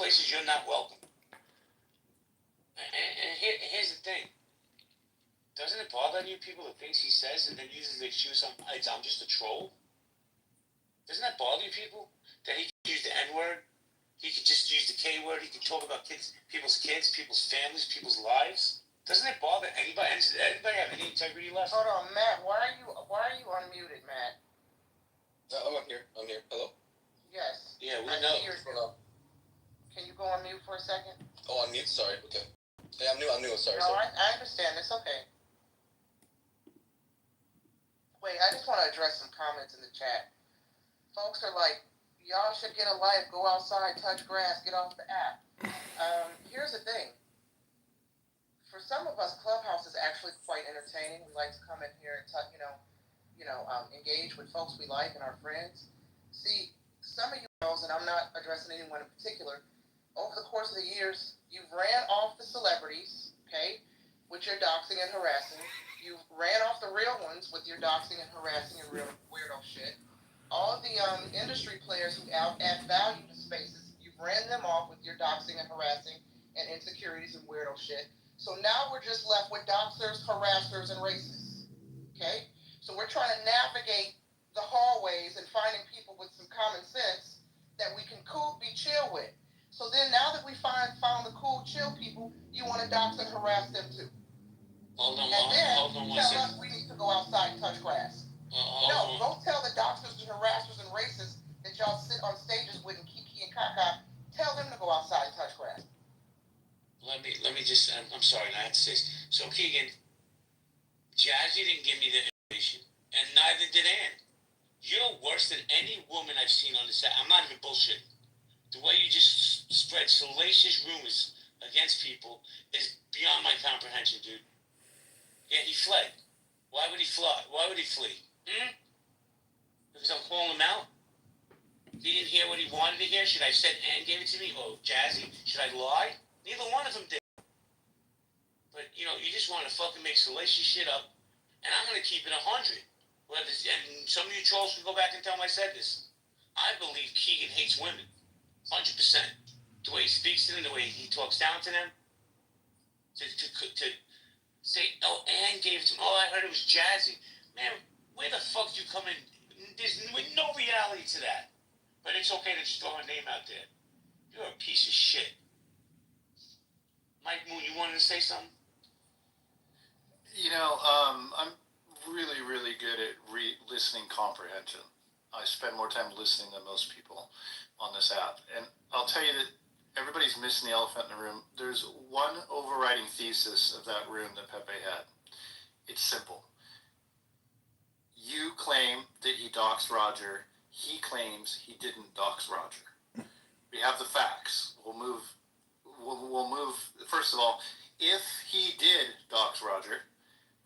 places you're not welcome. And here's the thing. Doesn't it bother you people the things he says and then uses the excuse, I'm just a troll? Doesn't that bother you people? That he can use the N-word? He could just use the K-word? He can talk about people's families, people's lives? Doesn't it bother anybody? Does anybody have any integrity left? Hold on, Matt. Why are you unmuted, Matt? I'm here. Hello? Yes. Yeah, we know. Can you go on mute for a second? Oh, on mute? Sorry. Okay. Yeah, I'm new. Sorry. No, I understand. It's okay. Wait, I just want to address some comments in the chat. Folks are like, y'all should get a life, go outside, touch grass, get off the app. Here's the thing. For some of us, Clubhouse is actually quite entertaining. We like to come in here and engage with folks we like and our friends. See, some of you girls, and I'm not addressing anyone in particular, over the course of the years, you've ran off the celebrities, okay, with your doxing and harassing. You ran off the real ones with your doxing and harassing and real weirdo shit. All of the industry players who add value to spaces, you've ran them off with your doxing and harassing and insecurities and weirdo shit. So now we're just left with doxers, harassers, and racists. Okay? So we're trying to navigate the hallways and finding people with some common sense that we can be chill with. So then now that we found the cool, chill people, you want to dox and harass them too. Hold on tell us we need to go outside and touch grass. Don't tell the doxers and harassers and racists that y'all sit on stages with and Kiki and Kaka. Tell them to go outside and touch grass. Let me just, I'm sorry, I have to say this. So Keegan, Jazzy didn't give me the information, and neither did Ann. You're worse than any woman I've seen on this app. I'm not even bullshitting. The way you just spread salacious rumors against people is beyond my comprehension, dude. Yeah, he fled. Why would he fly? Why would he flee? Because I'm calling him out? He didn't hear what he wanted to hear? Should I have said Ann gave it to me? Or Jazzy? Should I lie? Neither one of them did. But, you just want to fucking make salacious shit up. And I'm going to keep it 100. And some of you trolls can go back and tell them I said this. I believe Keegan hates women. 100%. The way he speaks to them, the way he talks down to them. To say, oh, Ann gave it to him. Oh, I heard it was Jazzy. Man, where the fuck do you come in? There's no reality to that. But it's okay to just throw her name out there. You're a piece of shit. Mike Moon, you wanted to say something? I'm really, really good at listening comprehension. I spend more time listening than most people on this app. And I'll tell you that everybody's missing the elephant in the room. There's one overriding thesis of that room that Pepe had. It's simple. You claim that he doxed Roger. He claims he didn't dox Roger. We have the facts. We'll move. First of all, if he did dox Roger,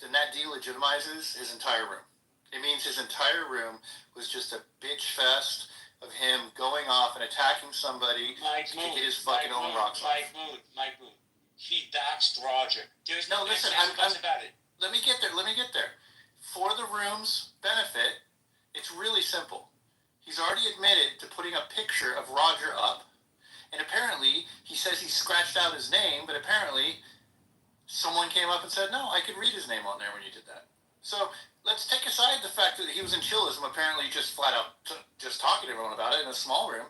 then that delegitimizes his entire room. It means his entire room was just a bitch fest of him going off and attacking somebody to get his fucking own rocks off. Mike Moon. He doxed Roger. There's no listen, about it. Let me get there. For the room's benefit, it's really simple. He's already admitted to putting a picture of Roger up. And apparently, he says he scratched out his name, but apparently someone came up and said, no, I could read his name on there when you did that. So let's take aside the fact that he was in chillism, apparently just flat out just talking to everyone about it in a small room.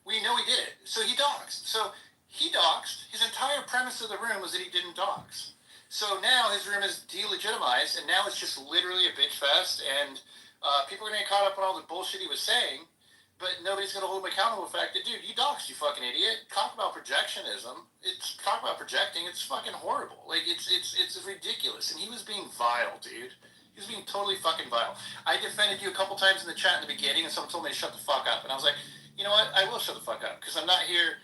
We know he did it. So he doxed. So he doxed. His entire premise of the room was that he didn't dox. So now his room is delegitimized, and now it's just literally a bitch fest, and people are going to get caught up on all the bullshit he was saying, but nobody's going to hold him accountable for the fact that, dude, you doxed, you fucking idiot. Talk about projectionism. Talk about projecting. It's fucking horrible. Like, it's ridiculous. And he was being vile, dude. He was being totally fucking vile. I defended you a couple times in the chat in the beginning, and someone told me to shut the fuck up. And I was like, you know what? I will shut the fuck up, because I'm not here,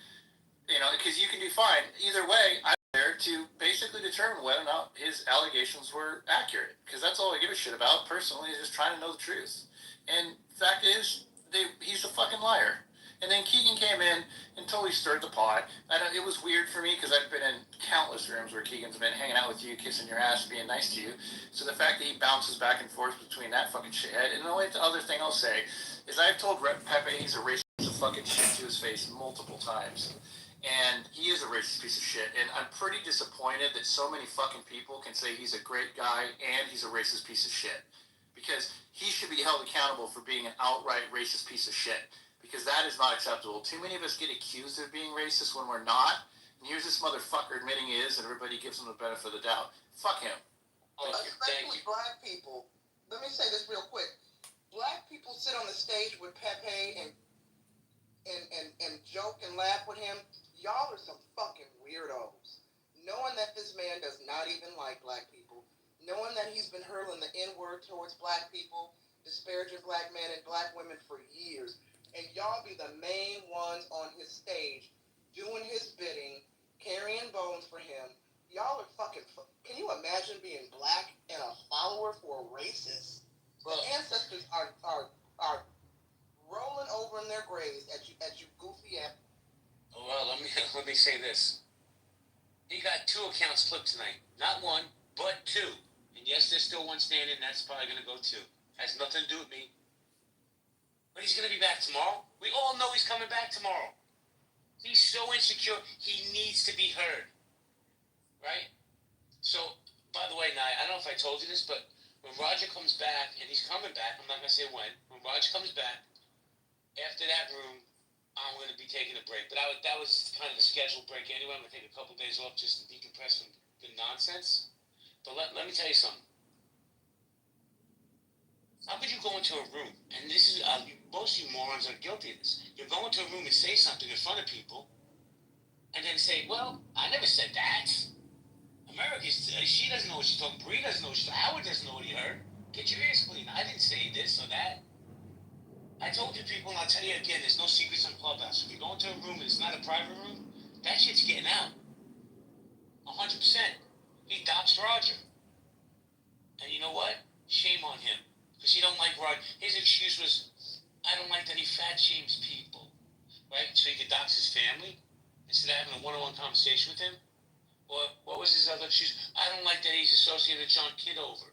because you can do fine. Either way, I'm there to basically determine whether or not his allegations were accurate, because that's all I give a shit about, personally, is just trying to know the truth. And the fact is, he's a fucking liar. And then Keegan came in and totally stirred the pot. It was weird for me because I've been in countless rooms where Keegan's been hanging out with you, kissing your ass, being nice to you. So the fact that he bounces back and forth between that fucking shithead. And the only other thing I'll say is I've told Pepe he's a racist piece of fucking shit to his face multiple times. And he is a racist piece of shit. And I'm pretty disappointed that so many fucking people can say he's a great guy and he's a racist piece of shit. Because he should be held accountable for being an outright racist piece of shit. Because that is not acceptable. Too many of us get accused of being racist when we're not. And here's this motherfucker admitting he is, and everybody gives him the benefit of the doubt. Fuck him. Especially black people. Let me say this real quick. Black people sit on the stage with Pepe and joke and laugh with him. Y'all are some fucking weirdos. Knowing that this man does not even like black people, knowing that he's been hurling the N-word towards black people, disparaging black men and black women for years, and y'all be the main ones on his stage, doing his bidding, carrying bones for him. Y'all are fucking... Can you imagine being black and a follower for a racist? The ancestors are rolling over in their graves at you goofy ass. Well, let me say this. He got 2 accounts flipped tonight. Not 1, but 2. And yes, there's still 1 standing. That's probably going to go 2. Has nothing to do with me. But he's going to be back tomorrow. We all know he's coming back tomorrow. He's so insecure. He needs to be heard. Right? So, by the way, Nye, I don't know if I told you this, but when Roger comes back, and he's coming back, I'm not going to say when Roger comes back, after that room, I'm going to be taking a break. But that was kind of a scheduled break anyway. I'm going to take a couple days off just to decompress from the nonsense. But let me tell you something. How could you go into a room, and this is, most of you morons are guilty of this. You go into a room and say something in front of people, and then say, well, I never said that. She doesn't know what she's talking. Bree doesn't know what she's talking. Howard doesn't know what he heard. Get your ears clean. I didn't say this or that. I told you people, and I'll tell you again, there's no secrets on Clubhouse. If you go into a room and it's not a private room, that shit's getting out. 100%. He doxed Roger. And you know what? Shame on him. Because he don't like Roger. His excuse was, I don't like that he fat shames people. Right? So he could dox his family instead of having a one-on-one conversation with him. Or what was his other excuse? I don't like that he's associated with John Kitover.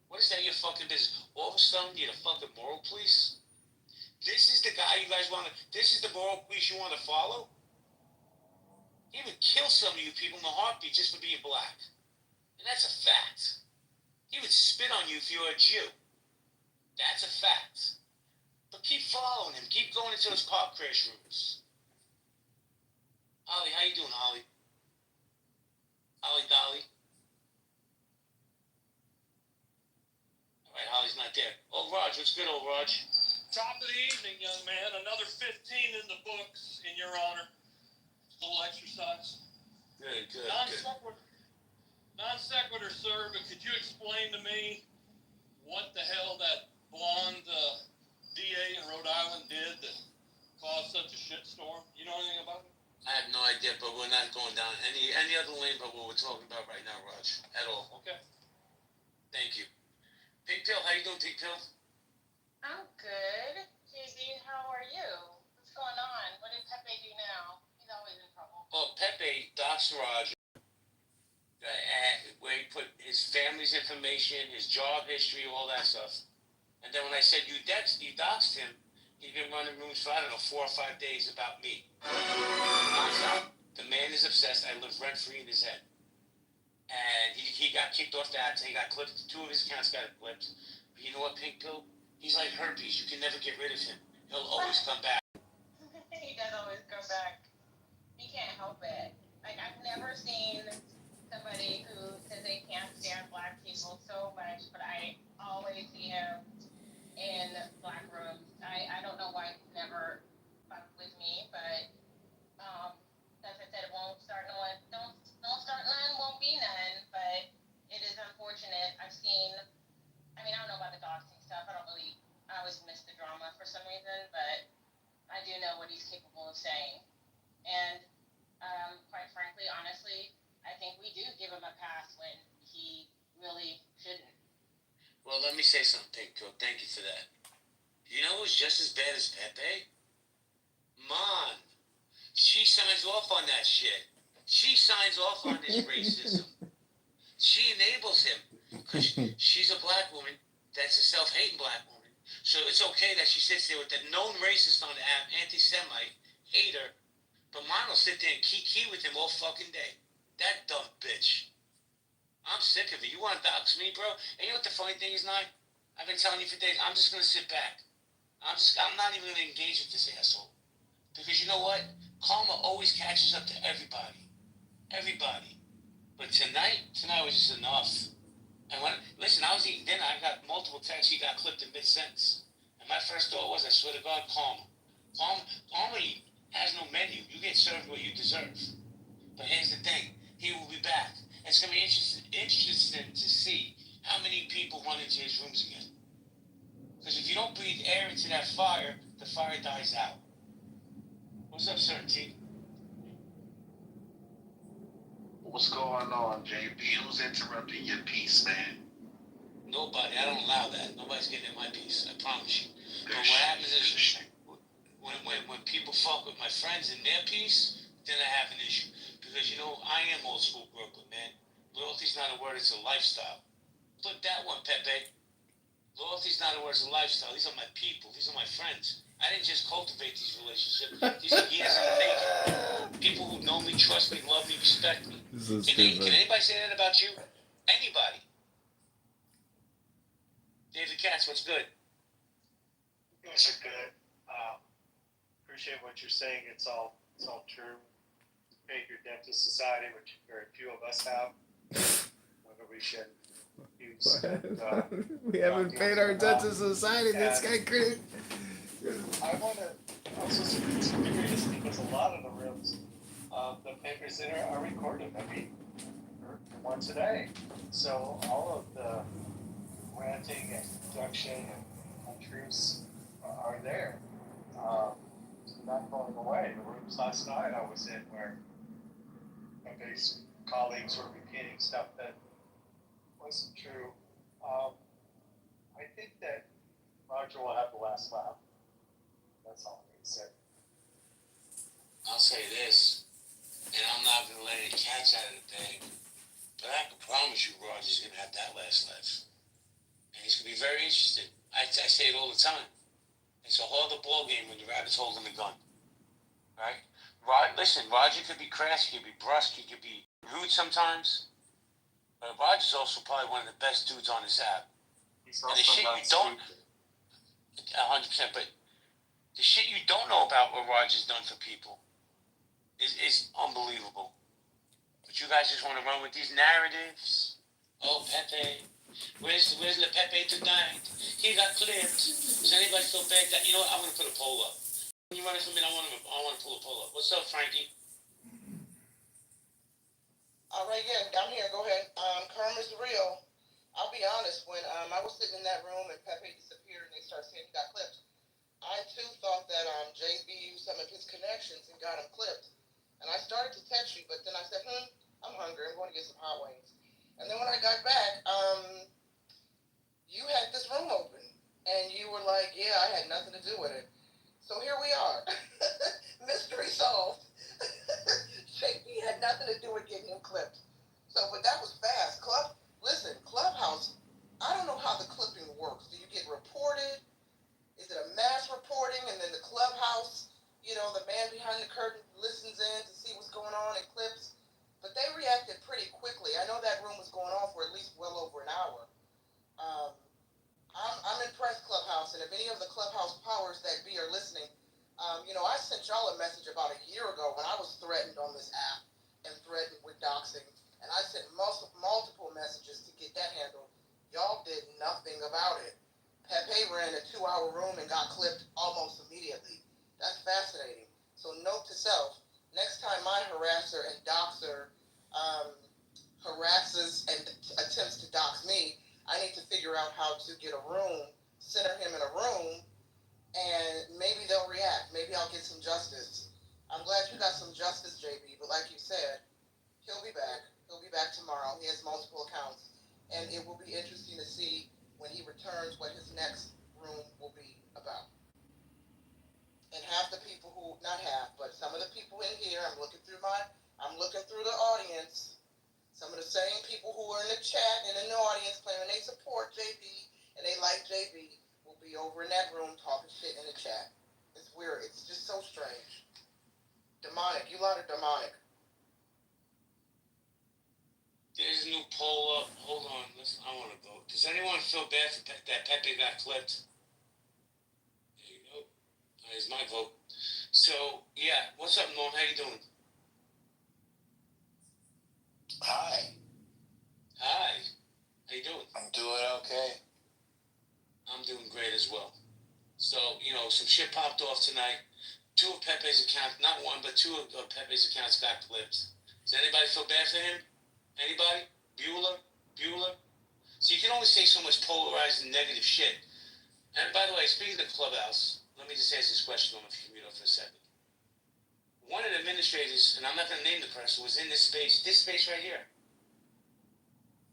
What is that your fucking business? All of a sudden, you're the fucking moral police? This is the guy you guys want to... This is the moral police you want to follow? He would kill some of you people in a heartbeat just for being black. And that's a fact. He would spit on you if you were a Jew. That's a fact. But keep following him. Keep going into those car crash rooms. Holly, how you doing, Holly? Holly Dolly? All right, Holly's not there. Oh, Raj, what's good, old Raj? Top of the evening, young man. Another 15 in the books, in your honor. A little exercise. Good. Non sequitur, sir, but could you explain to me what the hell that blonde DA in Rhode Island did that caused such a shitstorm? You know anything about it? I have no idea, but we're not going down any other lane but what we're talking about right now, Raj, at all. Okay. Thank you. Pink Pill, how you doing, Pink Pill? I'm good. JB, how are you? What's going on? What did Pepe do now? He's always in trouble. Well, Pepe doxed Roger, where he put his family's information, his job history, all that stuff. And then when I said you doxed him, he's been running rooms for, 4 or 5 days about me. Non-stop. The man is obsessed. I live rent-free in his head. And he got kicked off that. He got clipped. 2 of his accounts got clipped. But you know what, Pink Pill? He's like herpes. You can never get rid of him. He'll always come back. He does always come back. He can't help it. Like, I've never seen somebody who says they can't stand black people so much, but I always see him in black rooms. I don't know why he's never fucked with me, but as I said, it won't start none. Don't start none, won't be none. But it is unfortunate. I don't know about the doxing stuff. I always miss the drama for some reason, but I do know what he's capable of saying. And quite frankly, honestly, I think we do give him a pass when he really shouldn't. Well, let me say something, Pill. Thank you for that. You know who's just as bad as Pepe? Mon. She signs off on that shit. She signs off on this racism. She enables him because she's a black woman that's a self-hating black woman. So it's okay that she sits there with the known racist on the app, anti-Semite, hater, But mine will sit there and key with him all fucking day. That dumb bitch. I'm sick of it. You want to dox me, bro? And you know what the funny thing is, Nye? I've been telling you for days, I'm just going to sit back. I'm not even going to engage with this asshole. Because you know what? Karma always catches up to everybody. Everybody. But tonight was just enough. And listen, I was eating dinner. I got multiple texts. He got clipped in mid-sentence. And my first thought was, I swear to God, karma. Karma has no menu. You get served what you deserve. But here's the thing. He will be back. It's going to be interesting to see how many people run into his rooms again. Because if you don't breathe air into that fire, the fire dies out. What's up, Sir T? What's going on, JB? Who's interrupting your piece, man? Nobody. I don't allow that. Nobody's getting in my piece. I promise you. But what happens is when people fuck with my friends in their piece, then I have an issue. Because, you know, I am old school Brooklyn, man. Loyalty's not a word, it's a lifestyle. Put that one, Pepe. Loyalty's not a word, it's a lifestyle. These are my people. These are my friends. I didn't just cultivate these relationships. These are years in the making. People who know me, trust me, love me, respect me. Can anybody say that about you? Anybody? David Katz, what's good? Things are good. Appreciate what you're saying. It's all true. Paid your debt to society, which very few of us have. Whether we should use we haven't paid our debt to society. This guy couldn't. I want to also speak curious because a lot of the rooms, the papers in are recorded. I mean, one today. So all of the ranting and projection and untruths are there. Not going away. The rooms last night I was in where Pepe's colleagues were repeating stuff that wasn't true. I think that Roger will have the last laugh. That's all I'm going to say. I'll say this, and I'm not going to let any cats out of the bag, but I can promise you Roger's going to have that last laugh. And he's going to be very interested. I say it all the time. It's a harder ball game when the rabbit's holding the gun. Right? Listen, Roger could be crass, he could be brusque, he could be rude sometimes. But Roger's also probably one of the best dudes on this app. He's And also the shit not you don't, stupid. 100%, but the shit you don't know about what Roger's done for people is unbelievable. But you guys just want to run with these narratives. Oh, Pepe. Where's the Pepe tonight? He got clipped. Is anybody so bad that, you know what, I'm going to put a poll up. When you run it for me, I want to pull a poll up. What's up, Frankie? All right, yeah, I'm here. Go ahead. Karma's real. I'll be honest. When I was sitting in that room and Pepe disappeared and they started saying he got clipped, I too thought that JB used some of his connections and got him clipped. And I started to text you, but then I said, I'm hungry. I'm going to get some hot wings. And then when I got back, you had this room open. And you were like, yeah, I had nothing to do with it. So here we are. Mystery solved. JB had nothing to do with getting him clipped. So, but that was fast. Clubhouse, I don't know how the clipping works. Do you get reported? Is it a mass reporting and then the Clubhouse, the man behind the curtain listens in to see what's going on and clips? But they reacted pretty quickly. I know that room was going on for at least well over an hour. I'm impressed, Clubhouse, and if any of the Clubhouse powers that be are listening, I sent y'all a message about a year ago when I was threatened on this app and threatened with doxing, and I sent multiple messages to get that handled. Y'all did nothing about it. Pepe ran a 2-hour room and got clipped almost immediately. That's fascinating. So note to self, next time my harasser and doxer harasses and attempts to dox me, I need to figure out how to get a room, center him in a room, and maybe they'll react. Maybe I'll get some justice. I'm glad you got some justice, JB, but like you said, he'll be back. He'll be back tomorrow. He has multiple accounts. And it will be interesting to see when he returns what his next room will be about. And half the people who, not half, but some of the people in here, I'm looking through the audience. Some of the same people who are in the chat and in the audience claiming they support JB and they like JB will be over in that room talking shit in the chat. It's weird. It's just so strange. Demonic. You lot of demonic. There's a new poll up. Hold on. Listen, I want to vote. Does anyone feel bad for that Pepe got clipped? There you go. There's my vote. So, yeah. What's up, Norm? How you doing? Hi. Hi. How you doing? I'm doing okay. I'm doing great as well. So, some shit popped off tonight. Two of Pepe's accounts, not one, but two of Pepe's accounts got clipped. Does anybody feel bad for him? Anybody? Bueller? So you can only say so much polarized and negative shit. And by the way, speaking of Clubhouse, let me just ask this question on if you can mute up for a second. One of the administrators, and I'm not going to name the person, was in this space right here.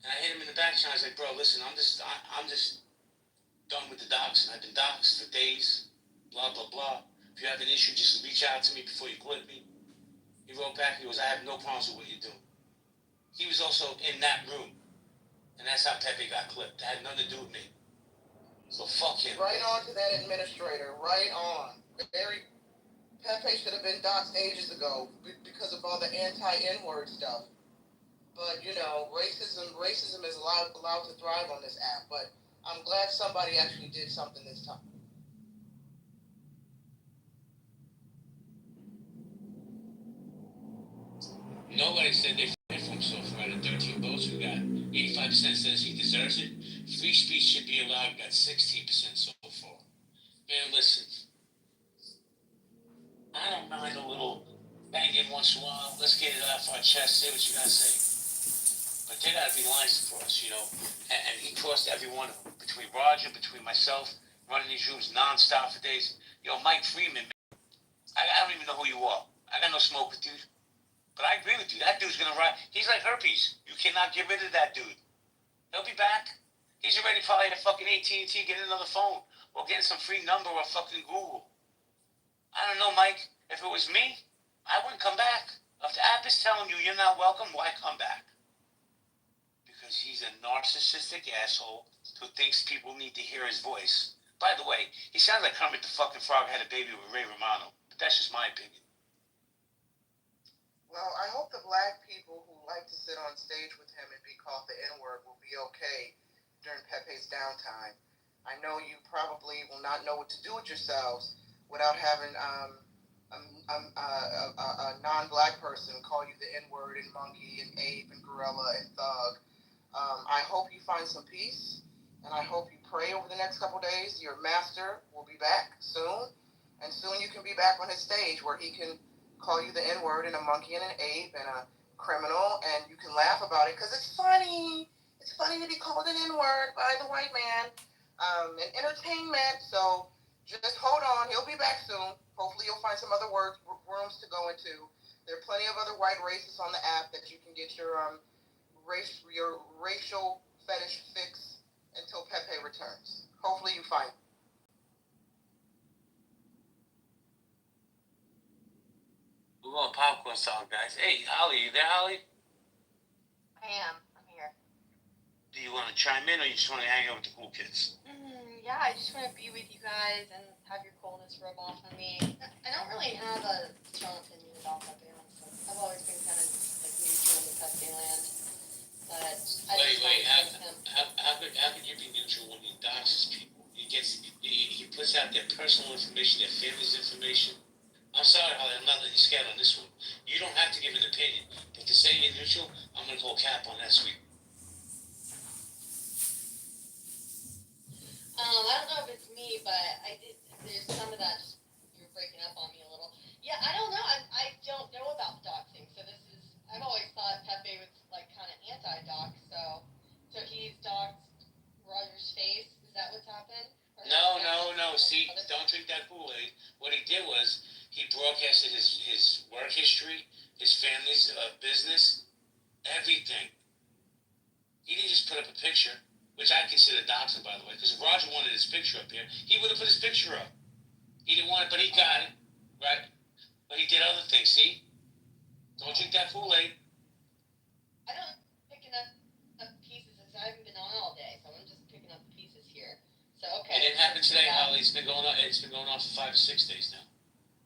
And I hit him in the back channel. I was like, bro, listen, I'm just done with the docs. I've been doxxed for days, blah, blah, blah. If you have an issue, just reach out to me before you clip me. He wrote back, he goes, I have no problems with what you're doing. He was also in that room. And that's how Pepe got clipped. It had nothing to do with me. So fuck him. Right on to that administrator. Right on. Pepe should have been doxxed ages ago because of all the anti-N-word stuff. But, racism is allowed to thrive on this app. But I'm glad somebody actually did something this time. Nobody said they fired for himself right at 13 votes. We got 85% says he deserves it. Free speech should be allowed. Got 16% so far. Man, listen. I don't mind a little banging once in a while. Let's get it off our chest. Say what you gotta say. But there gotta be lines to cross, And he crossed every one of them. Between Roger, between myself, running these rooms nonstop for days. Mike Freeman, man, I don't even know who you are. I got no smoke with you. But I agree with you. That dude's gonna ride. He's like herpes. You cannot get rid of that dude. He'll be back. He's already probably at fucking AT&T getting another phone or getting some free number or fucking Google. I don't know, Mike. If it was me, I wouldn't come back. If the app is telling you you're not welcome, why come back? Because he's a narcissistic asshole who thinks people need to hear his voice. By the way, he sounds like Kermit the fucking Frog had a baby with Ray Romano. But that's just my opinion. Well, I hope the black people who like to sit on stage with him and be called the N-word will be okay during Pepe's downtime. I know you probably will not know what to do with yourselves without having a non-black person call you the N-word and monkey and ape and gorilla and thug. I hope you find some peace, and I hope you pray over the next couple days. Your master will be back soon, and soon you can be back on his stage where he can call you the N-word and a monkey and an ape and a criminal, and you can laugh about it because it's funny. It's funny to be called an N-word by the white man. And entertainment. So just hold on. He'll be back soon. Hopefully you'll find some other rooms to go into. There are plenty of other white racists on the app that you can get your racial fetish fix until Pepe returns. Hopefully you find. We're going popcorn style, guys. Hey, Holly, you there, Holly? I am. I'm here. Do you want to chime in, or you just want to hang out with the cool kids? Yeah, I just want to be with you guys and have your coldness rub off on me. I don't really have a strong opinion about Pepe, honestly. I've always been kind of like neutral to Pepe land. But how could you be neutral when he doxes people? He puts out their personal information, their family's information. I'm sorry, Holly, I'm not letting you scat on this one. You don't have to give an opinion, but to say you're neutral, I'm gonna call cap on that, sweet. I don't know if it's me, but there's some of that just, you're breaking up on me a little. Yeah, I don't know. I don't know about doxing, so I've always thought Pepe was like kind of anti-dox, so he's doxed Roger's face. Is that what's happened? No. See, don't drink that Kool-Aid. What he did was he broadcasted his work history, his family's business, everything. He didn't just put up a picture, which I consider doxing, by the way, because if Roger wanted his picture up here, he would have put his picture up. He didn't want it, but he got it, right? But he did other things, see? Don't drink that Kool-Aid. I don't picking up pieces. I haven't been on all day, so I'm just picking up pieces here. So, okay. It didn't happen today, Holly. It's been going on for 5 or 6 days now.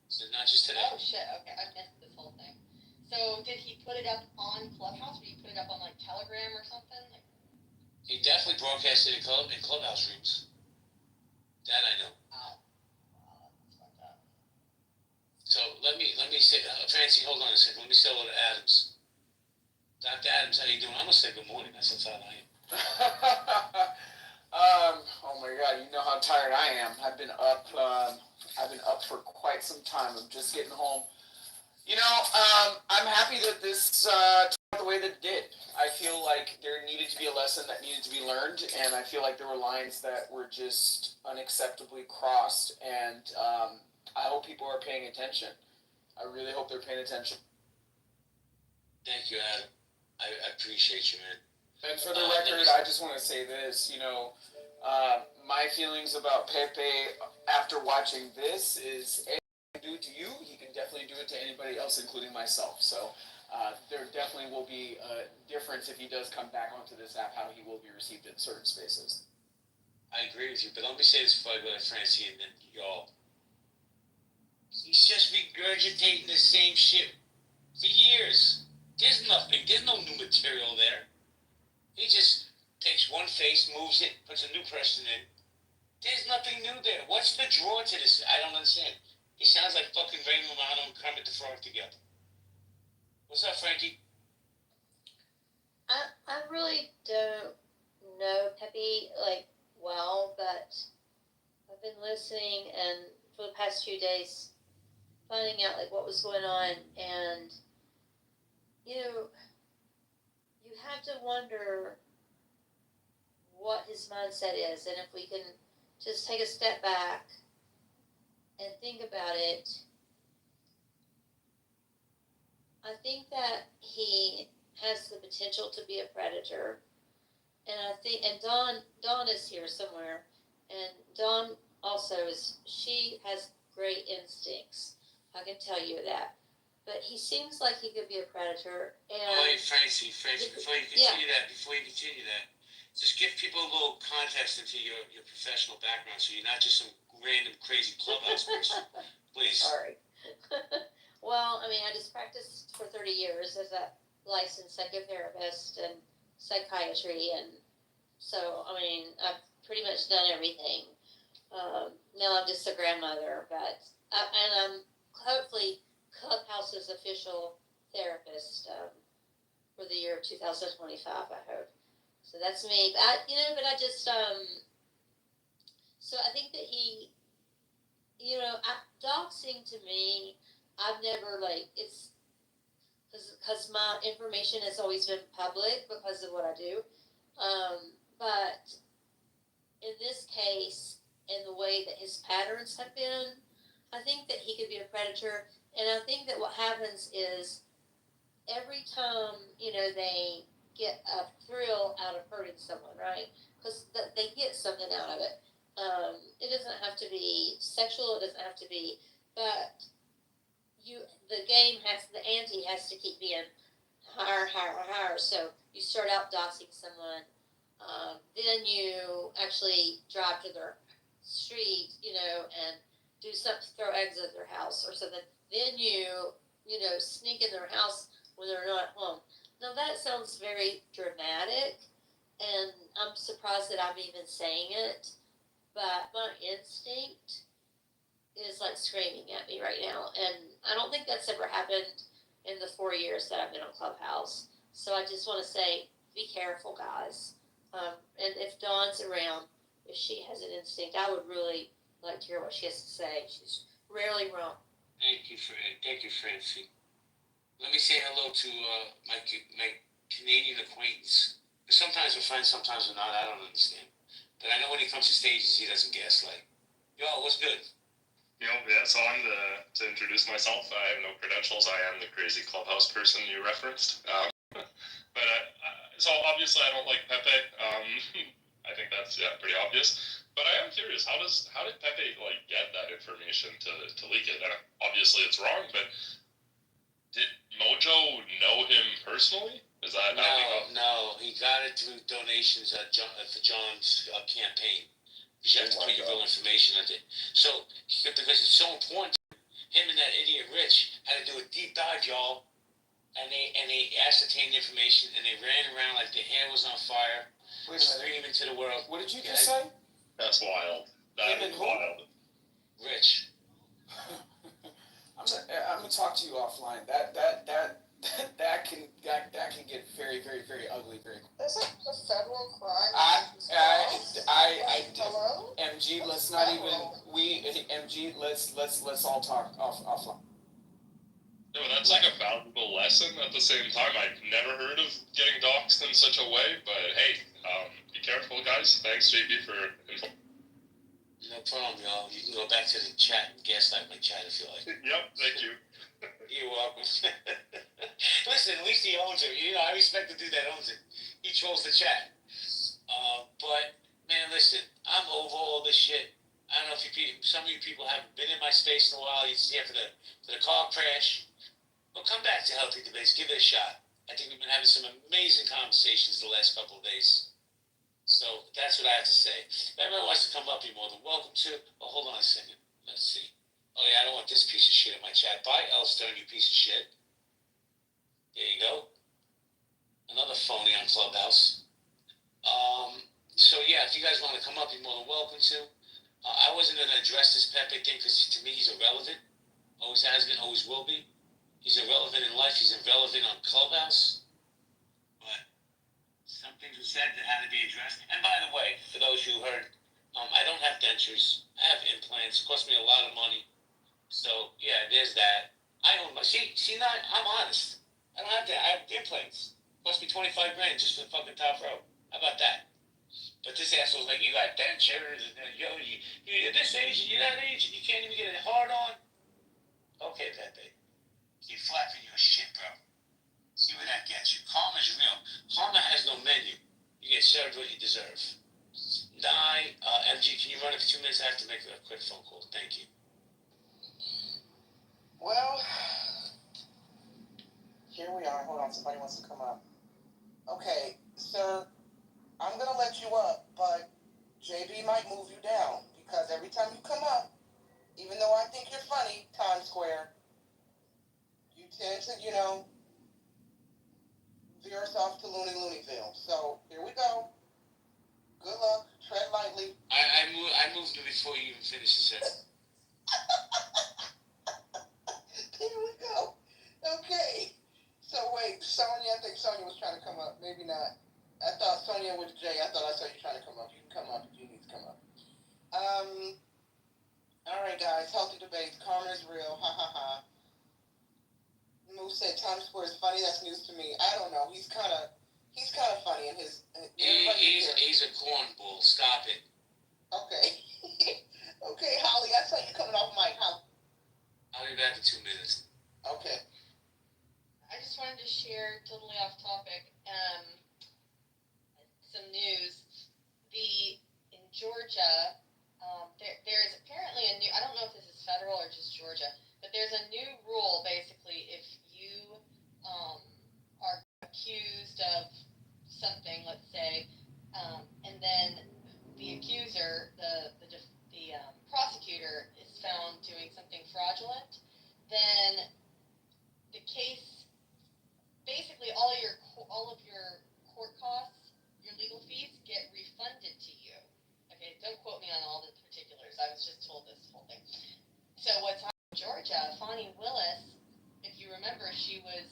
So not just today. Oh, shit. Okay, I missed So did he put it up on Clubhouse, or did he put it up on like Telegram or something? Like, He definitely broadcasted in clubhouse rooms. That I know. wow, that's fucked up. So let me say, Francie, hold on a second. Let me say hello to Adams. Dr. Adams, how you doing? I'm gonna say good morning. That's how tired I am. Oh my God, you know how tired I am. I've been up for quite some time. I'm just getting home. You know, I'm happy that this turned out the way that it did. I feel like there needed to be a lesson that needed to be learned, and I feel like there were lines that were just unacceptably crossed, and I hope people are paying attention. I really hope they're paying attention. Thank you, Adam. I appreciate you, man. And for the record, I just want to say this, you know, my feelings about Pepe after watching this is anything he can do to you, he can definitely do it to anybody else, including myself. So there definitely will be a difference if he does come back onto this app, how he will be received in certain spaces. I agree with you, but let me say this before I go to Francie and then y'all. He's just regurgitating the same shit for years. There's no new material there. He just takes one face, moves it, puts a new person in. There's nothing new there. What's the draw to this? I don't understand. He sounds like fucking Ray Romano and Kermit the Frog together. What's up, Frankie? I really don't know Pepe like well, but I've been listening and for the past few days finding out like what was going on, and you know, you have to wonder what his mindset is, and if we can just take a step back and think about it, I think that he has the potential to be a predator, and I think, and Dawn is here somewhere, and Dawn also she has great instincts. I can tell you that. But he seems like he could be a predator. And wait, Francie, before you continue that, just give people a little context into your professional background, so you're not just some random crazy clubhouse person. Please. Sorry. Well, I mean, I just practiced for 30 years as a licensed psychotherapist and psychiatry, and so, I mean, I've pretty much done everything. Now I'm just a grandmother, but and I'm hopefully Clubhouse's official therapist for the year 2025, I hope. So that's me. But I just, so I think that he, doxing to me, I've never, it's, because my information has always been public because of what I do. But in this case, in the way that his patterns have been, I think that he could be a predator. And I think that what happens is every time, they get a thrill out of hurting someone, right? Because they get something out of it. It doesn't have to be sexual. It doesn't have to be, but the ante has to keep being higher, higher, higher. So you start out doxing someone, then you actually drive to their street, and do something, throw eggs at their house or something. Then you sneak in their house when they're not home. Now that sounds very dramatic, and I'm surprised that I'm even saying it, but my instinct is screaming at me right now, and I don't think that's ever happened in the 4 years that I've been on Clubhouse. So I just want to say, be careful, guys. And if Dawn's around, if she has an instinct, I would really like to hear what she has to say. She's rarely wrong. Thank you, Francie. Let me say hello to my Canadian acquaintance. Sometimes we're friends, sometimes we're not. I don't understand. But I know when he comes to stages, he doesn't gaslight. Yo, what's good? So I'm to introduce myself. I have no credentials. I am the crazy clubhouse person you referenced. But so obviously I don't like Pepe. I think that's pretty obvious. But I am curious, how did Pepe get that information to leak it? And obviously it's wrong, but did Mojo know him personally? Is that No, he got it through donations for John's campaign. You have to put your real information on it. So, because it's so important, him and that idiot Rich had to do a deep dive, y'all. and they ascertained information, and they ran around like their hair was on fire, screaming to the world. What did you just say? That's wild. That is wild. Rich. I'm gonna talk to you offline. That can get very, very, very ugly very quick. Is it a federal crime? Hello? MG, let's not even MG, let's all talk offline. No, that's like a valuable lesson. At the same time, I've never heard of getting doxxed in such a way. But hey, be careful, guys. Thanks, JB, for info. No problem, y'all. You can go back to the chat and gaslight my chat if you like. Yep, thank you. You're welcome. Listen, at least he owns it. You know, I respect the dude that owns it. He trolls the chat. But man, listen, I'm over all this shit. I don't know if some of you people haven't been in my space in a while. You see after the car crash. Well, come back to Healthy Debates. Give it a shot. I think we've been having some amazing conversations the last couple of days. So that's what I have to say. If everyone wants to come up, you're more than welcome to. Oh, hold on a second. Let's see. Oh, yeah, I don't want this piece of shit in my chat. Bye, Elstone, you piece of shit. There you go. Another phony on Clubhouse. So, yeah, if you guys want to come up, you're more than welcome to. I wasn't going to address this Pepe thing because, to me, he's irrelevant. Always has been, always will be. He's irrelevant in life. He's irrelevant on Clubhouse. But some things were said that had to be addressed. And by the way, for those who heard, I don't have dentures. I have implants. It cost me a lot of money. So, yeah, there's that. I own my... See, now I'm honest. I don't have that. I have implants. It cost me $25 grand just for the fucking top row. How about that? But this asshole's like, you got dentures, and you're this age, and you're that age, and you can't even get it hard on. Okay, Pepe. Keep flapping your shit, bro. See where that gets you. Karma's real. Karma has no menu. You get served what you deserve. MG, can you run it for 2 minutes? I have to make a quick phone call. Thank you. Well, here we are. Hold on, somebody wants to come up. Okay, sir, I'm gonna let you up, but JB might move you down because every time you come up, even though I think you're funny, Times Square, you tend to, veer us off to Looneyville. So here we go. Good luck. Tread lightly. I moved it before you even finished the sentence. Here we go. Okay. So wait, Sonia, I think Sonia was trying to come up. Maybe not. I thought Sonia was Jay. I thought I saw you trying to come up. You can come up if you need to come up. All right, guys. Healthy Debates. Karma is real. Ha ha ha. Moose said Times Square is funny. That's news to me. I don't know. He's kind of funny in his. He's a cornball. Stop it. Okay. Okay, Holly. I saw you coming off mic. I'll be back in 2 minutes. Okay. I just wanted to share, totally off topic, some news. In Georgia, there is apparently a new, I don't know if this is federal or just Georgia, but there's a new rule, basically, if you are accused of something, let's say, and then the accuser, the prosecutor is found doing something fraudulent, then the case, basically all of your court costs, your legal fees get refunded to you. Okay, don't quote me on all the particulars. I was just told this whole thing. So what's happened in Georgia, Fani Willis, if you remember, she was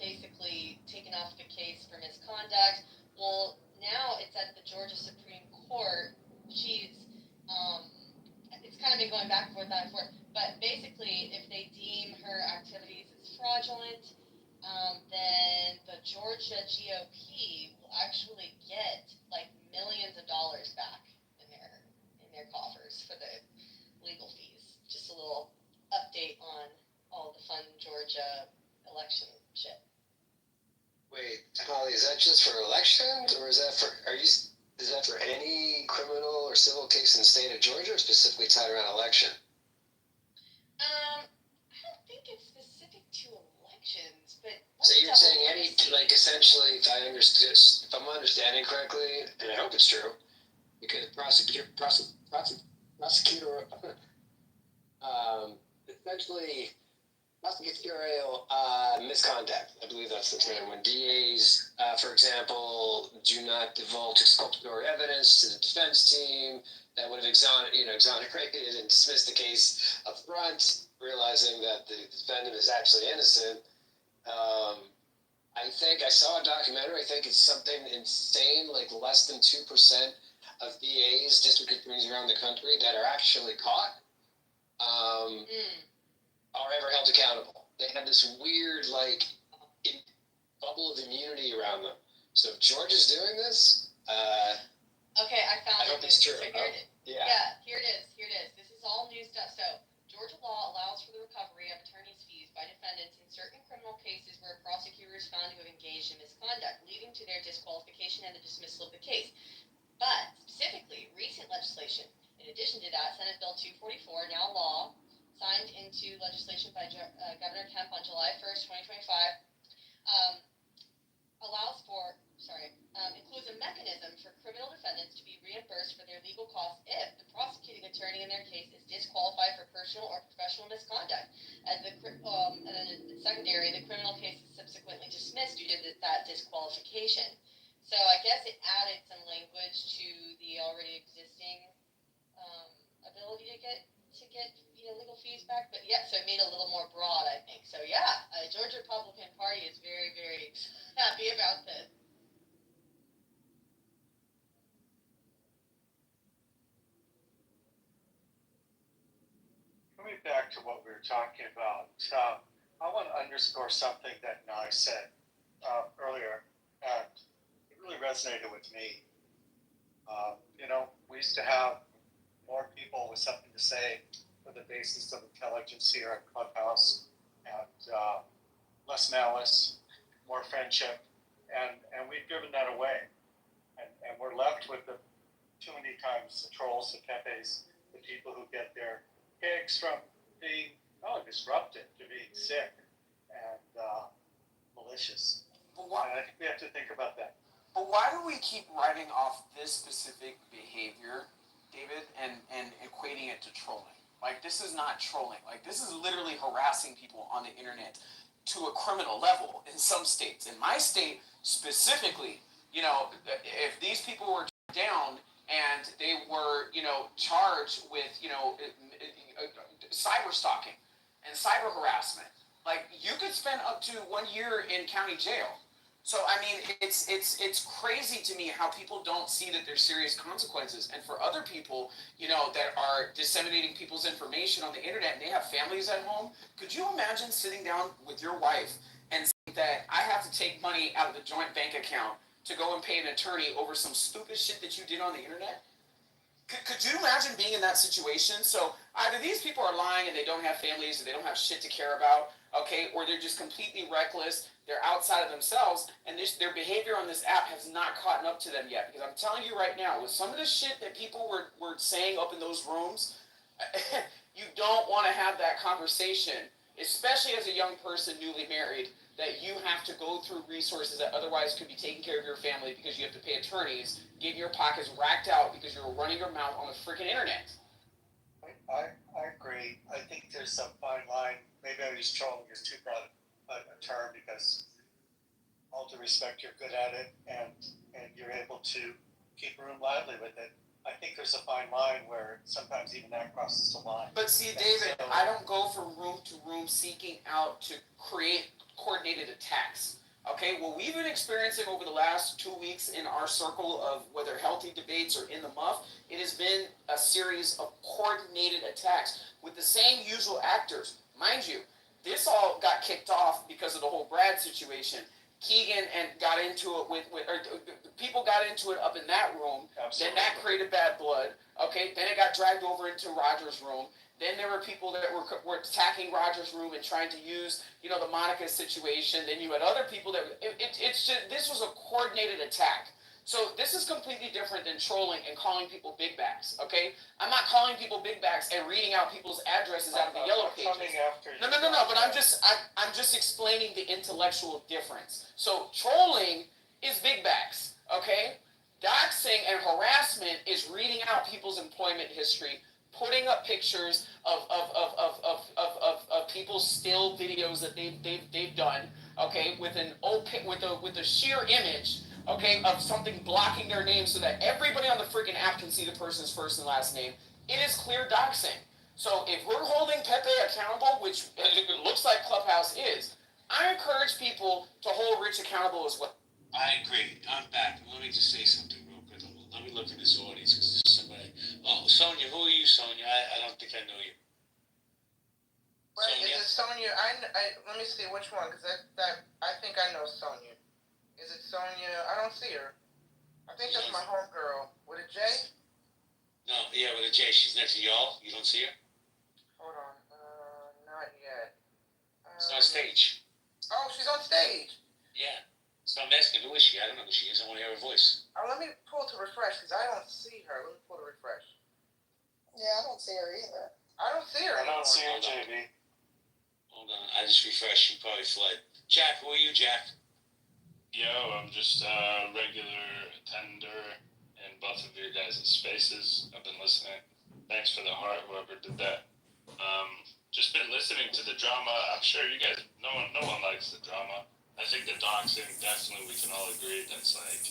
basically taken off the case for misconduct. Well, now it's at the Georgia Supreme Court. It's kind of been going back and forth, but basically, if they deem her activities as fraudulent, then the Georgia GOP will actually get like millions of dollars back in their coffers for the legal fees. Just a little update on all the fun Georgia election shit. Wait, Holly, is that just for elections, or is that for any criminal or civil case in the state of Georgia, or specifically tied around election? I don't think it's specific to elections, but so you're saying essentially, if I'm understanding correctly, and I hope it's true, because prosecutor essentially prosecutorial misconduct. I believe that's the term. When DAs, for example, do not divulge exculpatory evidence to the defense team that would have exonerated and dismissed the case up front, realizing that the defendant is actually innocent. I think I saw a documentary. I think it's something insane, like less than 2% of DAs, district attorneys around the country, that are actually caught. Are ever held accountable. They have this weird, bubble of immunity around them. So if George is doing this, okay, I found I hope it. it's true. So here it is. Yeah, here it is. This is all new stuff. So Georgia law allows for the recovery of attorney's fees by defendants in certain criminal cases where a prosecutor is found to have engaged in misconduct, leading to their disqualification and the dismissal of the case. But specifically, recent legislation, in addition to that, Senate Bill 244, now law, signed into legislation by Governor Kemp on July 1st, 2025, includes a mechanism for criminal defendants to be reimbursed for their legal costs if the prosecuting attorney in their case is disqualified for personal or professional misconduct. And then secondary, the criminal case is subsequently dismissed due to that disqualification. So I guess it added some language to the already existing ability to get legal fees back, but yeah, so it made it a little more broad, I think. So yeah, Georgia Republican Party is very, very happy about this. Coming back to what we were talking about, I want to underscore something that Nye said earlier, and it really resonated with me. We used to have more people with something to say for the basis of intelligence here at Clubhouse, and less malice, more friendship, and we've given that away. And we're left with too many times the trolls, the pepes, the people who get their kicks from being disrupted, to being sick and malicious. And I think we have to think about that. But why do we keep writing off this specific behavior, David, and equating it to trolling? Like, this is not trolling. Like, this is literally harassing people on the internet to a criminal level in some states. In my state, specifically, if these people were down and they were, charged with, cyber stalking and cyber harassment, like, you could spend up to 1 year in county jail. So, I mean, it's crazy to me how people don't see that there's serious consequences. And for other people, that are disseminating people's information on the internet and they have families at home, could you imagine sitting down with your wife and saying that I have to take money out of the joint bank account to go and pay an attorney over some stupid shit that you did on the internet? Could you imagine being in that situation? So either these people are lying and they don't have families and they don't have shit to care about, okay, or they're just completely reckless, they're outside of themselves, and their behavior on this app has not caught up to them yet. Because I'm telling you right now, with some of the shit that people were saying up in those rooms, you don't want to have that conversation, especially as a young person newly married, that you have to go through resources that otherwise could be taking care of your family because you have to pay attorneys, get your pockets racked out because you're running your mouth on the freaking internet. I agree. I think there's a fine line. Maybe I use trolling as too broad a term because, all due respect, you're good at it and you're able to keep a room lively with it. I think there's a fine line where sometimes even that crosses the line. But see, David, so, I don't go from room to room seeking out to create coordinated attacks. Okay, what we've been experiencing over the last 2 weeks in our circle of whether healthy debates or in the muff, it has been a series of coordinated attacks with the same usual actors. Mind you, this all got kicked off because of the whole Brad situation. Keegan got into it people got into it up in that room. Absolutely. Then that created bad blood. Okay, then it got dragged over into Roger's room. Then there were people that were attacking Roger's room and trying to use, the Monica situation. Then you had other people that this was a coordinated attack. So this is completely different than trolling and calling people big backs. Okay, I'm not calling people big backs and reading out people's addresses out of the yellow pages. No. But I'm just explaining the intellectual difference. So trolling is big backs. Okay, doxing and harassment is reading out people's employment history. putting up pictures of people's still videos that they've done, okay, with a sheer image, okay, of something blocking their name so that everybody on the freaking app can see the person's first and last name. It is clear doxing. So if we're holding Pepe accountable, which it looks like Clubhouse is, I encourage people to hold Rich accountable as well. I agree. I'm back. Let me just say something real quick. Let me look at this audience because there's somebody. Oh, Sonia, who are you, Sonia? I don't think I know you. Right, Sonia? is it Sonia? Let me see which one, because that I think I know Sonia. Is it Sonia? I don't see her. I think that's my homegirl. With a J? No, yeah, with a J. She's next to y'all. You don't see her? Hold on. Not yet. She's on stage. Oh, she's on stage. Yeah. So I'm asking, who is she? I don't know who she is. I want to hear her voice. Let me pull to refresh, because I don't see her. Let me pull to refresh. Yeah, I don't see her either. I don't see her. I don't see her, JB. Hold on. I just refreshed. She probably fled. Jack, who are you, Jack? Yo, I'm just a regular attender in both of your guys' spaces. I've been listening. Thanks for the heart, whoever did that. Just been listening to the drama. I'm sure you guys, no one likes the drama. I think the doxing, definitely we can all agree that's like,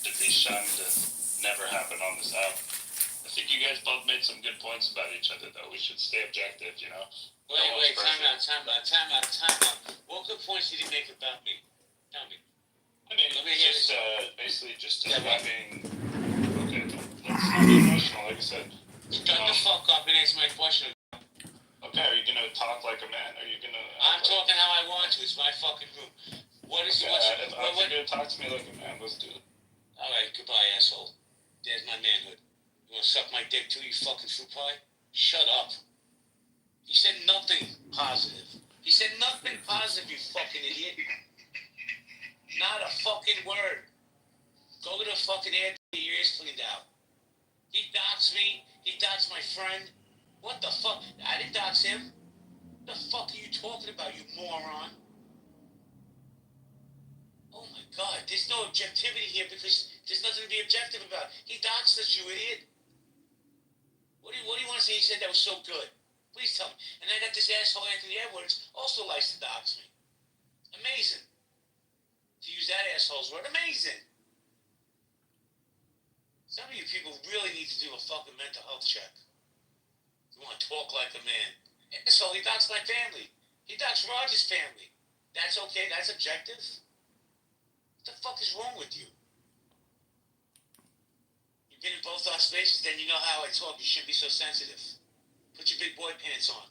to be shunned and never happen on this app. I think you guys both made some good points about each other, though. We should stay objective, you know? Wait, time out. What good points did he make about me? Tell me. I mean, just, basically just describing, okay, let's not be emotional, like I said. Shut the fuck up and answer my question. Okay, are you gonna talk like a man? Are you gonna... I'm talking how I want to. It's my fucking room. What is okay, what's... if you're gonna talk to me like a man, let's do it. Alright, goodbye, asshole. There's my manhood. You wanna suck my dick too, you fucking fruit pie? Shut up. He said nothing positive. He said nothing positive, you fucking idiot. Not a fucking word. Go to the fucking air, get your ears cleaned out. He doxed me. He doxed my friend. What the fuck? I didn't dox him. What the fuck are you talking about, you moron? Oh my god, there's no objectivity here because there's nothing to be objective about. He doxed us, you idiot. What do you want to say? He said that was so good. Please tell me. And I got this asshole Anthony Edwards also likes to dox me. Amazing. To use that asshole's word, amazing. Some of you people really need to do a fucking mental health check. You want to talk like a man. So he doxed my family. He doxed Roger's family. That's okay? That's objective? What the fuck is wrong with you? You've been in both our spaces, then you know how I talk. You shouldn't be so sensitive. Put your big boy pants on.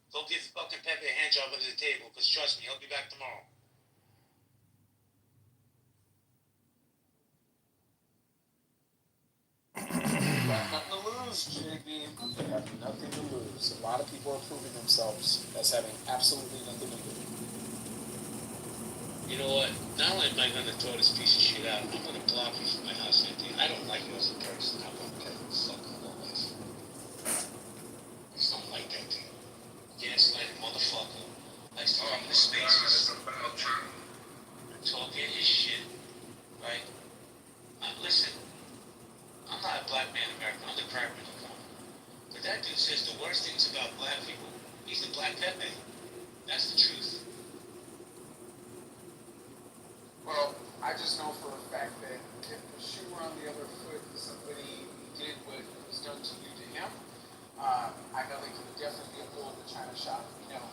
Go give fucking Pepe a hand job under the table, because trust me, he'll be back tomorrow. Nothing to lose, JB. They have nothing to lose. A lot of people are proving themselves as having absolutely nothing to lose. You know what? Not only am I going to throw this piece of shit out, I'm going to block you from my house, Anthony. I don't like you as a person. I'm going to tell you fucking whole life. I just don't like that thing. Gaslighting motherfucker. Likes to come into spaces. Talking his shit. Right? Listen. I'm not a black man American. I'm the crackman of Congress. But that dude says the worst things about black people. He's the black Pepe. That's the truth. Well, I just know for a fact that if the shoe were on the other foot, somebody did what was done to you to him, I know they could definitely be a bull in the China shop, you know,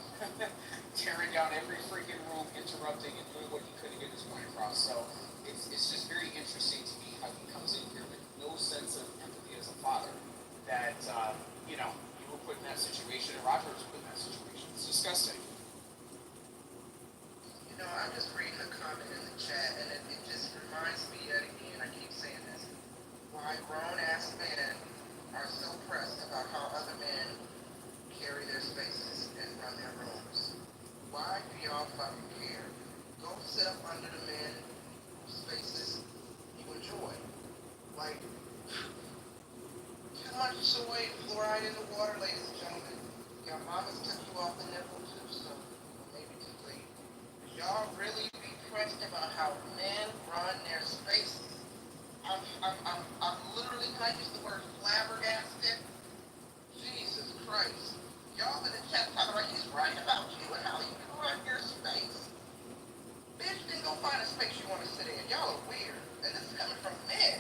tearing down every freaking room, interrupting and doing what he could to get his point across. So it's just very interesting to me how he comes in here with no sense of empathy as a father, that, you know, you were put in that situation and Roger was put in that situation. It's disgusting. You know, I'm just reading a comment in the chat, and it just reminds me yet again, I keep saying this, why grown-ass men are so pressed about how other men carry their spaces and run their rooms. Why do y'all fucking care? Go sit up under the men whose spaces you enjoy. Like, too much soy, fluoride in the water, ladies and gentlemen. Your mamas took you off the nipple too, so maybe too late. Y'all really be pressed about how men run their spaces. I'm literally, can I use the word flabbergasted? Jesus Christ. Y'all in the chat talking about he's writing about you and how you can run your space. Bitch, then go find a space you want to sit in. Y'all are weird. And this is coming from men.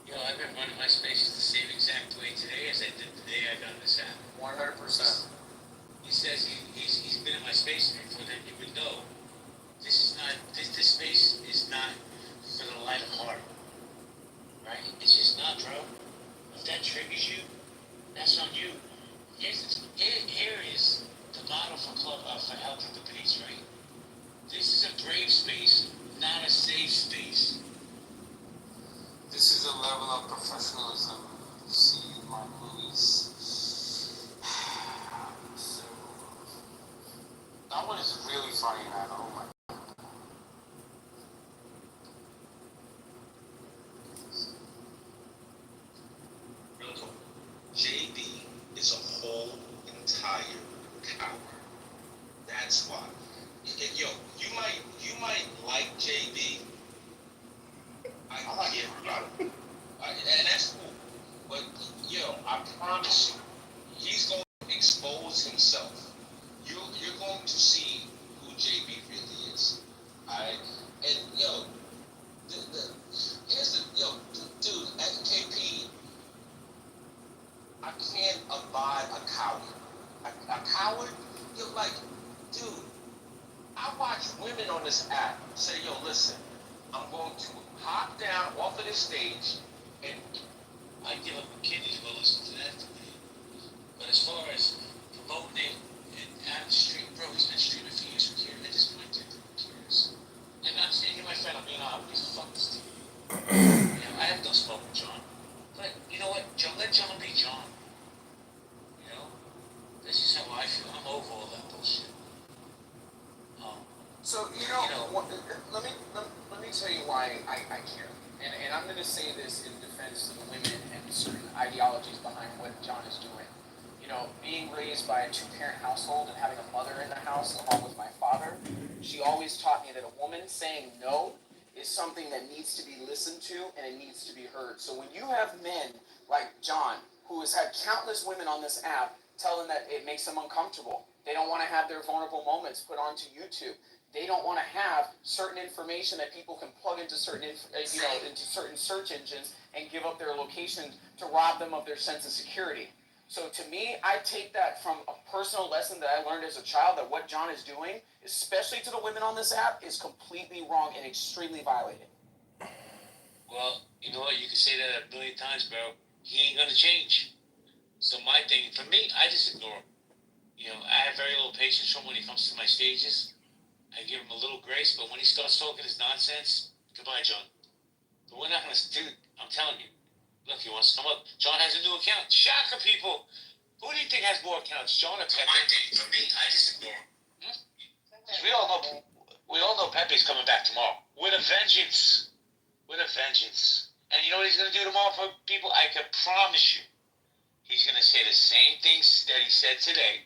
Yo, I've been running my spaces the same exact way today as I did the day I got in this app. 100%. He says he's been in my space before, then you would know. This space is not for the light of heart. Right? It's just not, bro. If that triggers you, that's on you. Here is the model for healthy debates, right? This is a brave space, not a safe space. This is a level of professionalism you see in my movies. So, that one is really funny, man. Oh my. Real talk. JB is a whole entire coward. That's why. Yo, you might like JB. I get about it. And that's cool. But yo, I promise you, he's going to expose himself. You're going to see who JB really is. Alright? And yo, here's the dude, at KP, I can't abide a coward. A coward? You're like, dude, I watch women on this app say, yo, listen, I'm going to hop down off of this stage and I give up my kidneys while listening to that today. But as far as promoting it and out of the street, bro, he's been streaming for years. Who cares? At this point, who cares? And I'm saying, you're my friend, I'm being honest. Who the fuck this to you? You know, I have no smoke with John. But you know what? Let John be John. You know? This is how I feel. I'm over all that bullshit. So, let me tell you why I care. And I'm going to say this in defense of the women and certain ideologies behind what John is doing. You know, being raised by a two-parent household and having a mother in the house along with my father, she always taught me that a woman saying no is something that needs to be listened to and it needs to be heard. So when you have men like John, who has had countless women on this app tell them that it makes them uncomfortable, they don't want to have their vulnerable moments put onto YouTube. They don't want to have certain information that people can plug into certain, into certain search engines and give up their location to rob them of their sense of security. So to me, I take that from a personal lesson that I learned as a child, that what John is doing, especially to the women on this app, is completely wrong and extremely violating. Well, you know what? You can say that a million times, bro. He ain't gonna change. So my thing, for me, I just ignore him. You know, I have very little patience from when he comes to my stages. I give him a little grace, but when he starts talking his nonsense, goodbye, John. But we're not gonna, dude, I'm telling you. Look, he wants to come up. John has a new account. Shocker, people. Who do you think has more accounts, John or Pepe? My thing, for me, I just ignore him. Because we all know Pepe's coming back tomorrow. With a vengeance. With a vengeance. And you know what he's gonna do tomorrow for people? I can promise you. He's gonna say the same things that he said today,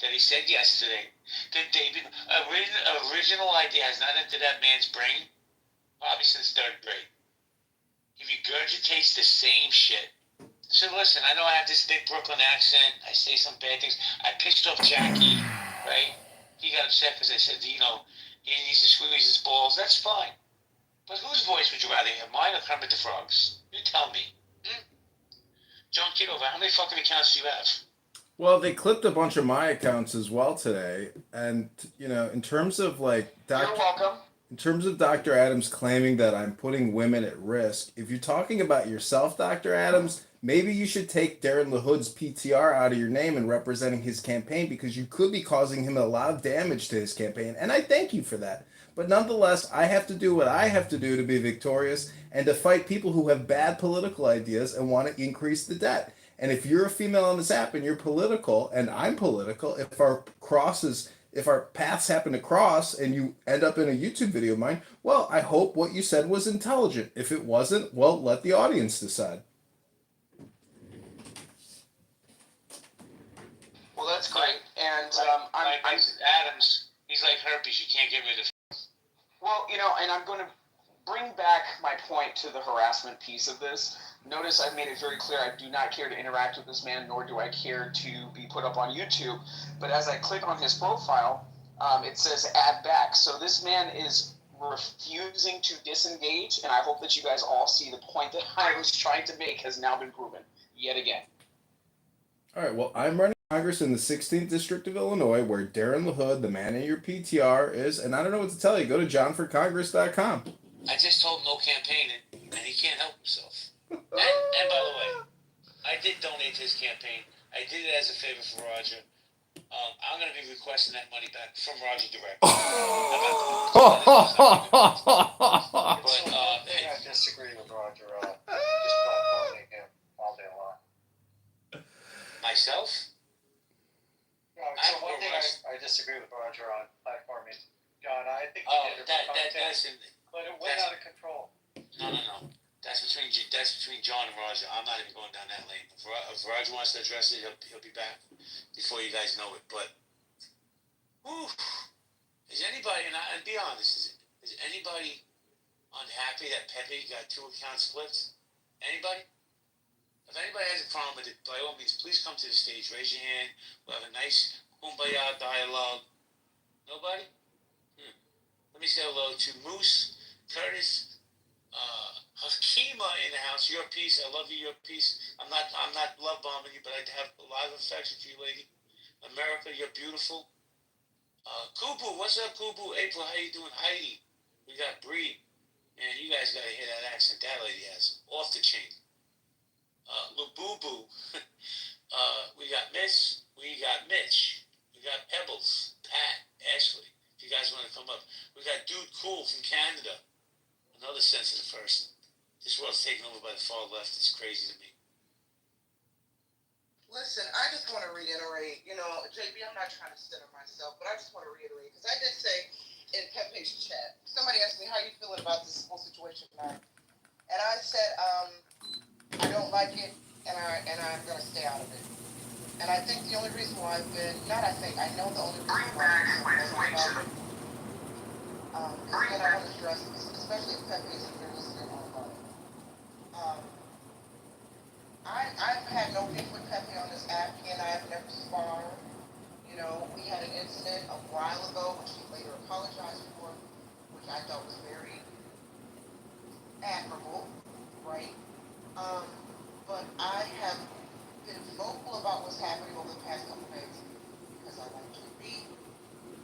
that he said yesterday. The original idea has not entered that man's brain probably since third grade. He regurgitates the same shit. So listen, I know I have this thick Brooklyn accent. I say some bad things. I pissed off Jackie, right? He got upset because I said, he needs to squeeze his balls. That's fine. But whose voice would you rather hear, mine or Kermit the Frog's? You tell me. John Kitover, how many fucking accounts do you have? Well, they clipped a bunch of my accounts as well today, and in terms of You're welcome. in terms of Dr. Adams claiming that I'm putting women at risk, if you're talking about yourself, Dr. Adams, maybe you should take Darren LaHood's PTR out of your name and representing his campaign, because you could be causing him a lot of damage to his campaign, and I thank you for that. But nonetheless, I have to do what I have to do to be victorious and to fight people who have bad political ideas and want to increase the debt. And if you're a female on this app and you're political and I'm political, if our paths happen to cross and you end up in a YouTube video of mine, well, I hope what you said was intelligent. If it wasn't, well, let the audience decide. Well, that's great. And Adams, he's like herpes. You can't get rid of him. Well, and I'm going to bring back my point to the harassment piece of this. Notice I've made it very clear I do not care to interact with this man, nor do I care to be put up on YouTube. But as I click on his profile, it says add back. So this man is refusing to disengage, and I hope that you guys all see the point that I was trying to make has now been proven yet again. All right, well, I'm running Congress in the 16th District of Illinois, where Darren LaHood, the man in your PTR, is, and I don't know what to tell you. Go to johnforcongress.com. I just told him no campaigning, and he can't help himself. And by the way, I did donate to his campaign. I did it as a favor for Roger. I'm going to be requesting that money back from Roger directly. It's so one thing I disagree with Roger on. Just platforming him all day long. Myself? So one thing I disagree with Roger on platforming John. I think he did it for content, but it went out of control. No. That's between John and Roger. I'm not even going down that lane. If Roger wants to address it, he'll be back before you guys know it. But, is anybody, and be honest, is anybody unhappy that Pepe got 2 account splits? Anybody? If anybody has a problem with it, by all means, please come to the stage. Raise your hand. We'll have a nice kumbaya dialogue. Nobody? Let me say hello to Moose, Curtis, Hakima in the house. Your piece. I love you. Your piece. I'm not love bombing you, but I have a lot of affection for you, lady. America, you're beautiful. Kubu, what's up, Kubu? April, how you doing? Heidi, we got Bree, and you guys gotta hear that accent that lady has. Off the chain. Lububu. We got Miss. We got Mitch. We got Pebbles. Pat. Ashley. If you guys want to come up. We got Dude Cool from Canada. Another sensitive person. This world's taken over by the far left. It's crazy to me. Listen, I just want to reiterate, JB, I'm not trying to center myself, but I just want to reiterate, because I did say in Pepe's chat, somebody asked me, how you feeling about this whole situation tonight? And I said, I don't like it, and I'm going to stay out of it. And I think the only reason why I've been, I know the only reason why I've been about it, is that I want to stress this, especially if Pepe is here listening online. I've had no beef with Pepe on this app. He and I have never sparred. We had an incident a while ago, which he later apologized for, which I thought was very admirable, right? But I have been vocal about what's happening over the past couple days because I like JB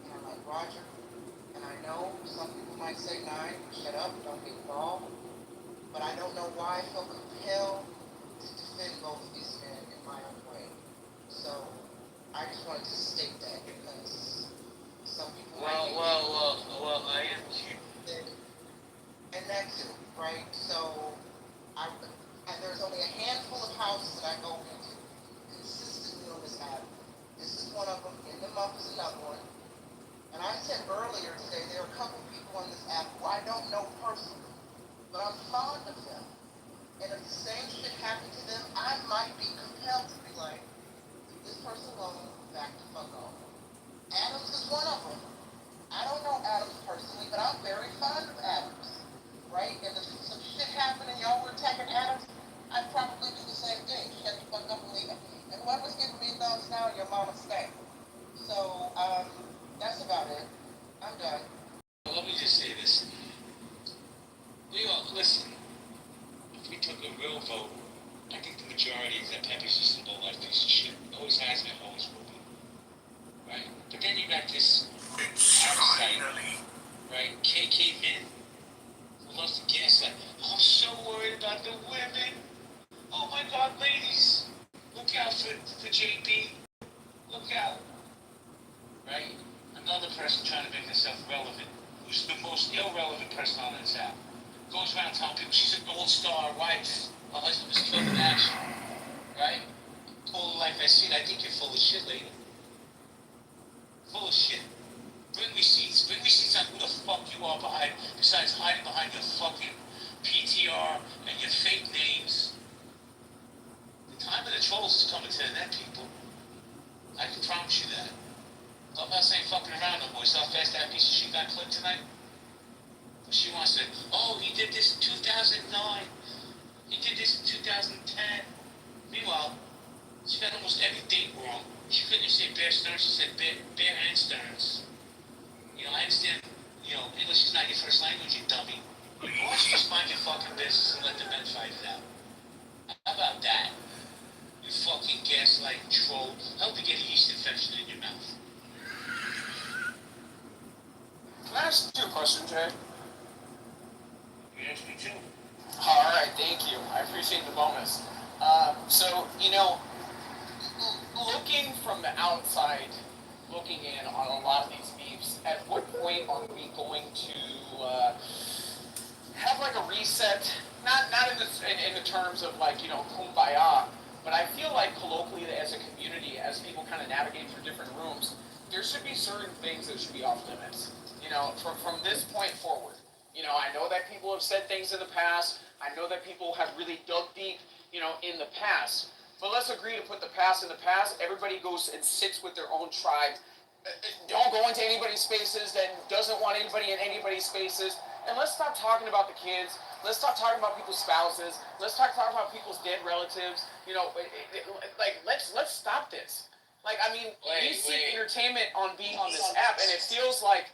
and I like Roger, and I know some people might say, "Nine, shut up, don't get involved," but I don't know why I feel compelled to defend both of these men in my own way. So I just wanted to state that because some people Well, I am too. And that too, right? So and there's only a handful of houses that I go into consistently on this app. This is one of them. In the month is another one. And I said earlier today there are a couple people on this app who I don't know personally, but I'm fond of them. And if the same shit happened to them, I might be compelled to be like, leave this person alone, back the fuck off. Adams is one of them. I don't know Adams personally, but I'm very fond of Adams, right? And if some shit happened and y'all were attacking Adams, I'd probably do the same thing. Shut the fuck up and leave it. And whoever's giving me thumbs now, your mama stay. So, that's about it. I'm done. Let me just say this. Listen. If we took a real vote, I think the majority is that Pepe's just a low-life piece of shit. Always has been, always will be. Right? But then you got this outside, right? KK Min, who loves to gaslight. I'm so worried about the women. Oh my God, ladies, look out for JB. Look out. Right? Another person trying to make herself relevant, who's the most irrelevant person on this app. Goes around telling people she's a gold star wife. Her husband was killed in action. Right? Full of life I see. I think you're full of shit, lady. Full of shit. Bring receipts. Bring receipts on who the fuck you are behind, besides hiding behind your fucking PTR and your fake names. The time of the trolls is coming to the net, people. I can promise you that. Clubhouse ain't fucking around no more. You saw how fast that piece of shit got clipped tonight? She wants to, oh, he did this in 2009. He did this in 2010. Meanwhile, she got almost every date wrong. She couldn't say Bear Stearns, she said Bear and Stearns. You know, I understand, you know, English is not your first language, you dummy. Why don't you just mind your fucking business and let the men fight it out? How about that? You fucking gaslight troll. I hope you get a yeast infection in your mouth. Can I ask you a question, Jay? You asked me too. All right, thank you. I appreciate the bonus. So, you know, looking from the outside, looking in on a lot of these beefs, at what point are we going to have like a reset? Not in the terms of like, you know, kumbaya, but I feel like colloquially as a community, as people kind of navigate through different rooms, there should be certain things that should be off limits. You know, from this point forward. You know, I know that people have said things in the past. I know that people have really dug deep, you know, in the past. But let's agree to put the past in the past. Everybody goes and sits with their own tribe. Don't go into anybody's spaces that doesn't want anybody in anybody's spaces. And let's stop talking about the kids. Let's stop talking about people's spouses. Let's talk about people's dead relatives. You know, like let's stop this. Like, I mean, we seek entertainment on being on this app, and it feels like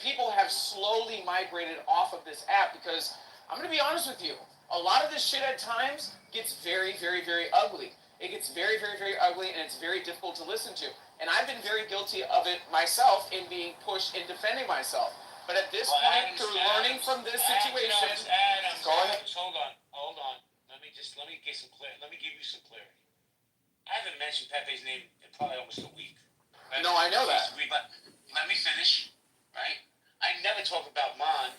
people have slowly migrated off of this app because I'm going to be honest with you. A lot of this shit at times gets very, very, very ugly. It gets very, very, very ugly, and it's very difficult to listen to. And I've been very guilty of it myself in being pushed in defending myself. But at this point, through learning from this situation, go ahead. Hold on. Let me get some clarity. Let me give you some clarity. I haven't mentioned Pepe's name in probably almost a week. Right? No, I know that. Let me finish. Right? I never talk about Mon.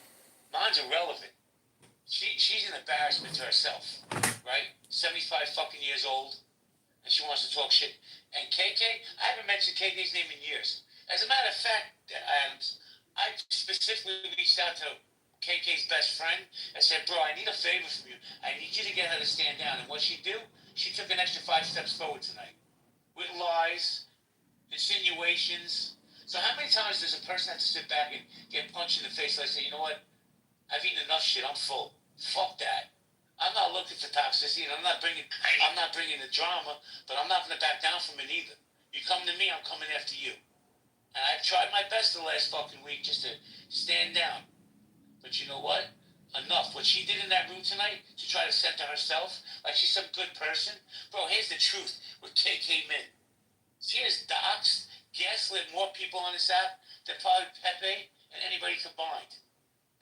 Mon's irrelevant. She's an embarrassment to herself, right? 75 fucking years old, and she wants to talk shit. And KK, I haven't mentioned KK's name in years. As a matter of fact, I specifically reached out to KK's best friend and said, bro, I need a favor from you. I need you to get her to stand down. And what she do? She took an extra 5 steps forward tonight. With lies, insinuations. So how many times does a person have to sit back and get punched in the face like say, you know what? I've eaten enough shit. I'm full. Fuck that. I'm not looking for toxicity, and I'm not bringing the drama, but I'm not going to back down from it either. You come to me, I'm coming after you. And I've tried my best the last fucking week just to stand down. But you know what? Enough. What she did in that room tonight to try to center herself like she's some good person. Bro, here's the truth with KK Min. She has doxed, gaslit more people on this app than probably Pepe and anybody combined.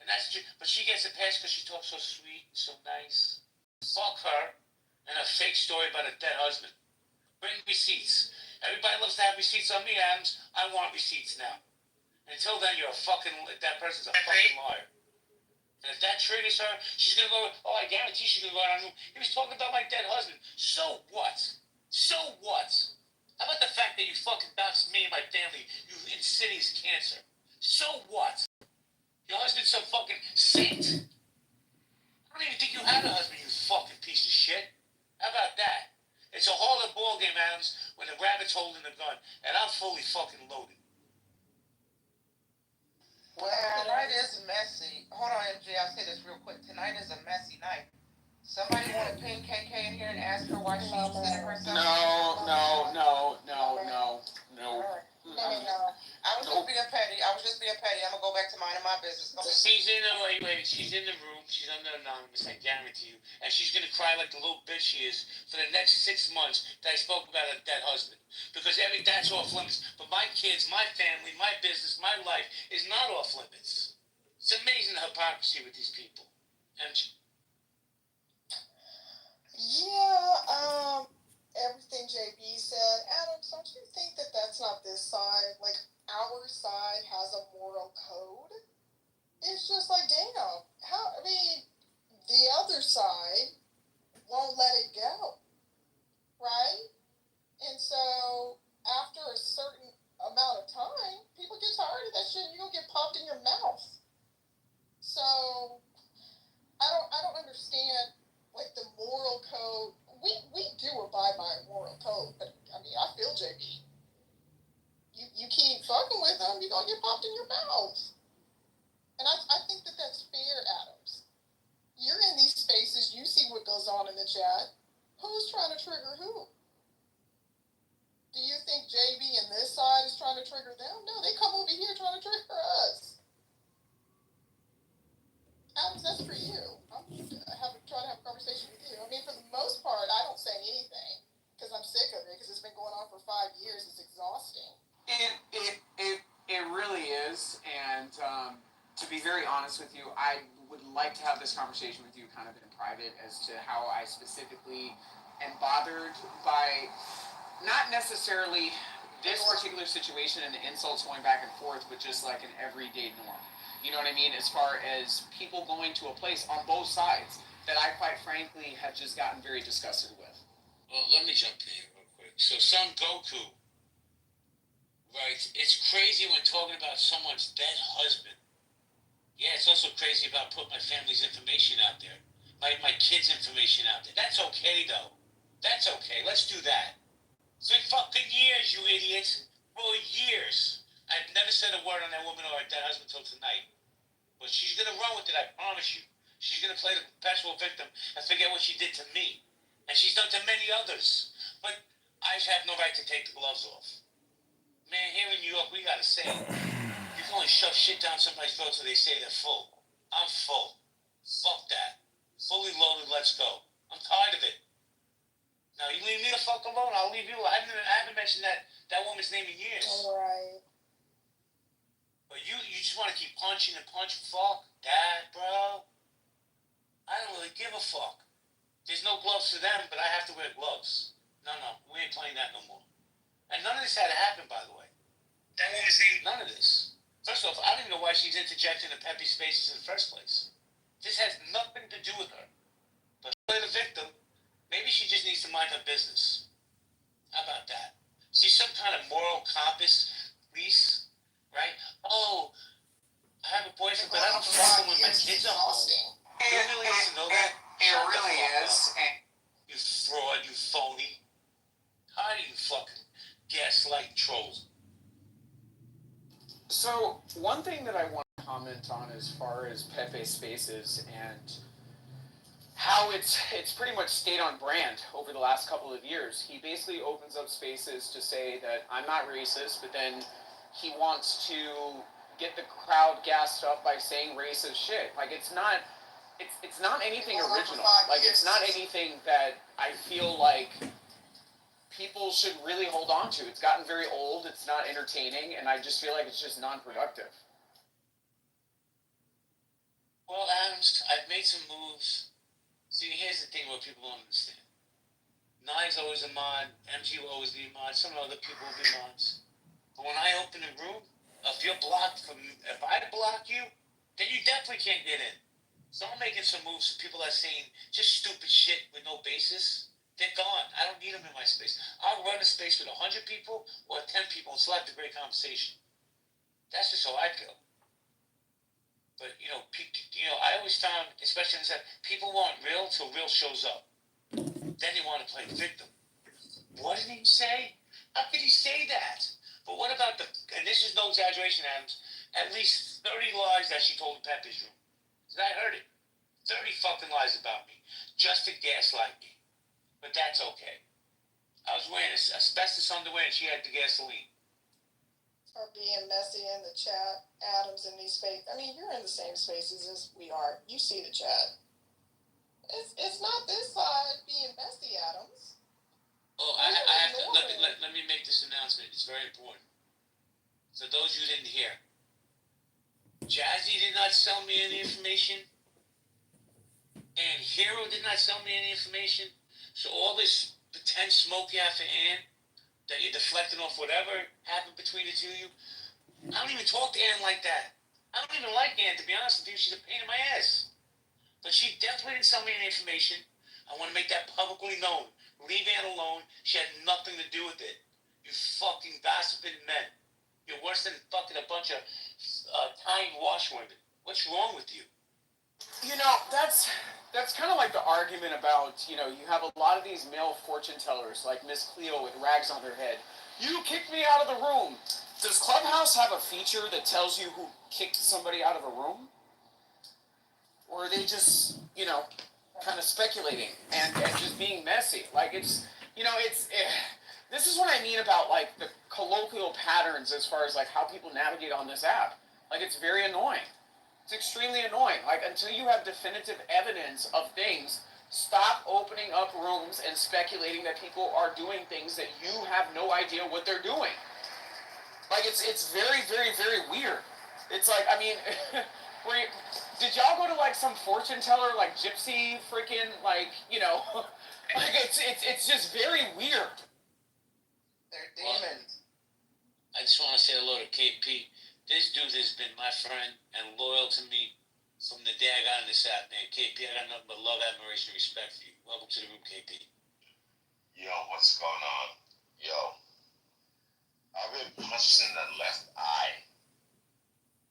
And that's true. But she gets a pass because she talks so sweet, so nice. Fuck her and a fake story about a dead husband. Bring receipts. Everybody loves to have receipts on me, Adams. I want receipts now. Until then, that person's a fucking liar. And if that triggers her, she's going to go, oh, I guarantee she's going to go out on room. He was talking about my dead husband. So what? So what? How about the fact that you fucking doxed me and my family, you insidious cancer? So what? Your husband's some fucking saint. I don't even think you had a husband, you fucking piece of shit. How about that? It's a harder ball game, Adams, when the rabbit's holding the gun, and I'm fully fucking loaded. Well, tonight is messy. Hold on, MJ, I'll say this real quick. Tonight is a messy night. Somebody want to ping KK in here and ask her why she's sending herself? No. I was just being petty. I'm gonna go back to minding my business. She's in the room. She's under anonymous, I guarantee you. And she's gonna cry like the little bitch she is for the next 6 months that I spoke about her dead husband. Because that's off limits. But my kids, my family, my business, my life is not off limits. It's amazing the hypocrisy with these people. And yeah, everything JB said. Adams, don't you think that that's not this side? Like, our side has a moral code? It's just like, damn, the other side won't let it go, right? And so, after a certain amount of time, people get tired of that shit and you're gonna get popped in your mouth. So, I don't understand, like, the moral code. We do abide by a moral code, but, I mean, I feel JB. You keep fucking with them, you're gonna get popped in your mouth. And I think that that's the chat. Who's trying to trigger who? Do you think JB and this side is trying to trigger them? No, they come over here trying to trigger us. Alex, that's for you. I'm trying to have a conversation with you. I mean, for the most part, I don't say anything because I'm sick of it because it's been going on for 5 years. It's exhausting. It really is, and to be very honest with you, I would like to have this conversation with you kind of in private as to how I specifically am bothered by not necessarily this particular situation and the insults going back and forth, but just like an everyday norm. You know what I mean? As far as people going to a place on both sides that I quite frankly have just gotten very disgusted with. Well, let me jump in here real quick. So, Son Goku, right? It's crazy when talking about someone's dead husband. Yeah, it's also crazy about putting my family's information out there, my kids' information out there. That's okay, though. That's okay. Let's do that. 3 fucking years, you idiots. For years. I've never said a word on that woman or that husband until tonight. But she's going to run with it, I promise you. She's going to play the perpetual victim and forget what she did to me. And she's done to many others. But I have no right to take the gloves off. Man, here in New York, we got to say it. You can only shove shit down somebody's throat so they say they're full. I'm full. Fuck that. Fully loaded, let's go. I'm tired of it. Now, you leave me the fuck alone, I'll leave you. I haven't mentioned that woman's name in years. All right. But you just want to keep punching and punching. Fuck that, bro. I don't really give a fuck. There's no gloves for them, but I have to wear gloves. No, we ain't playing that no more. And none of this had to happen, by the way. That woman's name, none of this. First off, I don't even know why she's interjecting in Pepe's spaces in the first place. This has nothing to do with her. But play the victim. Maybe she just needs to mind her business. How about that? See, some kind of moral compass, please, right? Oh, I have a boyfriend, but I don't fuck him when my kids are home. You really need to know that? It really is. You fraud, you phony. How do you fucking gaslight trolls? So, one thing that I want to comment on as far as Pepe Spaces and how it's pretty much stayed on brand over the last couple of years. He basically opens up spaces to say that I'm not racist, but then he wants to get the crowd gassed up by saying racist shit. Like, it's not anything original. Like, it's not anything that I feel like people should really hold on to. It's gotten very old, it's not entertaining, and I just feel like it's just non-productive. Well, Adams, I've made some moves. See, here's the thing what people don't understand. Nine's always a mod, MG will always be a mod, some other people will be mods. But when I open a room, if I block you, then you definitely can't get in. So I'm making some moves for people that are saying just stupid shit with no basis. They're gone. I don't need them in my space. I'll run a space with 100 people or 10 people and still have a great conversation. That's just how I feel. But, I always found, especially in this, people want real till real shows up. Then they want to play the victim. What did he say? How could he say that? But what about and this is no exaggeration, Adams, at least 30 lies that she told in Pepe's room. Because I heard it. 30 fucking lies about me. Just to gaslight me. But that's okay. I was wearing asbestos underwear and she had the gasoline. Or being messy in the chat, Adams in these spaces. I mean, you're in the same spaces as we are. You see the chat. It's not this side being messy, Adams. Oh, I have to let me make this announcement. It's very important. So those you didn't hear, Jazzy did not sell me any information, and Hero did not sell me any information. So all this pretend smoke you have for Ann, that you're deflecting off whatever happened between the two of you. I don't even talk to Ann like that. I don't even like Ann, to be honest with you. She's a pain in my ass. But she definitely didn't sell me any information. I want to make that publicly known. Leave Ann alone. She had nothing to do with it. You fucking gossiping men. You're worse than fucking a bunch of tiny washwomen. What's wrong with you? That's kind of like the argument about, you have a lot of these male fortune tellers, like Miss Cleo with rags on her head. You kicked me out of the room. Does Clubhouse have a feature that tells you who kicked somebody out of a room? Or are they just, kind of speculating and just being messy. Like it's, this is what I mean about like the colloquial patterns as far as like how people navigate on this app. Like it's very annoying. It's extremely annoying. Like until you have definitive evidence of things, stop opening up rooms and speculating that people are doing things that you have no idea what they're doing. Like it's very, very, very weird. It's like, I mean, did y'all go to like some fortune teller, like gypsy freaking, like, like it's just very weird. They're demons. I just want to say hello to KP. This dude has been my friend and loyal to me from the day I got on this app, man. KP, I got nothing but love, admiration, respect for you. Welcome to the room, KP. Yo, what's going on? Yo, I've been punched in the left eye.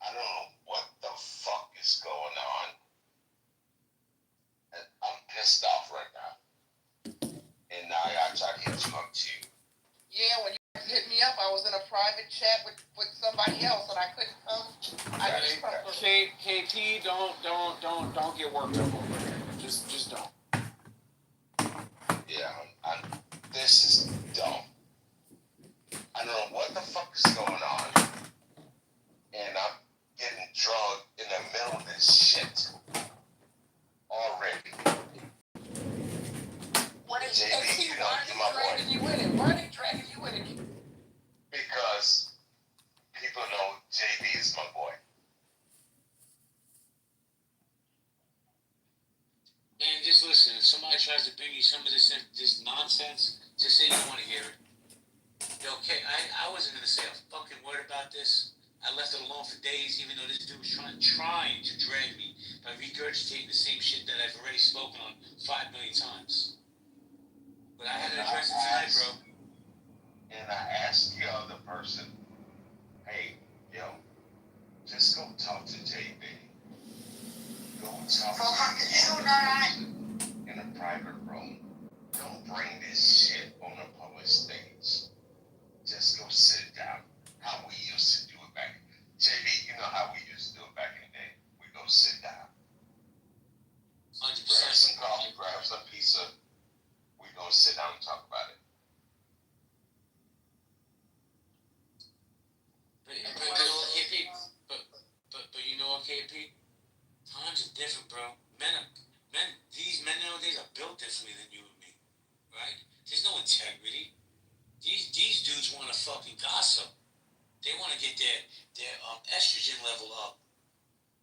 I don't know what the fuck is going on. And I'm pissed off right now. And now I gotta try to get you up too. Yeah, when you hit me up, I was in a private chat with somebody else, and I couldn't come. KP, don't get worked up over here. Just don't. Yeah, this is dumb. I don't know what the fuck is going on. And I'm getting drugged in the middle of this shit already. JB, you know, you're my boy. Why are they dragging you in it? Because people know JB is my boy. And just listen, if somebody tries to bring you some of this nonsense, just say you don't want to hear it. Okay, I wasn't going to say a fucking word about this. I left it alone for days, even though this dude was trying to drag me by regurgitating the same shit that I've already spoken on 5 million times. But I had to address it tonight, bro. And I asked the other person, hey, yo, just go talk to JB. Go talk to him in a private room. Don't bring this shit on a public stage. Just go sit down. How we used to do it back. JB, you know how we used to do it back in the day. We go sit down. 100%. Grab some coffee, grab some pizza. We go sit down and talk about it. But you know what, KP? Times are different, bro. These men nowadays are built differently than you and me, right? There's no integrity. These dudes want to fucking gossip. They want to get their estrogen level up.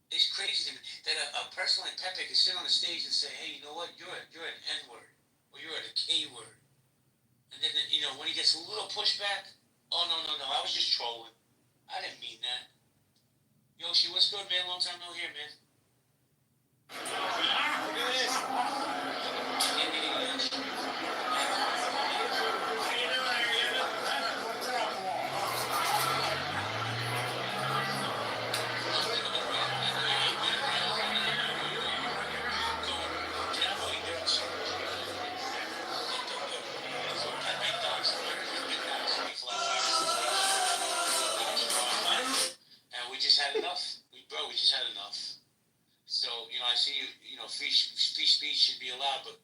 It's crazy to me that a person like Pepe can sit on the stage and say, "Hey, you know what? You're an N word, or you're a K word," and then when he gets a little pushback, "Oh no, I was just trolling. I didn't mean that." Yoshi, what's good, man? Long time no hear, man. Look at this. And we just had enough. We just had enough. So, I see free speech should be allowed, but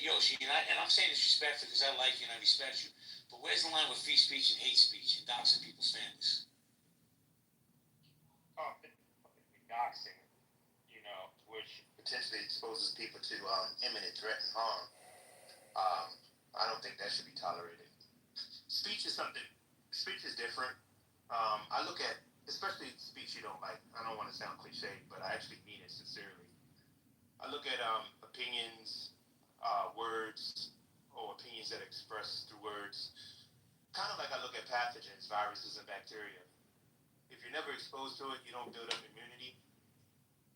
Yoshi, and I'm saying this respectfully because I like you and I respect you, but where's the line with free speech and hate speech and doxing people's families? Doxing, which potentially exposes people to imminent threat and harm. I don't think that should be tolerated. Speech is different. I look at, especially speech you don't like. I don't want to sound cliche, but I actually mean it sincerely. I look at opinions, words, or opinions that are expressed through words, kind of like I look at pathogens, viruses, and bacteria. If you're never exposed to it, you don't build up immunity.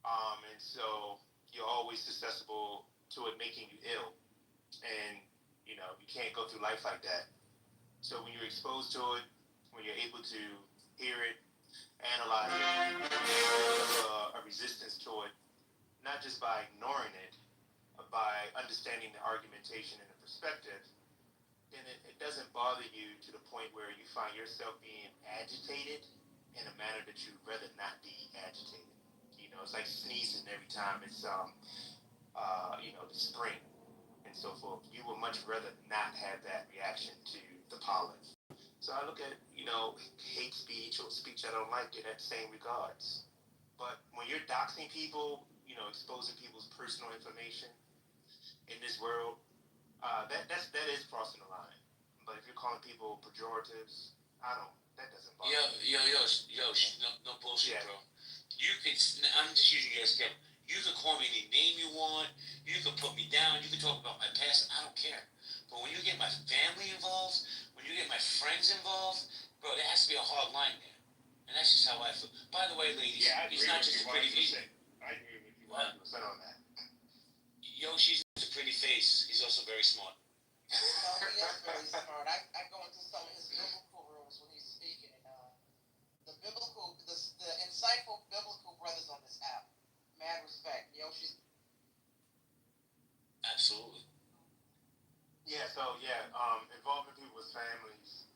And so you're always susceptible to it making you ill. And, you can't go through life like that. So when you're exposed to it, when you're able to hear it, analyze it, build a resistance to it, not just by ignoring it, but by understanding the argumentation and the perspective, then it doesn't bother you to the point where you find yourself being agitated in a manner that you'd rather not be agitated. It's like sneezing every time it's the spring and so forth. You would much rather not have that reaction to the pollen. So I look at, hate speech or speech I don't like in that same regards. But when you're doxing people, exposing people's personal information in this world, that is crossing the line. But if you're calling people pejoratives, that doesn't bother me. No bullshit, bro. You could, I'm just using you as a example. You could call me any name you want. You could put me down. You could talk about my past. I don't care. But when you get my family involved, when you get my friends involved, bro, there has to be a hard line there. And that's just how I feel. By the way, ladies, he's not just a pretty face. I agree with you 100% on that. Yoshi's a pretty face. He's also very smart. No, he is very smart. I go into some of his biblical rooms when he's speaking, and the insightful biblical brothers on this app, mad respect. Yoshi's. Absolutely. Yeah. Involving people's families,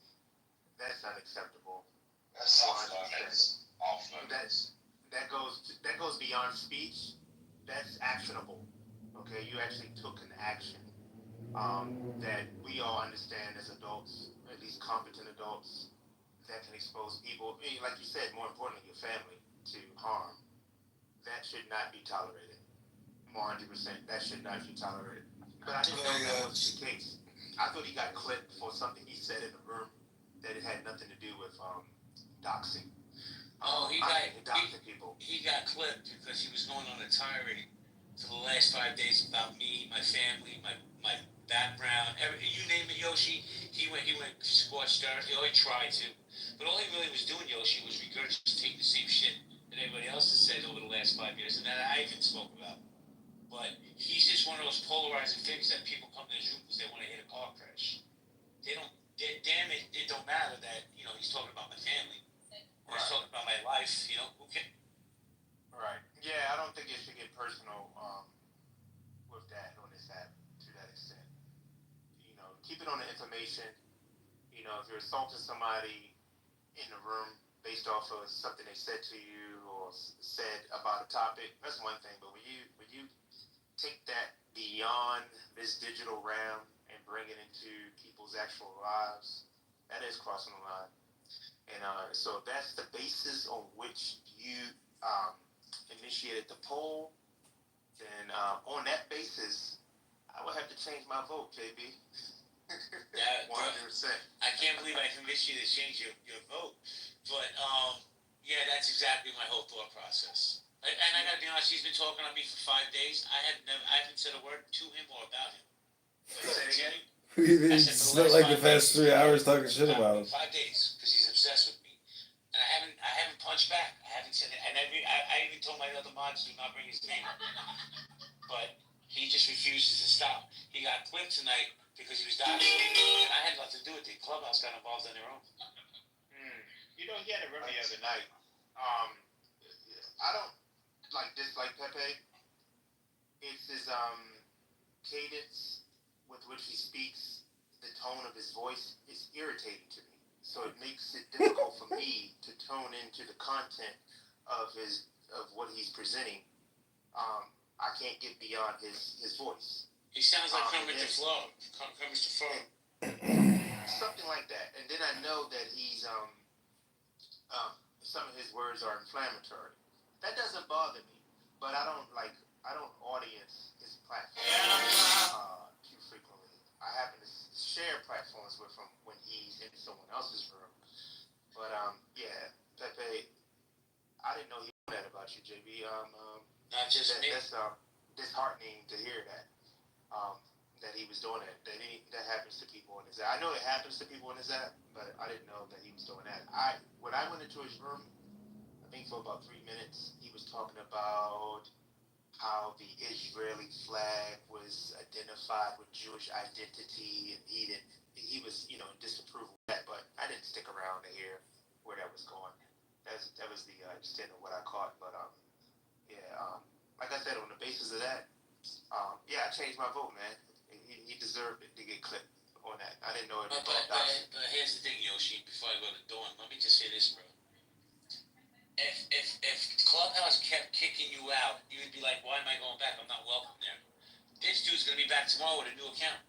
that's unacceptable. That's off limits. Off limits. That goes beyond speech. That's actionable. Okay, you actually took an action that we all understand as adults, at least competent adults, that can expose people, like you said, more importantly, your family, to harm. That should not be tolerated. 100%. That should not be tolerated. But I didn't know that was the case. I thought he got clipped for something he said in the room that it had nothing to do with doxing. He got clipped because he was going on a tirade for the last 5 days about me, my family, my background, you name it, Yoshi. He went scorched earth. He tried to, but all he really was doing, Yoshi, was regurgitating the same shit that everybody else has said over the last 5 years, and that I even spoke about. But he's just one of those polarizing things that people come to his room because they want to hit a car crash. Damn it, it don't matter that he's talking about my family. Or he's talking about my life. Who can? Right. Yeah, I don't think it should get personal with that on this app to that extent. Keep it on the information. If you're assaulting somebody in the room based off of something they said to you or said about a topic, that's one thing. But when you take that beyond this digital realm and bring it into people's actual lives, that is crossing the line. And so if that's the basis on which you initiated the poll, then on that basis, I would have to change my vote, JB. 100%. I can't believe I convinced you to change your vote. But, that's exactly my whole thought process. And I gotta be honest, he's been talking on me for 5 days. I haven't said a word to him or about him. Say it again. We spent like the past 3 hours talking shit about him. 5 days, because he's obsessed with me. And I haven't punched back. I haven't said it. And I even told my other mods to not bring his name up. But he just refuses to stop. He got clipped tonight because he was dying. And I had nothing to do with it. The clubhouse got involved on their own. He had a room the other night. I don't dislike Pepe. It's his cadence with which he speaks, the tone of his voice is irritating to me. So it makes it difficult for me to tune into the content of what he's presenting. I can't get beyond his voice. He sounds like Kermit the Frog. Something like that. And then I know that he's some of his words are inflammatory. That doesn't bother me, but I don't audience his platform too frequently. I happen to share platforms with him when he's in someone else's room. But Pepe, I didn't know he knew that about you, JB. Not just me. That's disheartening to hear that. That he was doing it. That happens to people in his app. I know it happens to people in his app, but I didn't know that he was doing that. When I went into his room, I think for about 3 minutes, he was talking about how the Israeli flag was identified with Jewish identity, and he was in disapproval of that. But I didn't stick around to hear where that was going. That was the extent of what I caught. But like I said, on the basis of that, I changed my vote, man. He deserved it to get clipped on that. I didn't know it. But here's the thing, Yoshi. Before I go to Dawn, let me just say this, bro. If Clubhouse kept kicking you out, you would be like, why am I going back? I'm not welcome there. back tomorrow with a new account.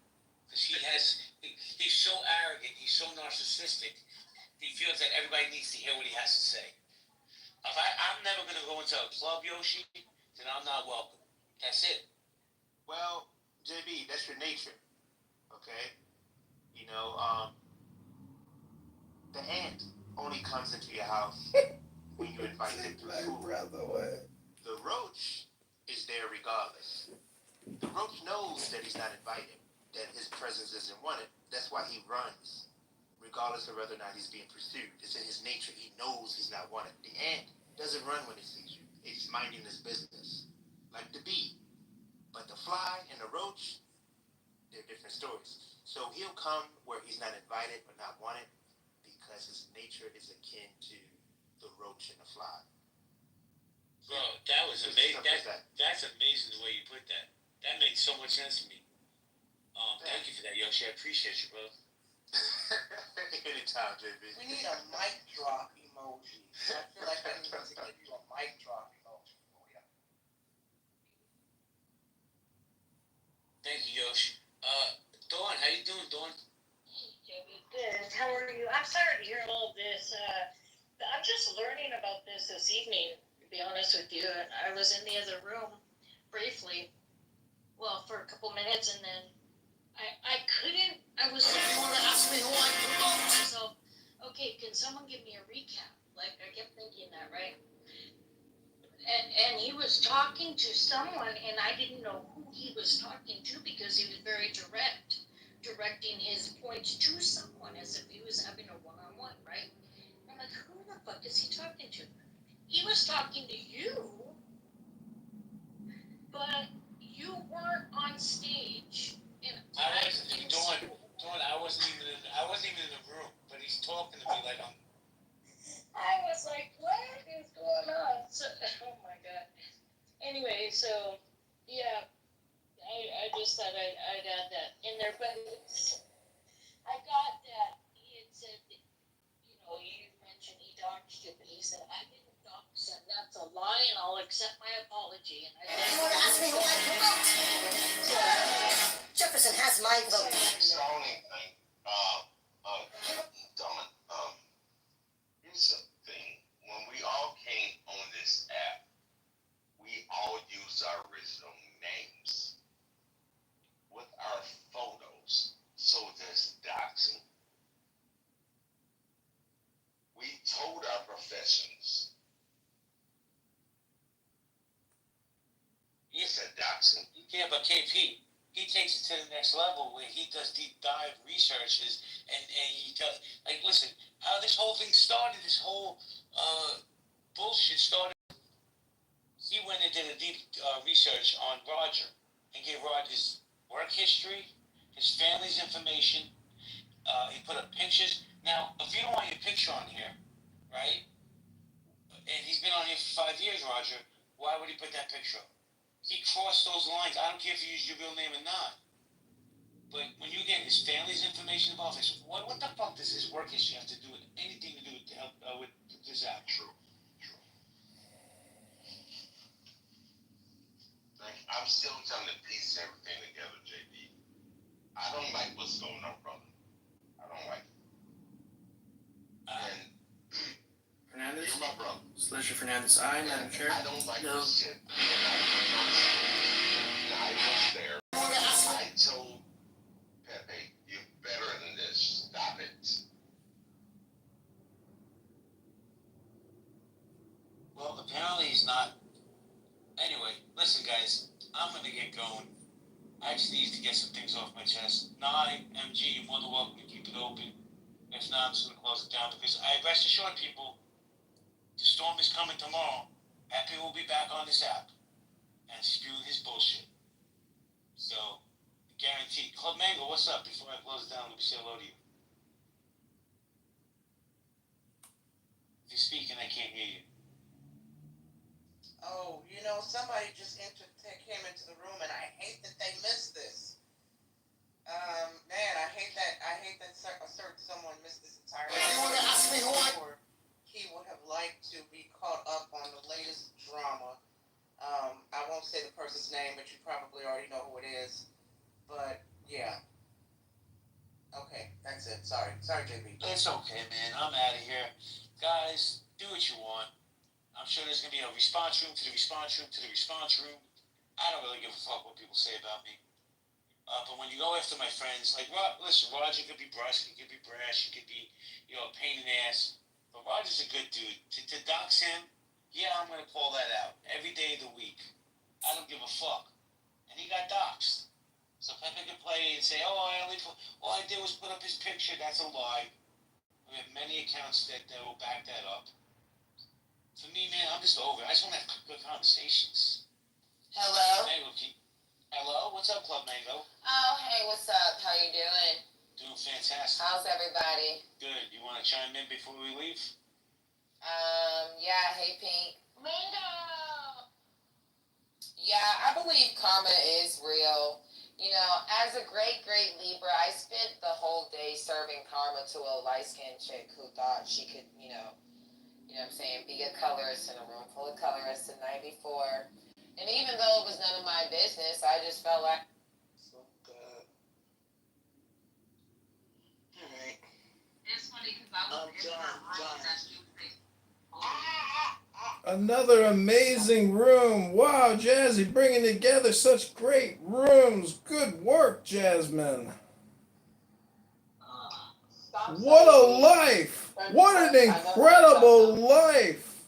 Because he's so arrogant, he's so narcissistic, he feels that everybody needs to hear what he has to say. I'm never going to go into a club, Yoshi, then I'm not welcome. That's it. Well, JB, that's your nature, okay? You know, the ant only comes into your house when you invite them to food. The roach is there regardless. The roach knows that he's not invited, that his presence isn't wanted. That's why he runs, regardless of whether or not he's being pursued. It's in his nature. He knows he's not wanted. The ant doesn't run when it sees you. It's minding his business, like the bee. But the fly and the roach, they're different stories. So he'll come where he's not invited or not wanted because his nature is akin to the roach and the fly. Bro, that was amazing. That's amazing the way you put that. That makes so much sense to me. Thank you for that, Yoshi. I appreciate you, bro. Anytime, JB. We need a mic drop emoji. I feel like I need to give you a mic drop emoji for you. Thank you, Yoshi. Dawn, how you doing, Dawn? Hey, Joey. Good. How are you? I'm sorry to hear all this. I'm just learning about this evening, to be honest with you. I was in the other room briefly, well, for a couple minutes, and then I was someone asked me who I promote. So, okay, can someone give me a recap? Like, I kept thinking that, right? And he was talking to someone, and I didn't know who he was talking to because he was very direct, directing his points to someone as if he was having a one-on-one, right? I'm like, who the fuck is he talking to? He was talking to you, but you weren't on stage. And I wasn't even in the room, but he's talking to me like I'm. I was like, what is going on? So, oh my god. Anyway, so yeah, I just thought I'd add that in there, but I got that he had said that, you mentioned he doxed you, but he said, I didn't dox him. That's a lie, and I'll accept my apology. And You want to ask me who I promote? Jefferson has my vote. It's the only thing. Here's the thing. When we all came on this app, we all used our original names with our photos. So there's doxing. We told our professions. It's a doxing. Yeah, but KP, he takes it to the next level where he does deep dive researches and he does, like, listen, how this whole thing started, this whole bullshit started. He went and did a deep research on Roger and gave Roger his work history, his family's information. He put up pictures. Now, if you don't want your picture on here, right, and he's been on here for 5 years, Roger, why would he put that picture up? He crossed those lines. I don't care if you use your real name or not. But when you get his family's information involved, what the fuck does his work history have to do with anything to do with with this act? True. I'm still trying to piece everything together, JB. I don't like what's going on, brother. I don't like it. And Fernandez? you're my brother. Slasher Fernandez, aye, Madam Chair. I don't like this shit. I was there. I told Pepe, you're better than this. Stop it. Well, apparently he's not. Anyway, listen, guys, I'm gonna get going. I just need to get some things off my chest. MG, you're more than welcome to keep it open. If not, I'm just gonna close it down because I rest assured people, the storm is coming tomorrow. Pepe will be back on this app and spewing his bullshit. So, guaranteed. Club Mango, what's up? Before I close it down, let me say hello to you. If you're speaking, I can't hear you. Oh, somebody just came into the room, and I hate that they missed this. Man, I hate that a certain someone missed this entire thing. He would have liked to be caught up on the latest drama. I won't say the person's name, but you probably already know who it is. But yeah. Okay, that's it. Sorry, JB. It's okay, man. I'm out of here. Guys, do what you want. I'm sure there's gonna be a response room to the response room to the response room. I don't really give a fuck what people say about me. But when you go after my friends, like, listen, Roger could be brusque, he could be brash, he could be, a pain in the ass. But Roger's a good dude. To dox him, yeah, I'm gonna call that out every day of the week. I don't give a fuck. And he got doxxed. So Pepe can play and say, oh, all I did was put up his picture. That's a lie. We have many accounts that will back that up. For me, man, I'm just over it. I just want to have good conversations. Hello? Hello? What's up, Club Mango? Oh, hey, what's up? How you doing? Doing fantastic. How's everybody? Good. You want to chime in before we leave? Yeah, hey, Pink. Mango! Yeah, I believe karma is real. You know, as a great Libra, I spent the whole day serving karma to a light-skinned chick who thought she could, you know what I'm saying, be a colorist in a room full of colorists the night before. And even though it was none of my business, I just felt like... So good. Alright. It's funny because I was in her room that she was like, Another amazing room. Wow, Jazzy bringing together such great rooms. Good work, Jasmine. What a life. What an incredible life.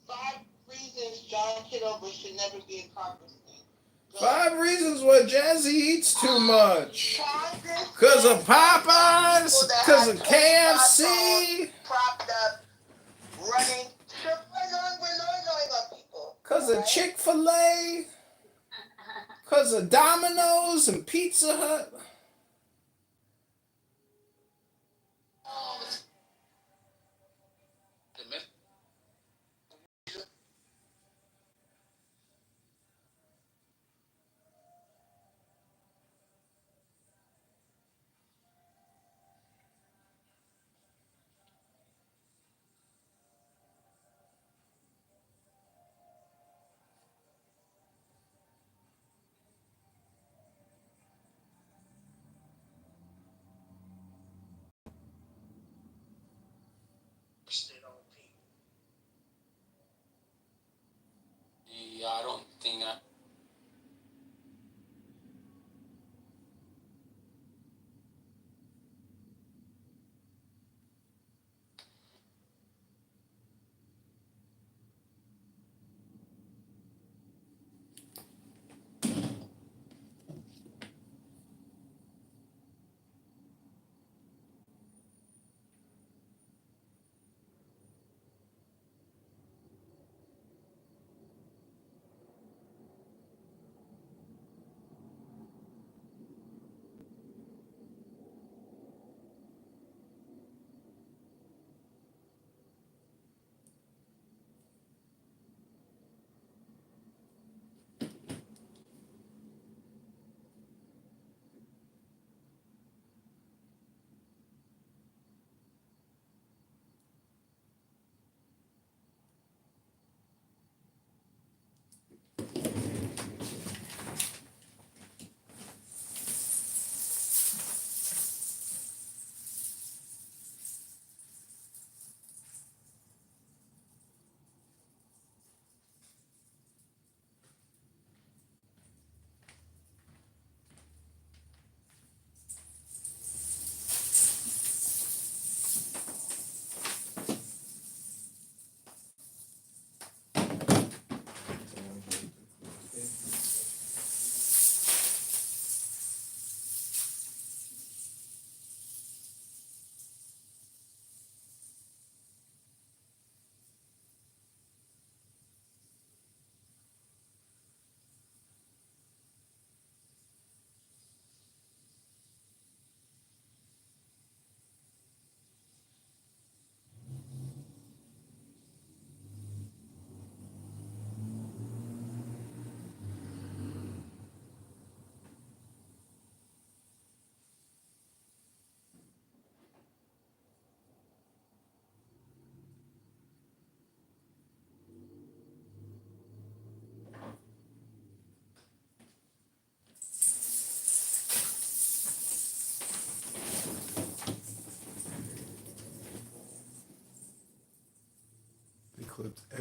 5 reasons John Kitover should never be a congressman. 5 reasons why Jazzy eats too much. Because of Popeyes. Because of KFC. Propped up, running, on people. Because of Chick-fil-A. Because of Domino's and Pizza Hut.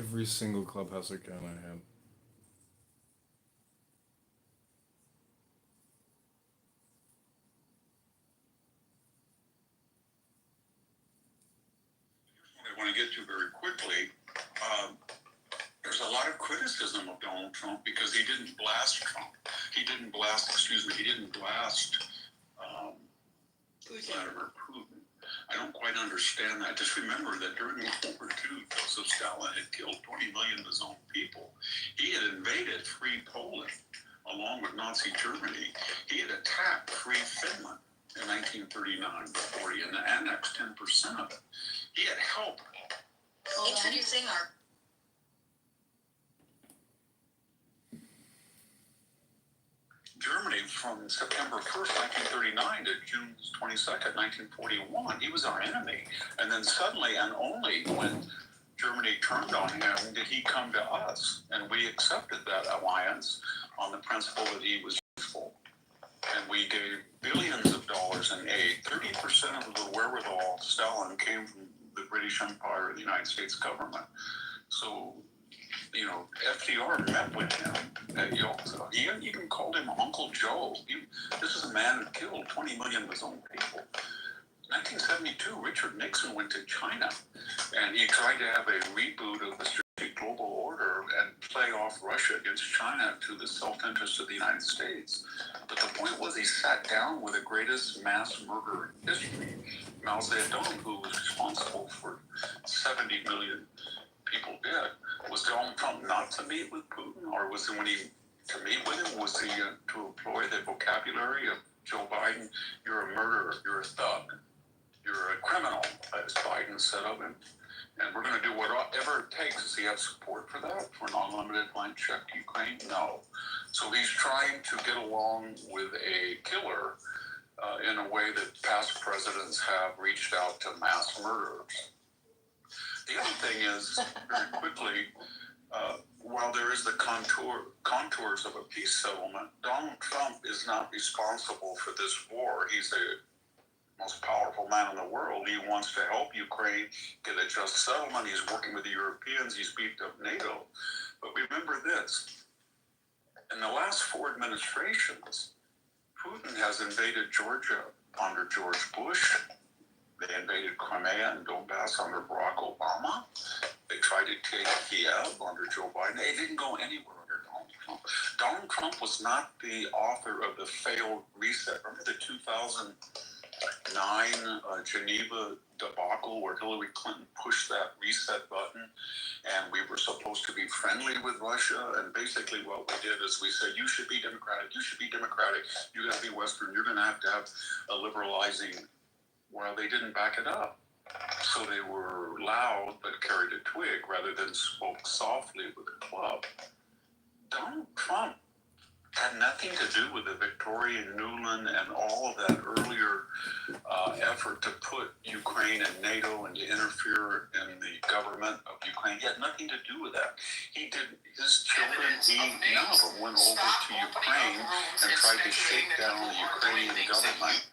Every single clubhouse account I have. I want to get to very quickly. There's a lot of criticism of Donald Trump because he didn't blast Trump. He didn't blast Vladimir Putin. I don't quite understand that. Just remember that during World War II, Joseph Stalin had killed 20 million of his own people. He had invaded free Poland along with Nazi Germany. He had attacked free Finland in 1939-40 and annexed 10% of it. He had helped. Introducing our Germany from September 1st, 1939 to June 22nd, 1941. He was our enemy. And then suddenly and only when Germany turned on him did he come to us. And we accepted that alliance on the principle that he was useful. And we gave billions of dollars in aid. 30% of the wherewithal Stalin came from the British Empire, the United States government. So, you know, FDR met with him at Yalta. He even called him Uncle Joe. This is a man who killed 20 million of his own people. 1972, Richard Nixon went to China, and he tried to have a reboot of the strategic global order and play off Russia against China to the self-interest of the United States. But the point was he sat down with the greatest mass murderer in history, Mao Zedong, who was responsible for 70 million people dead. Was Donald Trump not to meet with Putin, or was it when he to meet with him? Was he to employ the vocabulary of Joe Biden? You're a murderer. You're a thug. You're a criminal, as Biden said of him. And we're going to do whatever it takes. Does he have support for that? For an unlimited blank check to Ukraine? No. So he's trying to get along with a killer in a way that past presidents have reached out to mass murderers. The other thing is, very quickly, while there is the contours of a peace settlement, Donald Trump is not responsible for this war. He's the most powerful man in the world. He wants to help Ukraine get a just settlement. He's working with the Europeans. He's beefed up NATO. But remember this. In the last 4 administrations, Putin has invaded Georgia under George Bush. They invaded Crimea and Donbass under Barack Obama. They tried to take Kiev under Joe Biden. They didn't go anywhere under Donald Trump. Donald Trump was not the author of the failed reset. Remember the 2009 Geneva debacle where Hillary Clinton pushed that reset button and we were supposed to be friendly with Russia, and basically what we did is we said, you should be democratic, you should be democratic, you got to be Western, you're going to have a liberalizing. Well, they didn't back it up. So they were loud but carried a twig rather than spoke softly with a club. Donald Trump had nothing to do with the Victoria Nuland and all of that earlier effort to put Ukraine and NATO and to interfere in the government of Ukraine. He had nothing to do with that. He did, his children, none of them went over to Ukraine and tried to shake down the Ukrainian government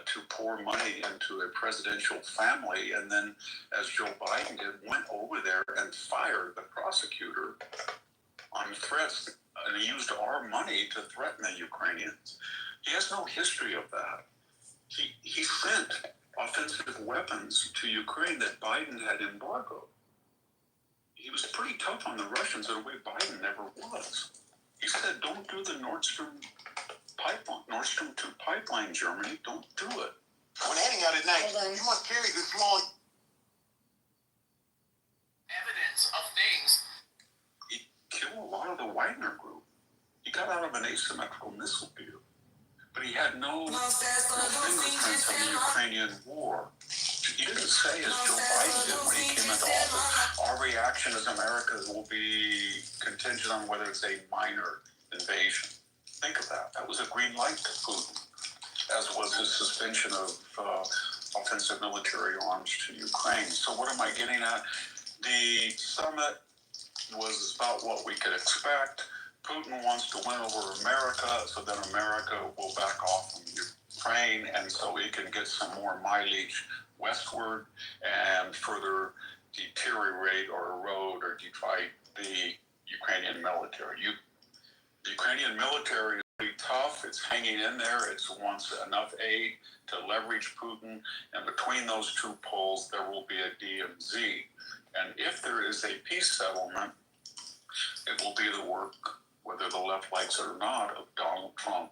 to pour money into a presidential family, and then, as Joe Biden did, went over there and fired the prosecutor on threats, and he used our money to threaten the Ukrainians. He has no history of that. He sent offensive weapons to Ukraine that Biden had embargoed. He was pretty tough on the Russians in a way Biden never was. He said, don't do the Nord Stream 2 pipeline, Germany. Don't do it. when heading out at night, you must carry the small evidence of things. He killed a lot of the Wagner group. He got out of an asymmetrical missile field, but he had no fingerprints on the Ukrainian war. He didn't say, as Joe Biden did when he came into office, our reaction as America will be contingent on whether it's a minor invasion. Think of that. That was a green light to Putin, as was his suspension of offensive military arms to Ukraine. So what am I getting at? The summit was about what we could expect. Putin wants to win over America, so then America will back off from Ukraine, and so he can get some more mileage westward and further deteriorate or erode or defight the Ukrainian military. The Ukrainian military is pretty tough. It's hanging in there. It wants enough aid to leverage Putin. And between those two poles, there will be a DMZ. And if there is a peace settlement, it will be the work, whether the left likes it or not, of Donald Trump,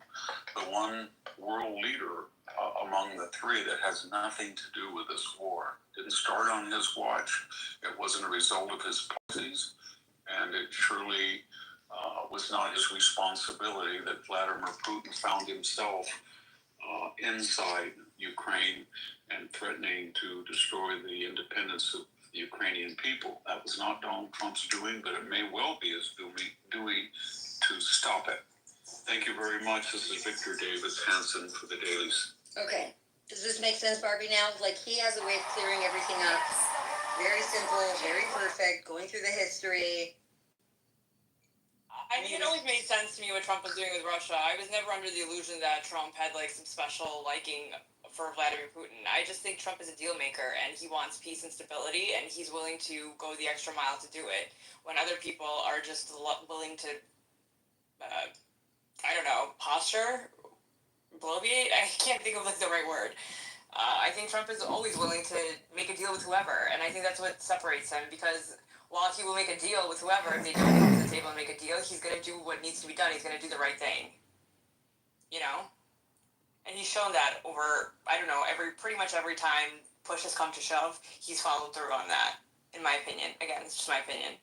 the one world leader among the three that has nothing to do with this war. Didn't start on his watch. It wasn't a result of his policies, and it surely was not his responsibility that Vladimir Putin found himself inside Ukraine and threatening to destroy the independence of the Ukrainian people. That was not Donald Trump's doing, but it may well be his doing to stop it. Thank you very much. This is Victor Davis Hansen for the Dailies. Okay. Does this make sense, Barbie, now? Like, he has a way of clearing everything up. Very simple, very perfect, going through the history. I think it always made sense to me what Trump was doing with Russia. I was never under the illusion that Trump had, like, some special liking for Vladimir Putin. I just think Trump is a deal maker, and he wants peace and stability, and he's willing to go the extra mile to do it. When other people are just willing to, I don't know, posture, bloviate? I can't think of, like, the right word. I think Trump is always willing to make a deal with whoever, and I think that's what separates him, because while he will make a deal with whoever, if they don't come to the table and make a deal, he's going to do what needs to be done. He's going to do the right thing. You know? And he's shown that over, I don't know, pretty much every time push has come to shove, he's followed through on that, in my opinion. Again, it's just my opinion.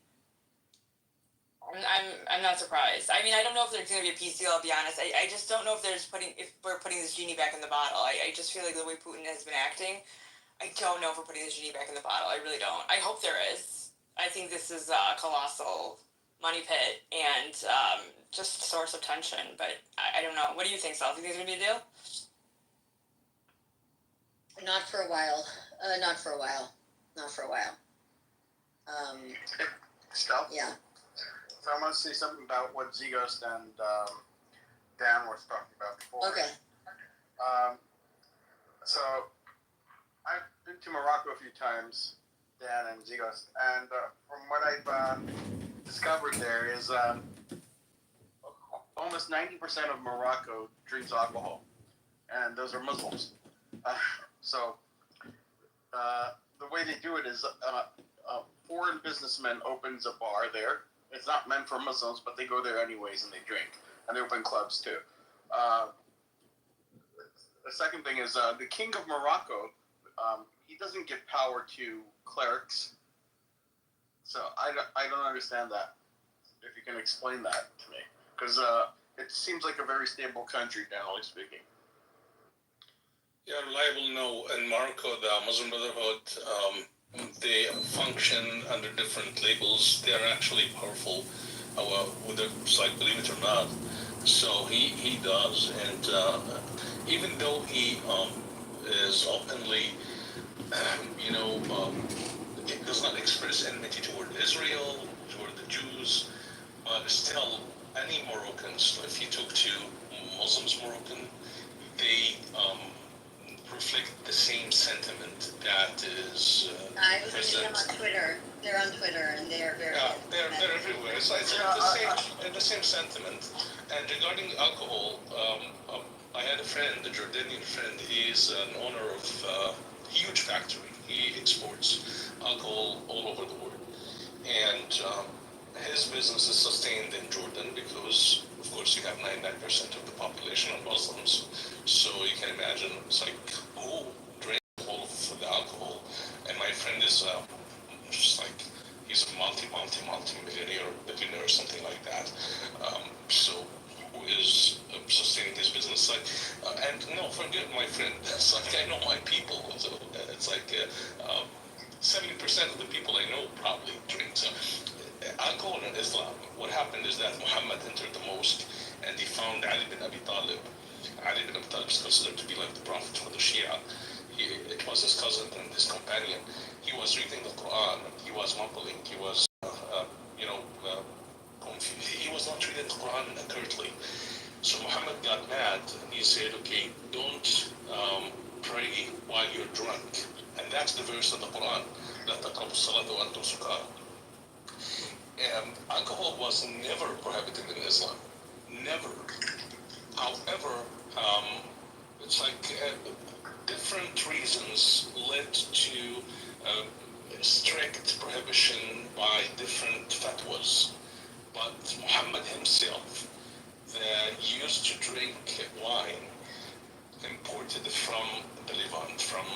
I'm not surprised. I mean, I don't know if there's going to be a peace deal, I'll be honest. I just don't know if we're putting this genie back in the bottle. I just feel like the way Putin has been acting, I don't know if we're putting this genie back in the bottle. I really don't. I hope there is. I think this is a colossal money pit and just a source of tension, but I don't know. What do you think, Sal? Do you think there's going to be a deal? Not for a while. Not for a while. Stop. Yeah. So I want to say something about what Zigos and Dan was talking about before. Okay. So I've been to Morocco a few times, Dan and Zigos, and from what I've discovered there is almost 90% of Morocco drinks alcohol, and those are Muslims. So the way they do it is a foreign businessman opens a bar there. It's not meant for Muslims, but they go there anyways and they drink. And they open clubs too. The second thing is the King of Morocco, he doesn't give power to clerics. So I don't understand that. If you can explain that to me. Because it seems like a very stable country, generally speaking. You're liable to know in Morocco, the Muslim Brotherhood, they function under different labels. They are actually powerful, whether it's like, believe it or not. So he does, and even though he is openly, it does not express enmity toward Israel, toward the Jews, but still, any Moroccans, if you talk to Muslims Moroccan, they reflect the same sentiment that is I was reading them on Twitter. They're on Twitter, and they're very. Yeah, they're everywhere. It's the same sentiment. And regarding alcohol, I had a friend, a Jordanian friend. He's an owner of a huge factory. He exports alcohol all over the world, and his business is sustained in Jordan because, of course, you have 99% of the population are Muslims. So you can imagine, it's like, who drinks all of the alcohol? And my friend is just like, he's a multi-millionaire, billionaire, or something like that. So who is sustaining his business? Like, and no, forget my friend. It's like, I know my people. So it's like 70% of the people I know probably drink. So alcohol in Islam, what happened is that Muhammad entered the mosque and he found Ali bin Abi Talib. Ali bin Abi Talib is considered to be like the prophet for the Shia. It was his cousin and his companion. He was reading the Quran. He was mumbling. He was, confused. He was not reading the Quran accurately. So Muhammad got mad and he said, okay, don't pray while you're drunk. And that's the verse of the Quran. لا تقربوا الصلاة وأنتم سكارى. Alcohol was never prohibited in Islam. Never. However, it's like different reasons led to strict prohibition by different fatwas. But Muhammad himself, that used to drink wine imported from the Levant, from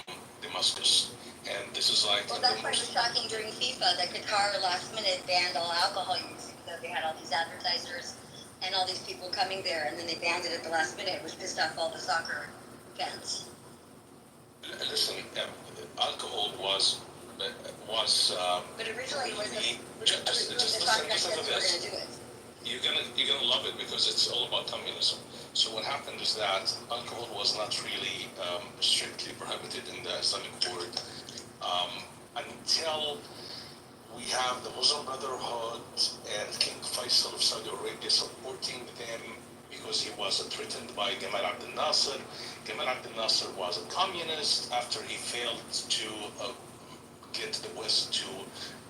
Damascus. And this is like... Well, that's why it was shocking during FIFA that Qatar last minute banned all alcohol use because they had all these advertisers and all these people coming there, and then they banned it at the last minute, which pissed off all the soccer fans. Listen, alcohol was but originally it was just listen to this. You're gonna love it because it's all about communism. So what happened is that alcohol was not really strictly prohibited in the Islamic world until we have the Muslim Brotherhood and King Faisal of Saudi Arabia supporting them because he was threatened by Gamal Abdel Nasser. Gamal Abdel Nasser was a communist after he failed to get the West to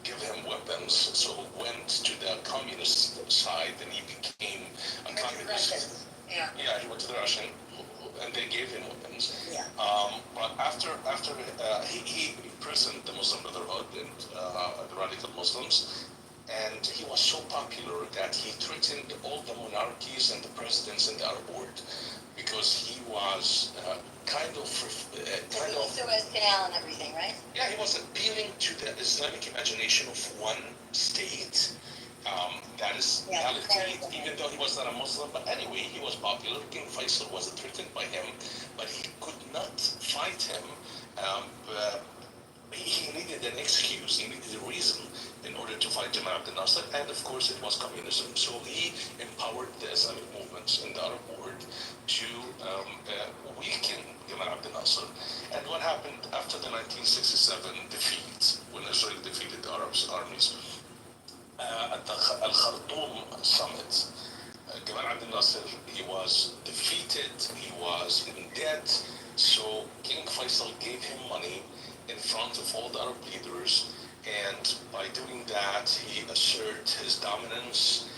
give him weapons, so he went to the communist side and he became a communist. Yeah, he went to the Russian, and they gave him weapons. Yeah. But after he imprisoned the Muslim Brotherhood and the radical Muslims, and he was so popular that he threatened all the monarchies and the presidents in the Arab world because he was kind of Suez Canal and everything, right? Yeah, he was appealing to the Islamic imagination of one state. That is reality, even though he was not a Muslim. But anyway, he was popular. King Faisal was threatened by him, but he could not fight him. He needed an excuse, he needed a reason in order to fight Jamal Abdel Nasser, and of course it was communism. So he empowered the Islamic movements in the Arab world to weaken Jamal Abdel Nasser. And what happened after the 1967 defeat, when Israel defeated the Arab armies, at the Al-Khartoum summit, Gamal Abdel Nasser, he was defeated, he was in debt, so King Faisal gave him money in front of all the Arab leaders, and by doing that, he asserted his dominance,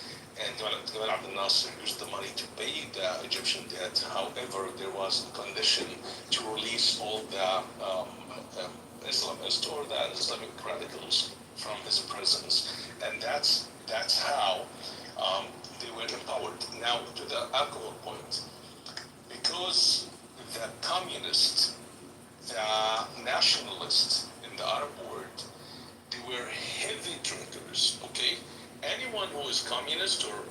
and Gamal Abdel Nasser used the money to pay the Egyptian debt. However, there was a condition to release all the Islamists or the Islamic radicals from his prisons, and that's how they were empowered. Now to the alcohol point, because the communists, the nationalists in the Arab world, they were heavy drinkers. Okay, anyone who is communist or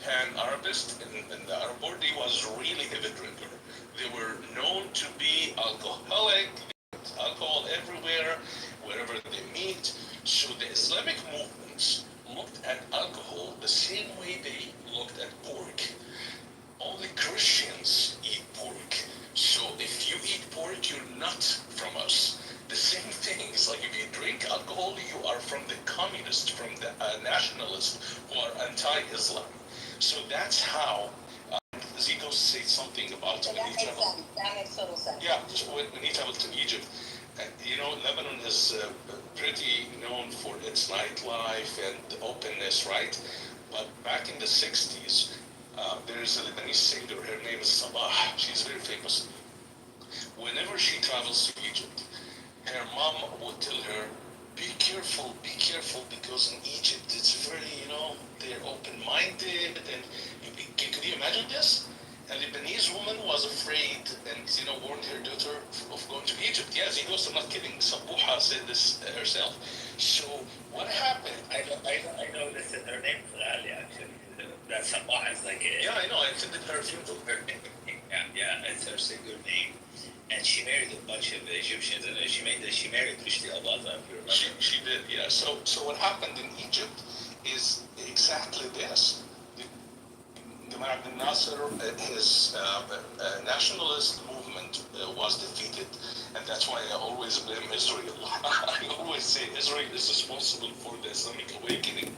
pan-Arabist in the Arab world, he was really heavy drinker. They were known to be alcoholic, alcohol everywhere, wherever they meet. So the Islamic movements looked at alcohol the same way they looked at pork. Only Christians eat pork. So if you eat pork, you're not from us. The same thing. It's like if you drink alcohol, you are from the communists, from the nationalists who are anti-Islam. So that's how Zico said something about so that makes total sense. Yeah, when he traveled to Egypt. You know, Lebanon is pretty known for its nightlife and openness, right? But back in the 60s, there is a Lebanese singer, her name is Sabah, she's very famous. Whenever she travels to Egypt, her mom would tell her, be careful, because in Egypt it's very, they're open-minded, and could you imagine this? A Lebanese woman was afraid and, warned her daughter of going to Egypt. Yes, he goes, I'm not kidding. Sabuha said this herself. So what happened? I know this is her name, Ghali, actually. That Sabuha is like a... Yeah, I know. I attended her funeral. Yeah, it's her single name. And she married a bunch of Egyptians, and she married Rushdie Abaza, if you remember. She did, yeah. So what happened in Egypt is exactly this. Gamal Abdel Nasser, his nationalist movement was defeated, and that's why I always blame Israel. I always say Israel is responsible for the Islamic awakening,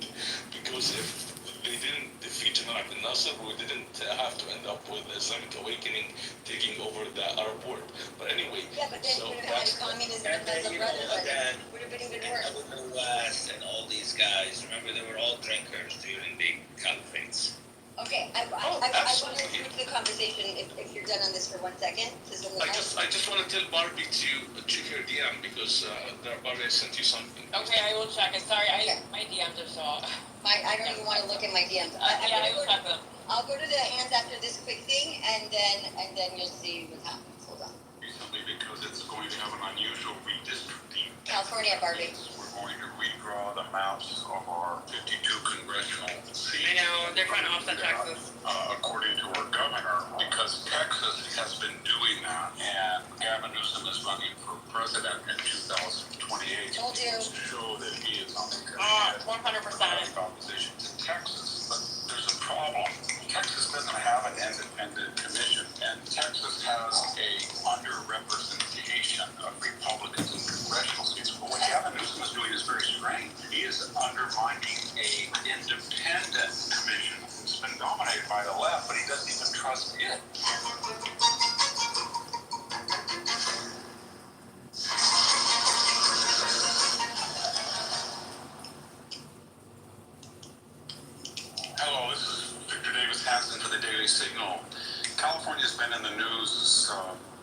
because if they didn't defeat Gamal Khan bin Nasser, we didn't have to end up with Islamic Awakening taking over the Arab world. But anyway, Yeah, but then so you would have had communism and Muslim Brotherhood. Again, Would have been even and worse. Elder West and all these guys, remember they were all drinkers during the caliphates. Okay, I want to switch the conversation if you're done on this for 1 second. I just want to tell Barbie to check her DM because Barbie, I sent you something. Okay, I will check it. Sorry, my DMs are so. I don't even want to look at my DMs. I will check them. I'll go to the hands after this quick thing, and then you'll see what happens. Hold on. Recently, because it's going to have an unusual redistricting. California, Barbie. We're going to redraw the maps of our 52 congressional seats. I know, they're trying to offset Texas. According to our governor, because Texas has been doing that, and Gavin Newsom is running for president in 2028. Told you. To show that he is on the 100%. opposition to Texas. But there's a problem. Texas doesn't have an independent commission, and Texas has a underrepresentation of Republicans in congressional seats. But what Gavin Newsom is doing is very strange. He is undermining a independent commission. It's been dominated by the left, but he doesn't even trust it. Hello, this is Victor Davis Hansen for the Daily Signal. California's been in the news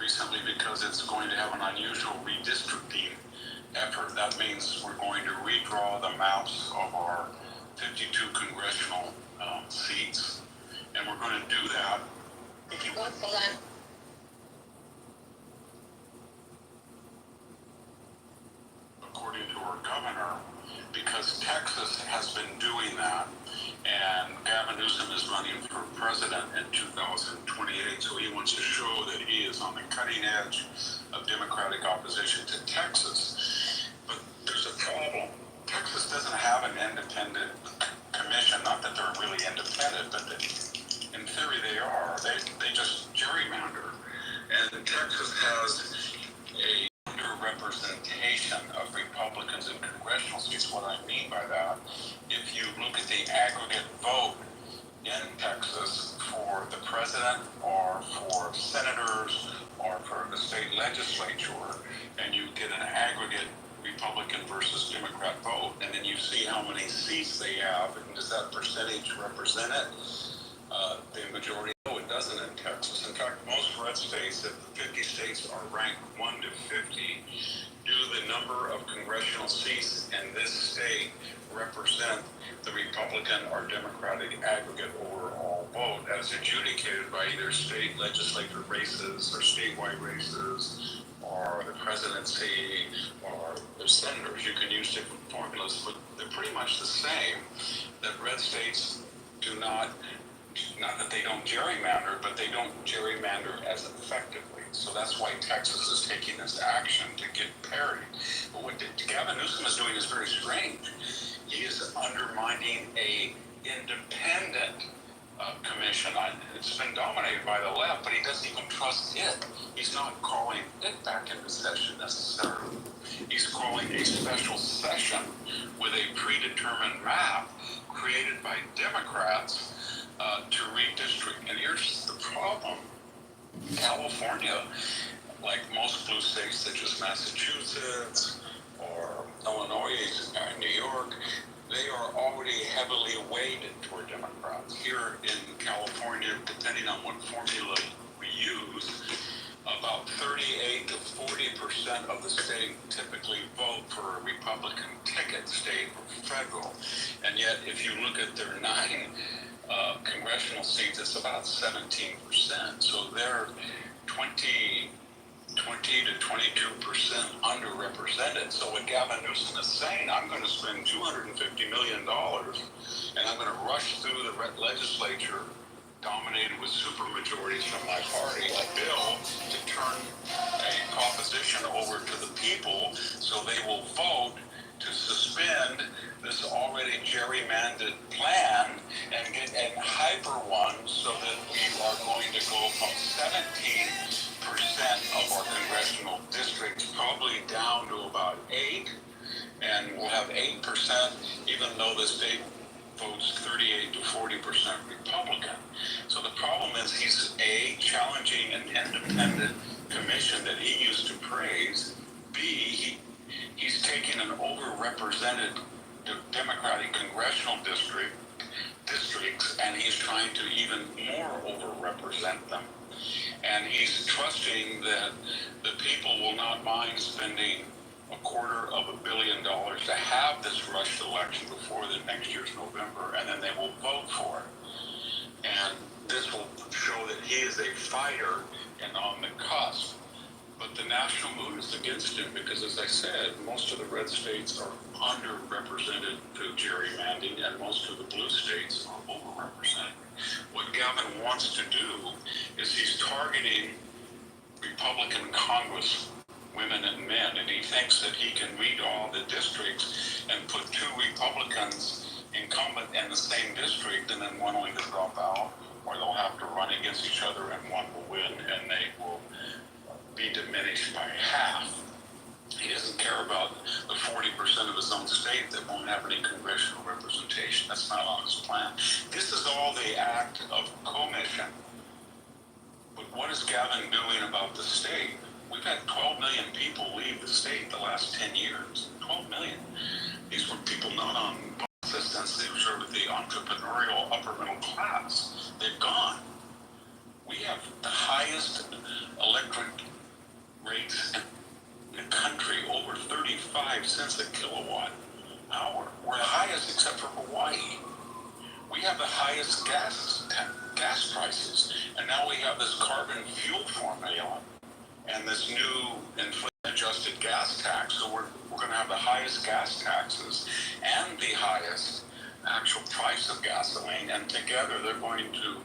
recently because it's going to have an unusual redistricting effort. That means we're going to redraw the maps of our 52 congressional seats, and we're going to do that. Hold on. According to our governor, because Texas has been doing that, and Gavin Newsom is running for president in 2028, so he wants to show that he is on the cutting edge of Democratic opposition to Texas. But there's a problem. Texas doesn't have an independent commission, not that they're really independent, but in theory they are. They just gerrymander. And Texas has a underrepresentation of Republicans in congressional seats. What I mean by that, if you look at the aggregate vote in Texas for the president or for senators or for the state legislature, and you get an aggregate Republican versus Democrat vote, and then you see how many seats they have, and does that percentage represent it? The majority, no, it doesn't in Texas. In fact, most red states, if the 50 states are ranked 1 to 50, do the number of congressional seats in this state represent the Republican or Democratic aggregate overall vote as adjudicated by either state legislature races or statewide races or the presidency or the senators. You can use different formulas, but they're pretty much the same. That red states do not that they don't gerrymander, but they don't gerrymander as effectively. So that's why Texas is taking this action to get parity. But what Gavin Newsom is doing is very strange. He is undermining a independent commission. It's been dominated by the left, but he doesn't even trust it. He's not calling it back into session necessarily. He's calling a special session with a predetermined map created by Democrats to redistrict. And here's the problem. California, like most blue states such as Massachusetts or Illinois and New York, they are already heavily weighted toward Democrats. Here in California, depending on what formula we use, about 38 to 40% of the state typically vote for a Republican ticket, state or federal. And yet, if you look at their 9 congressional seats, it's about 17%. So they're 20 to 22% underrepresented. So what Gavin Newsom is saying, I'm going to spend $250 million and I'm going to rush through the legislature dominated with supermajorities from my party, a bill to turn a proposition over to the people so they will vote to suspend this already gerrymandered plan and get a hyper one so that we are going to go from 17% of our congressional districts probably down to about 8, and we'll have 8% even though the state votes 38 to 40% Republican. trying to even more overrepresent them. And he's trusting that the people will not mind spending $250 million to have this rushed election before the next year's November, and then they will vote for it. And this will show that he is a fighter and on the cusp. But the national mood is against him because, as I said, most of the red states are underrepresented through gerrymandering, and most of the blue states are overrepresented. What Gavin wants to do is he's targeting Republican Congress women and men, and he thinks that he can read all the districts and put two Republicans incumbent in the same district, and then one will either drop out or they'll have to run against each other, and one will win, and they will be diminished by half. He doesn't care about the 40% of his own state that won't have any congressional representation. That's not on his plan. This is all the act of commission. But what is Gavin doing about the state? We've had 12 million people leave the state the last 10 years. 12 million. These were people not on assistance. They were sort of the entrepreneurial upper middle class. They've gone. We have the highest electric rates in the country, over 35 cents a kilowatt hour. We're the highest except for Hawaii. We have the highest gas prices, and now we have this carbon fuel formula and this new inflation-adjusted gas tax. So we're going to have the highest gas taxes and the highest actual price of gasoline, and together they're going to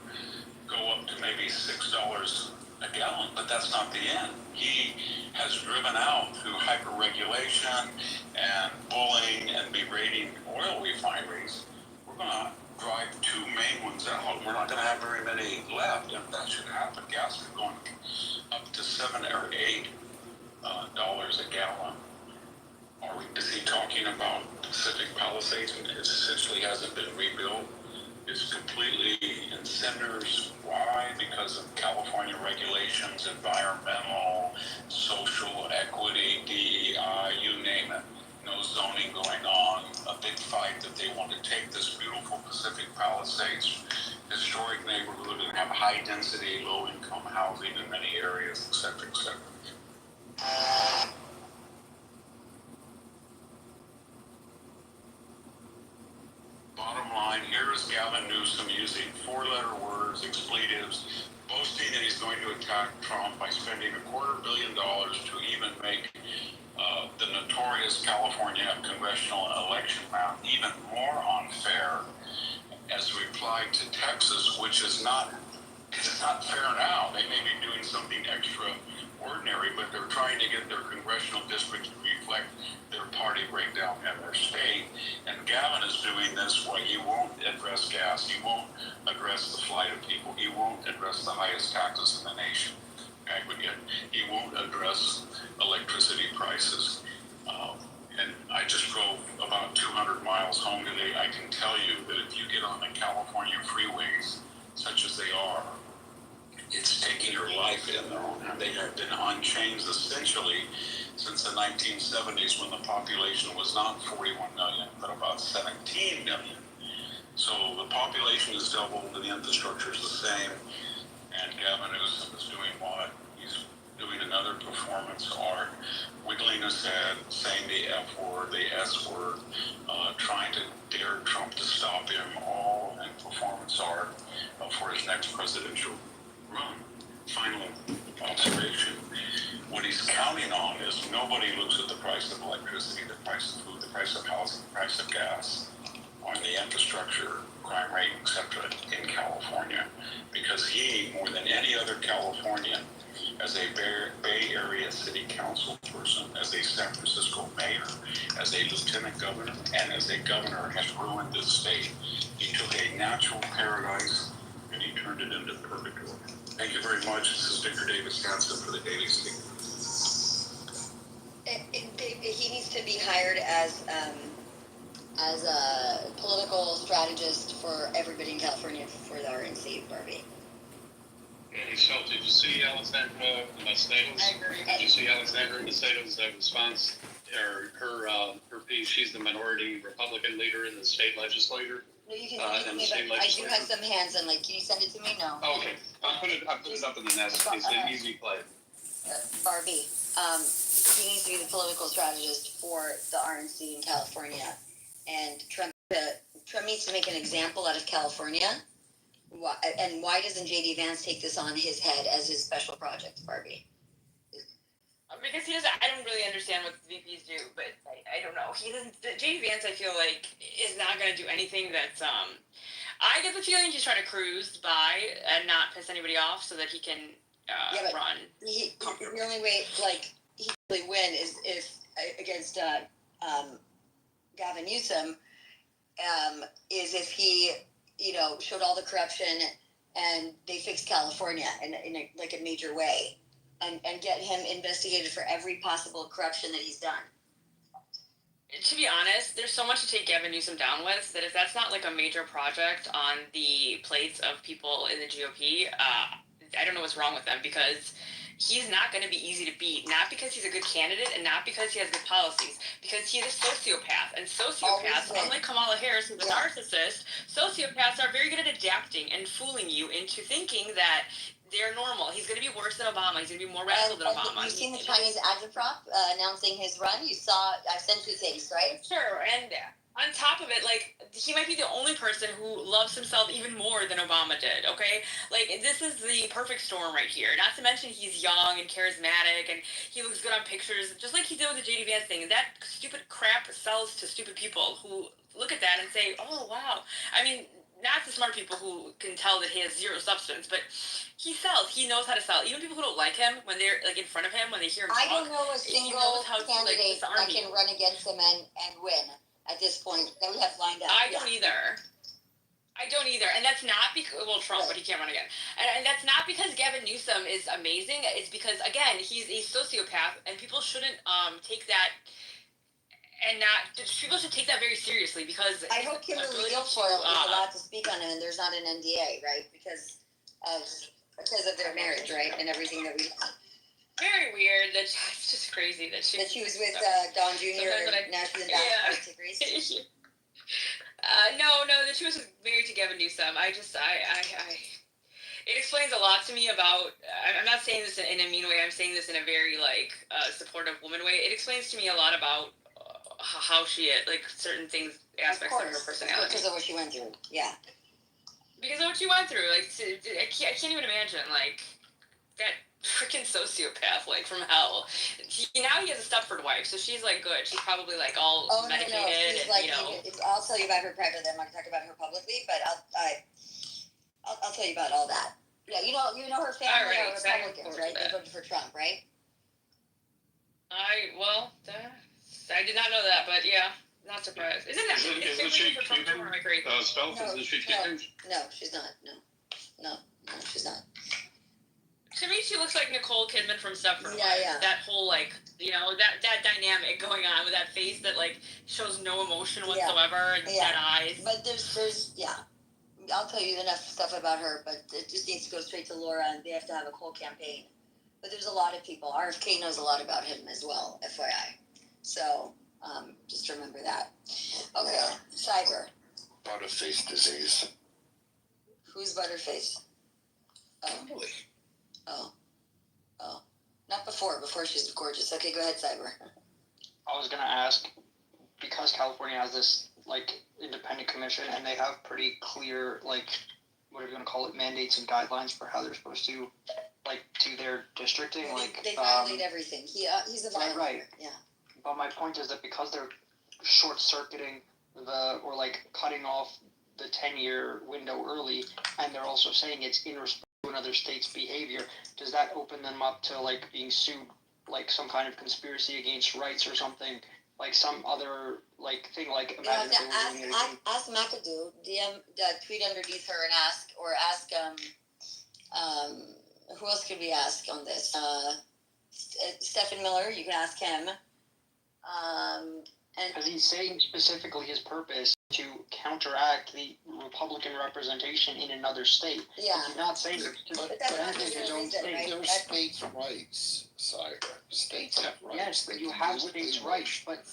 go up to maybe $6 a gallon, but that's not the end. He has driven out through hyper-regulation and bullying and berating oil refineries. We're going to drive two main ones out. We're not going to have very many left, and that should happen. Gas is going up to $7 or $8 a gallon. Is he talking about Pacific Palisades? It essentially hasn't been rebuilt. It's completely in cinders. Why? Because of California regulations, environmental, social equity, DEI, you name it. No zoning going on. A big fight that they want to take this beautiful Pacific Palisades historic neighborhood and have high density, low income housing in many areas, et cetera, et cetera. Bottom line, here is Gavin Newsom using four-letter words, expletives, boasting that he's going to attack Trump by spending $250 million to even make the notorious California congressional election map even more unfair as replied to Texas, which is not fair now. They may be doing something extraordinary, but they're trying to get their congressional districts to reflect their party breakdown in their state. And Gavin is doing this while he won't address gas, he won't address the flight of people, he won't address the highest taxes in the nation, aggregate. He won't address electricity prices. And I just drove about 200 miles home today. I can tell you that if you get on the California freeways, such as they are, it's taking your life in their own hand. They have been unchanged essentially since the 1970s, when the population was not 41 million, but about 17 million. So the population is doubled and the infrastructure is the same. And Gavin Newsom is doing what? He's doing another performance art, wiggling his head, saying the F word, the S word, trying to dare Trump to stop him, all in performance art for his next presidential run. Final observation. What he's counting on is nobody looks at the price of electricity, the price of food, the price of housing, the price of gas, on the infrastructure, crime rate, etc. in California. Because he, more than any other Californian, as a Bay Area City Council person, as a San Francisco mayor, as a lieutenant governor, and as a governor, has ruined this state. He took a natural paradise and he turned it into purgatory. Thank you very much. This is Victor Davis Hanson for the Daily Speaker. He needs to be hired as a political strategist for everybody in California for the RNC, Barbie. Michelle, did you see Alexandra Macedo's? I agree. Did you see Alexandra Macedo's response, or her piece? She's the minority Republican leader in the state legislature. No, you can and send the it to state me, but I do legislature. have some hands on, like, can you send it to me? No. Oh, okay, I put it up in the nest. It's an easy play. Barbie, he needs to be the political strategist for the RNC in California. And Trump needs to make an example out of California. Why doesn't JD Vance take this on his head as his special project, Barbie? Because he doesn't, I don't really understand what the VPs do, but I don't know. He doesn't. JD Vance, I feel like, is not going to do anything that's I get the feeling he's trying to cruise by and not piss anybody off so that he can run. The only way, like, he really win is if against Gavin Newsom, is if he, showed all the corruption and they fixed California in a major way, and get him investigated for every possible corruption that he's done. To be honest, there's so much to take Gavin Newsom down with that if that's not like a major project on the plates of people in the GOP, I don't know what's wrong with them, because he's not going to be easy to beat, not because he's a good candidate and not because he has good policies, because he's a sociopath. And sociopaths, unlike Kamala Harris, who's a narcissist, sociopaths are very good at adapting and fooling you into thinking that they're normal. He's going to be worse than Obama. He's going to be more radical than Obama. You've seen the Chinese agitprop announcing his run. You saw, I sent you things, right? Sure, and on top of it, like, he might be the only person who loves himself even more than Obama did, okay? Like, this is the perfect storm right here. Not to mention he's young and charismatic, and he looks good on pictures, just like he did with the JD Vance thing. And that stupid crap sells to stupid people who look at that and say, oh, wow. I mean, not the smart people who can tell that he has zero substance, but he sells. He knows how to sell. Even people who don't like him, when they're, like, in front of him, when they hear him talk, I don't know a single candidate that can run against him and win at this point that we have lined up. I don't either. And that's not because, well, Trump, but he can't run again. And that's not because Gavin Newsom is amazing. It's because, again, he's a sociopath, and people shouldn't take that, people should take that very seriously, because I hope Kimberly Guilfoyle is allowed to speak on it, and there's not an NDA, right? Because of their marriage, right, and everything that we. Very weird. It's just crazy that she was with Don Jr. and now she's in basketball degrees. No, that she was married to Gavin Newsom. It explains a lot to me about. I'm not saying this in a mean way. I'm saying this in a very supportive woman way. It explains to me a lot about how she certain things, aspects of her personality. Because of what she went through. Yeah. Because of what she went through, I can't even imagine that freaking sociopath from hell. Now he has a Stepford wife, so she's good. She's probably all medicated. No. She's and, I'll tell you about her privately. I'm not gonna talk about her publicly, but I'll tell you about all that. Yeah, you know her family are Republicans, right? They voted for Trump, right? I did not know that, but yeah, not surprised. Isn't she Cuban? Isn't she Cuban? No, she's not. No, she's not. To me, she looks like Nicole Kidman from Stepford. Yeah. That whole that dynamic going on with that face that shows no emotion whatsoever and dead eyes. But there's I'll tell you enough stuff about her, but it just needs to go straight to Laura, and they have to have a whole campaign. But there's a lot of people. RFK knows a lot about him as well, FYI. So just remember that. Okay, cyber. Butterface disease. Who's Butterface? Emily. Oh. Not before. Before she's gorgeous. Okay, go ahead, cyber. I was gonna ask, because California has this independent commission, and they have pretty clear whatever you want to call it, mandates and guidelines for how they're supposed to do their districting. They violate everything. He's a violator. Right. Yeah. But my point is that because they're short circuiting or cutting off the 10-year window early, and they're also saying it's in response to another state's behavior, does that open them up to being sued some kind of conspiracy against rights or something, some other thing imagine if they were doing it again. Ask McAdoo, tweet underneath her and ask who else could we ask on this? Stephen Miller, you can ask him. Because he's saying specifically his purpose to counteract the Republican representation in another state. Yeah. He's not saying it's just But that's not benefit the his real own reason, state. right? There are states' rights, Cyber. States have rights. Yes, but They you can have do what they states' wish. rights, but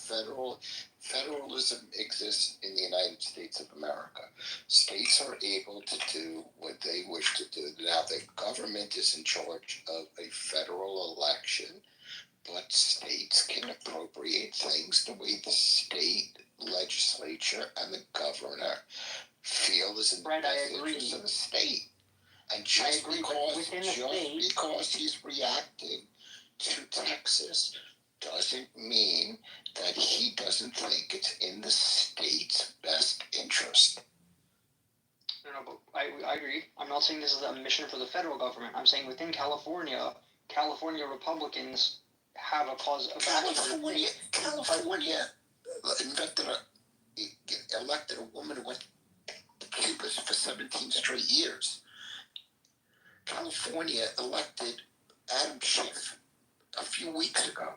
Federalism exists in the United States of America. States are able to do what they wish to do. Now, the government is in charge of a federal election, but states can appropriate things the way the state legislature and the governor feel is in the Brad, I best agree. interest of the state. And I just agree, but because within the state, he's reacting to Texas doesn't mean that he doesn't think it's in the state's best interest. No, but I agree. I'm not saying this is a mission for the federal government. I'm saying within California Republicans have a cause of action. California elected a woman who went to Cuba for 17 straight years. California elected Adam Schiff a few weeks ago.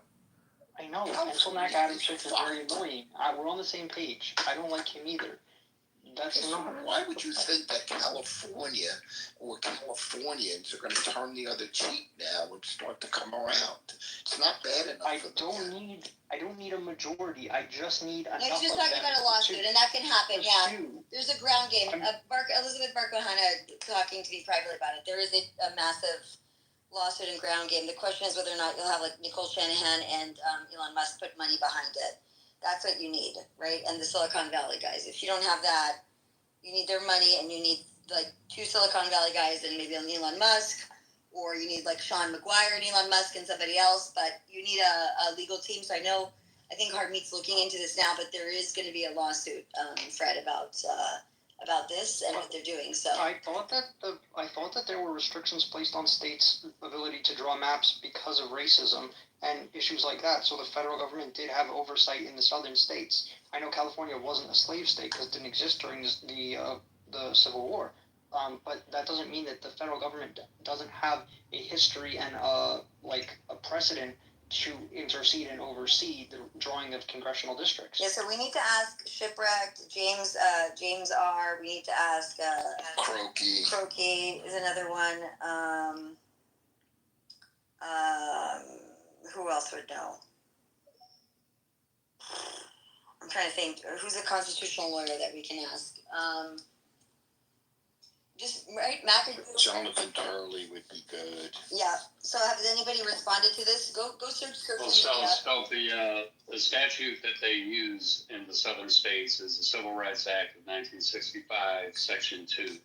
I know, Antonac Adam Schiff is very annoying. We're on the same page. I don't like him either. That's not. Why would you think that California or Californians are going to turn the other cheek now and start to come around? It's not bad enough. I don't need a majority. I just need enough. No, she's talking about a lawsuit, and that can happen. Yeah, there's a ground game. Elizabeth Barkohana talking to me privately about it. There is a massive lawsuit and ground game. The question is whether or not you'll have like Nicole Shanahan and Elon Musk put money behind it. That's what you need, right? And the Silicon Valley guys. If you don't have that, you need their money, and you need like 2 Silicon Valley guys and maybe an Elon Musk, or you need like Sean McGuire and Elon Musk and somebody else. But you need a legal team. So I think Hardmeat's looking into this now, but there is going to be a lawsuit, Fred, about this and what they're doing. So I thought that there were restrictions placed on states' ability to draw maps because of racism and issues like that. So the federal government did have oversight in the southern states. I know California wasn't a slave state because it didn't exist during the Civil War. But that doesn't mean that the federal government doesn't have a history and a precedent to intercede and oversee the drawing of congressional districts. yeah, so we need to ask Shipwrecked, James R. We need to ask Croaky is another one. Who else would know? I'm trying to think. Who's a constitutional lawyer that we can ask? Just right, Jonathan Turley would be good. Yeah. So has anybody responded to this? Go search Well, the statute that they use in the southern states is the Civil Rights Act of 1965, Section 2.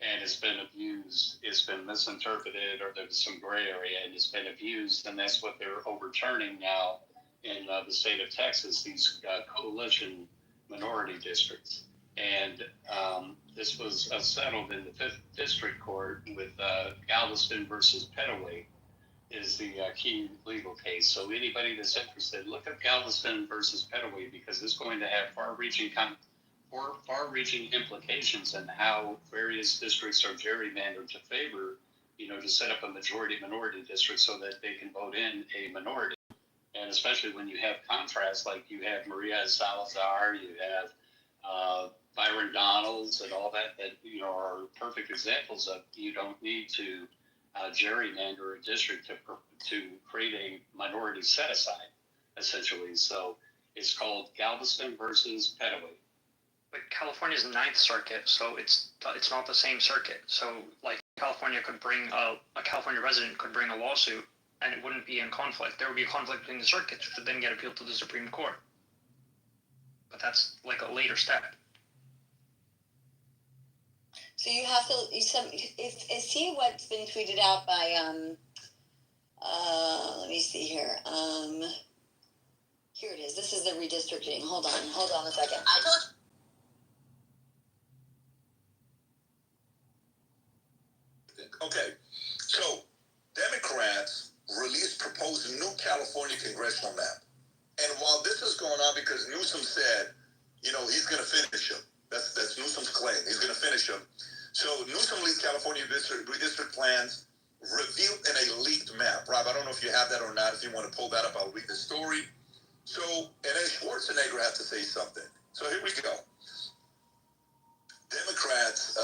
And it's been abused, it's been misinterpreted, or there's some gray area, and it's been abused, and that's what they're overturning now in the state of Texas, these coalition minority districts. And this was settled in the 5th District Court with Galveston versus Petaway is the key legal case. So anybody that's interested, look up Galveston versus Petaway, because it's going to have far-reaching implications in how various districts are gerrymandered to favor, to set up a majority-minority district so that they can vote in a minority. And especially when you have contrast, like you have Maria Salazar, you have Byron Donalds and all that are perfect examples of you don't need to gerrymander a district to create a minority set-aside, essentially. So it's called Galveston versus Petaway. But California's 9th Circuit, so it's not the same circuit. So like California could bring a California resident could bring a lawsuit, and it wouldn't be in conflict. There would be a conflict between the circuits, which would then get appealed to the Supreme Court. But that's like a later step. So you have to see what's been tweeted out by let me see here. Here it is. This is the redistricting. Hold on a second. Okay, so Democrats proposed a new California congressional map. And while this is going on because Newsom said, he's going to finish him. That's Newsom's claim. He's going to finish him. So Newsom leads California redistrict plans revealed in a leaked map. Rob, I don't know if you have that or not. If you want to pull that up, I'll read the story. So, and then Schwarzenegger has to say something. So here we go. Democrats,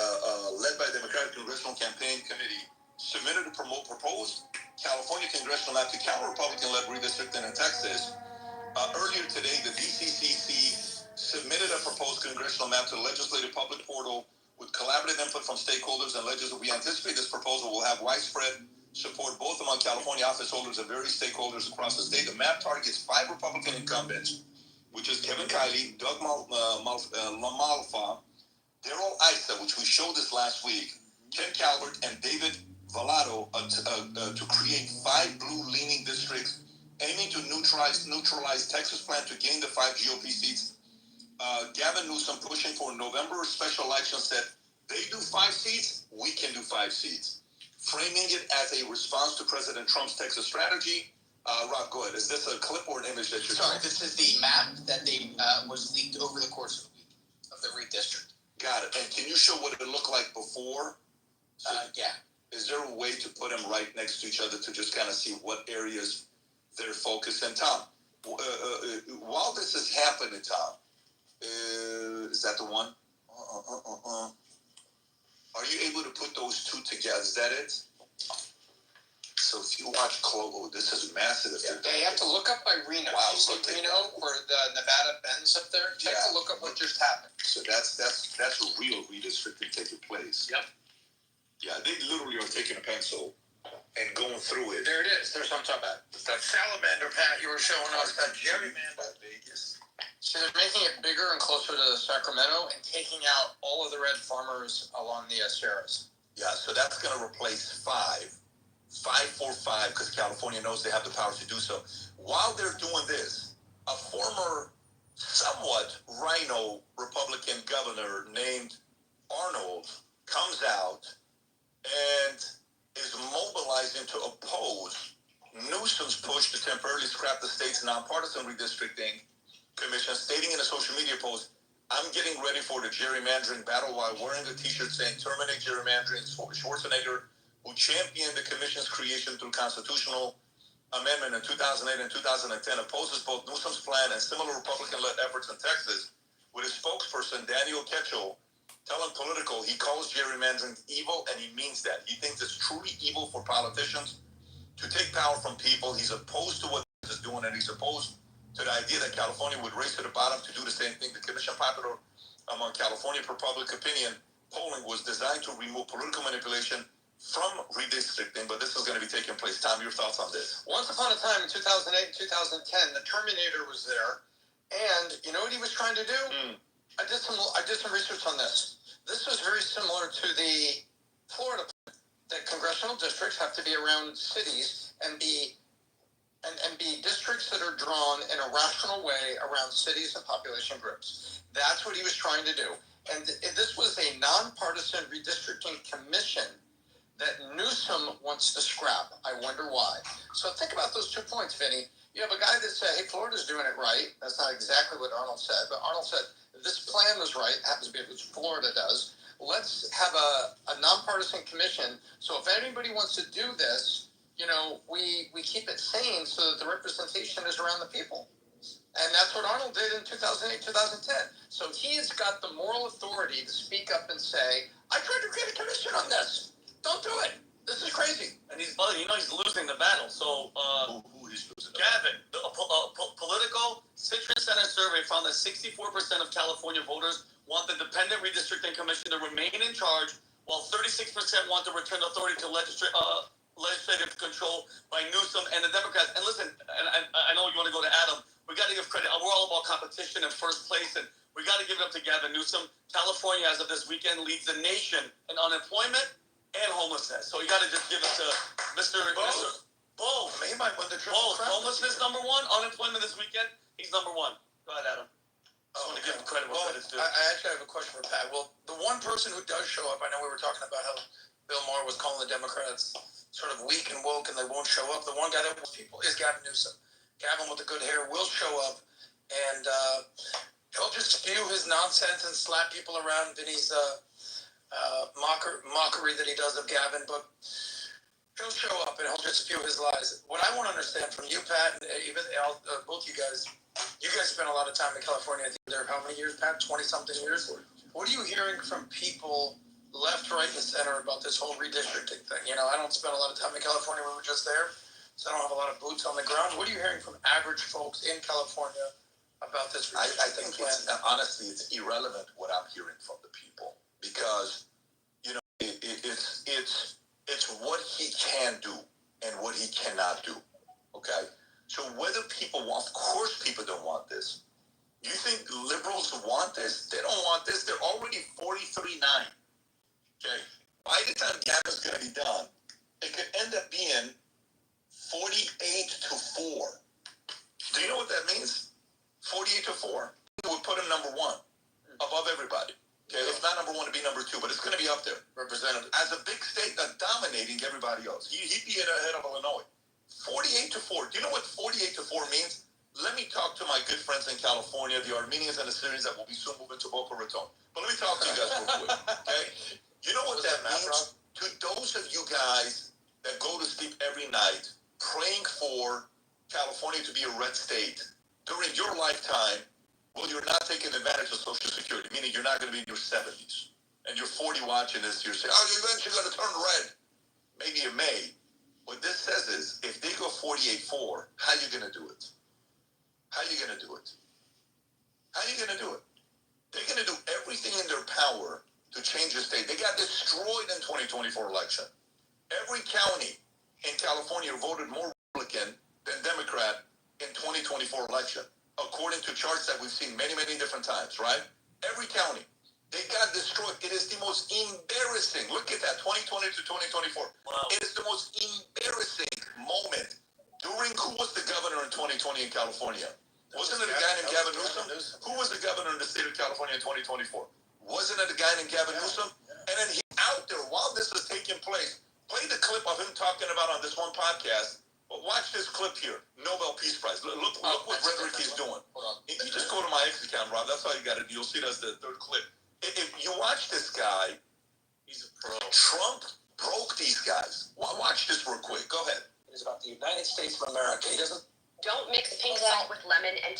led by Democratic Congressional Campaign Committee, submitted a proposed California congressional map to counter Republican-led redistricting in Texas. Earlier today, the DCCC submitted a proposed congressional map to the legislative public portal with collaborative input from stakeholders and legislators. We anticipate this proposal will have widespread support both among California office holders and various stakeholders across the state. The map targets 5 Republican incumbents, which is Kevin Kiley, Doug Malfa, Darrell Issa, which we showed this last week, Ken Calvert, and David Valado to create 5 blue-leaning districts aiming to neutralize Texas' plan to gain the 5 GOP seats. Gavin Newsom pushing for November special election said, they do 5 seats, we can do 5 seats. Framing it as a response to President Trump's Texas strategy. Rob, go ahead. Is this a clip or an image that you're Sorry, this is the map that they was leaked over the course of the week of the redistrict. Got it. And can you show what it looked like before? Yeah. Is there a way to put them right next to each other to just kind of see what areas they're focused in? Tom, while this is happening, Tom, is that the one? Are you able to put those two together? Is that it? So if you watch Clovo, this is massive. Yeah, they have to look up by Reno. Wow, you see Reno, where the Nevada bends up there? Take a look at what just happened. So that's a real redistricting taking place. Yep. Yeah, they literally are taking a pencil and going through it. There it is. There's what I'm talking about. It's that salamander, Pat, you were showing us, that gerrymander. Vegas. So they're making it bigger and closer to Sacramento and taking out all of the red farmers along the Sierras. Yeah, so that's going to replace 5 for 5, because California knows they have the power to do so. While they're doing this, a former somewhat rhino Republican governor named Arnold comes out and is mobilizing to oppose Newsom's push to temporarily scrap the state's nonpartisan redistricting commission, stating in a social media post, I'm getting ready for the gerrymandering battle while wearing a t-shirt saying terminate gerrymandering. Schwarzenegger, who championed the commission's creation through constitutional amendment in 2008 and 2010, opposes both Newsom's plan and similar Republican-led efforts in Texas, with his spokesperson, Daniel Ketchel, telling Politico he calls gerrymandering evil, and he means that. He thinks it's truly evil for politicians to take power from people. He's opposed to what this is doing, and he's opposed to the idea that California would race to the bottom to do the same thing. The commission popular among California for public opinion polling was designed to remove political manipulation from redistricting, but this is going to be taking place. Tom, your thoughts on this? Once upon a time in 2008 and 2010, the Terminator was there, and you know what he was trying to do? I did some research on this. This was very similar to the Florida plan, that congressional districts have to be around cities and be districts that are drawn in a rational way around cities and population groups. That's what he was trying to do. And this was a nonpartisan redistricting commission that Newsom wants to scrap. I wonder why. So think about those 2 points, Vinny. You have a guy that said, hey, Florida's doing it right. That's not exactly what Arnold said, but Arnold said, this plan was right. It happens to be what Florida does. Let's have a nonpartisan commission. So if anybody wants to do this, you know, we keep it sane so that the representation is around the people. And that's what Arnold did in 2008, 2010. So he's got the moral authority to speak up and say, I tried to create a commission on this. Don't do it. This is crazy. And he's losing the battle. So, who he's losing? Gavin, Politico Citrus Center survey found that 64% of California voters want the dependent redistricting commission to remain in charge, while 36% want to return authority to legislative control by Newsom and the Democrats. And listen, and I know you want to go to Adam. We got to give credit. We're all about competition in first place, and we got to give it up to Gavin Newsom. California, as of this weekend, leads the nation in unemployment and homelessness. So you got to just give it to Mr. Both. He might win the triple Both. crown. Homelessness number 1, unemployment this weekend. He's number 1. Go ahead, Adam. I want to give him credit where credit's due. I actually have a question for Pat. Well, the one person who does show up, I know we were talking about how Bill Maher was calling the Democrats sort of weak and woke and they won't show up. The one guy that wants people is Gavin Newsom. Gavin with the good hair will show up, and he'll just spew his nonsense and slap people around Vinny's mockery that he does of Gavin, but he'll show up and he'll just spew his lies. What I want to understand from you, Pat, and even both you guys spent a lot of time in California. I think there how many years, Pat? 20-something years? What are you hearing from people left, right, and center about this whole redistricting thing? You know, I don't spend a lot of time in California. We were just there, so I don't have a lot of boots on the ground. What are you hearing from average folks in California about this I redistricting think plan? honestly, it's irrelevant what I'm hearing from the people because, you know, it's what he can do and what he cannot do. Okay? So whether people want, of course people don't want this. You think liberals want this? They don't want this. They're already 43-9. Okay? By the time Gavin's going to be done, it could end up being 48-4. Do you know what that means? 48-4. It would put him number one, above everybody. Okay, if not number one, to be number two, but it's going to be up there. Representative. As a big state that's dominating everybody else. He'd be ahead of Illinois. 48-4. Do you know what 48-4 means? Let me talk to my good friends in California, the Armenians and the Syrians that will be soon moving to Boca Raton. But let me talk to you guys real quick, okay? You know what that means? To those of you guys that go to sleep every night praying for California to be a red state during your lifetime, well, you're not taking advantage of Social Security, meaning you're not going to be in your 70s. And you're 40 watching this, you're saying, oh, you're eventually going to turn red. Maybe you may. What this says is, if they go 48-4, how are you going to do it? How are you going to do it? How are you going to do it? They're going to do everything in their power to change the state. They got destroyed in 2024 election. Every county in California voted more Republican than Democrat in 2024 election, according to charts that we've seen many, many different times, right? Every county. They got destroyed. It is the most embarrassing. Look at that, 2020 to 2024. Wow. It is the most embarrassing moment. Who was the governor in 2020 in California? Wasn't it a guy named Gavin Newsom? Who was the governor in the state of California in 2024? Wasn't it a guy named Gavin Newsom? And then he's out there while this is taking place. Play the clip of him talking about on this one podcast. But watch this clip here. Nobel Peace Prize. Look what Frederick is doing. You just go to my X account, Rob. That's all you got to do. You'll see that's the third clip. If you watch this guy, he's a pro. Trump broke these guys. Watch this real quick. Go ahead. It's about the United States of America. He doesn't. Don't mix pink salt with lemon and...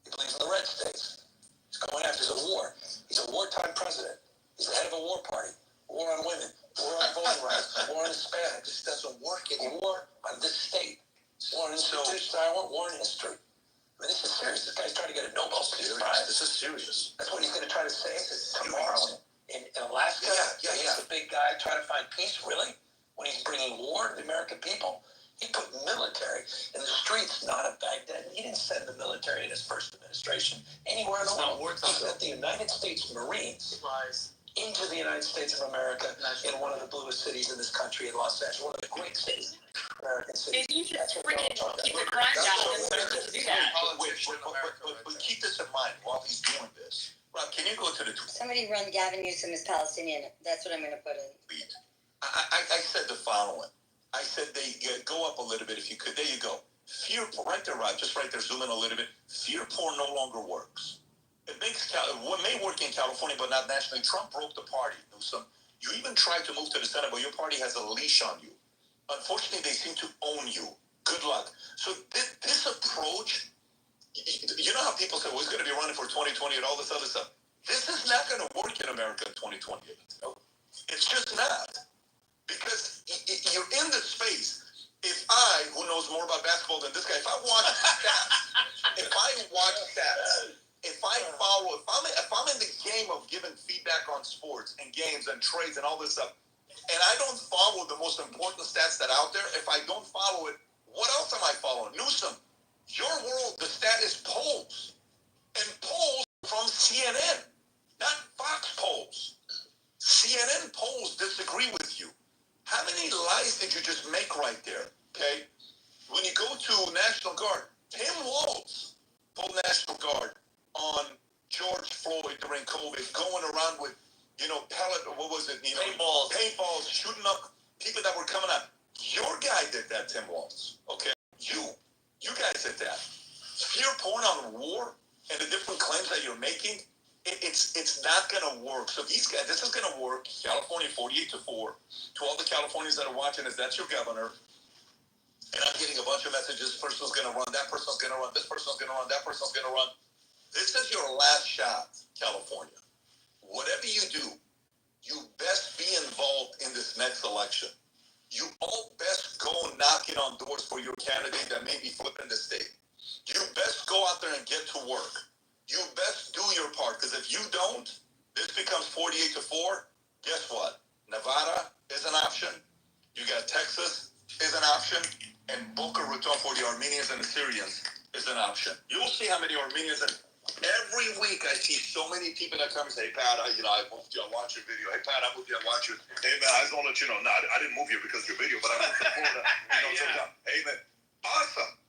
He believes in the red states. He's going after a war. He's a wartime president. He's the head of a war party. War on women. War on voting rights. War on Hispanics. This doesn't work anymore on this state. War on institutions. I want war in history. I mean, this is serious. This guy's trying to get a Nobel Peace Prize. This is serious. That's what he's going to try to say tomorrow in Alaska. Yeah. He's a big guy trying to find peace, really? When he's bringing war to the American people? He put military in the streets, not of Baghdad. He didn't send the military in his first administration anywhere in the world. He sent the United States Marines into the United States of America in one of the bluest cities in this country, in Los Angeles, one of the great cities, American cities. Maybe you should freaking keep the crime down and learn to do that. But keep this in mind while he's doing this. Rob, can you go to the... Somebody run Gavin Newsom as Palestinian. That's what I'm going to put in. I said the following. I said they go up a little bit if you could. There you go. Fear, right there, Rob, just right there, zoom in a little bit. Fear porn no longer works. It makes what may work in California, but not nationally. Trump broke the party, Newsom. You even tried to move to the Senate, but your party has a leash on you. Unfortunately, they seem to own you. Good luck. So this approach, you know how people say, well, he's going to be running for 2020 and all this other stuff. This is not going to work in America in 2028. It's just not. Because you're in the space. If I, who knows more about basketball than this guy, if I watch stats, if I'm in the game of giving feedback on sports and games and trades and all this stuff, and I don't follow the most important stats that are out there, if I don't follow it, what else am I following? Newsom, your world, the stat is polls. And polls from CNN, not Fox polls. CNN polls disagree with you. How many lies did you just make right there? Okay? When you go to National Guard, Tim Walz pulled National Guard on George Floyd during COVID, going around with, paintballs, shooting up people that were coming out. Your guy did that, Tim Walz. Okay? You guys did that. Fear porn on war and the different claims that you're making, it's not going to work. So these guys, this is going to work. California 48-4. To all the Californians that are watching this, that's your governor. And I'm getting a bunch of messages. This person's going to run. That person's going to run. This person's going to run. That person's going to run. This is your last shot, California. Whatever you do, you best be involved in this next election. You all best go knocking on doors for your candidate that may be flipping the state. You best go out there and get to work. You best do your part, because if you don't, this becomes 48-4. Guess what? Nevada is an option. You got Texas is an option, and Boca Raton for the Armenians and the Syrians is an option. You'll see how many Armenians and every week I see so many people that come and say, hey, Pat, I moved you, I watched your video. Hey, Pat, I moved you, I watched you. Hey, man, I just want to let you know, no, I didn't move you because of your video, but I moved you Florida. Hey, man, awesome.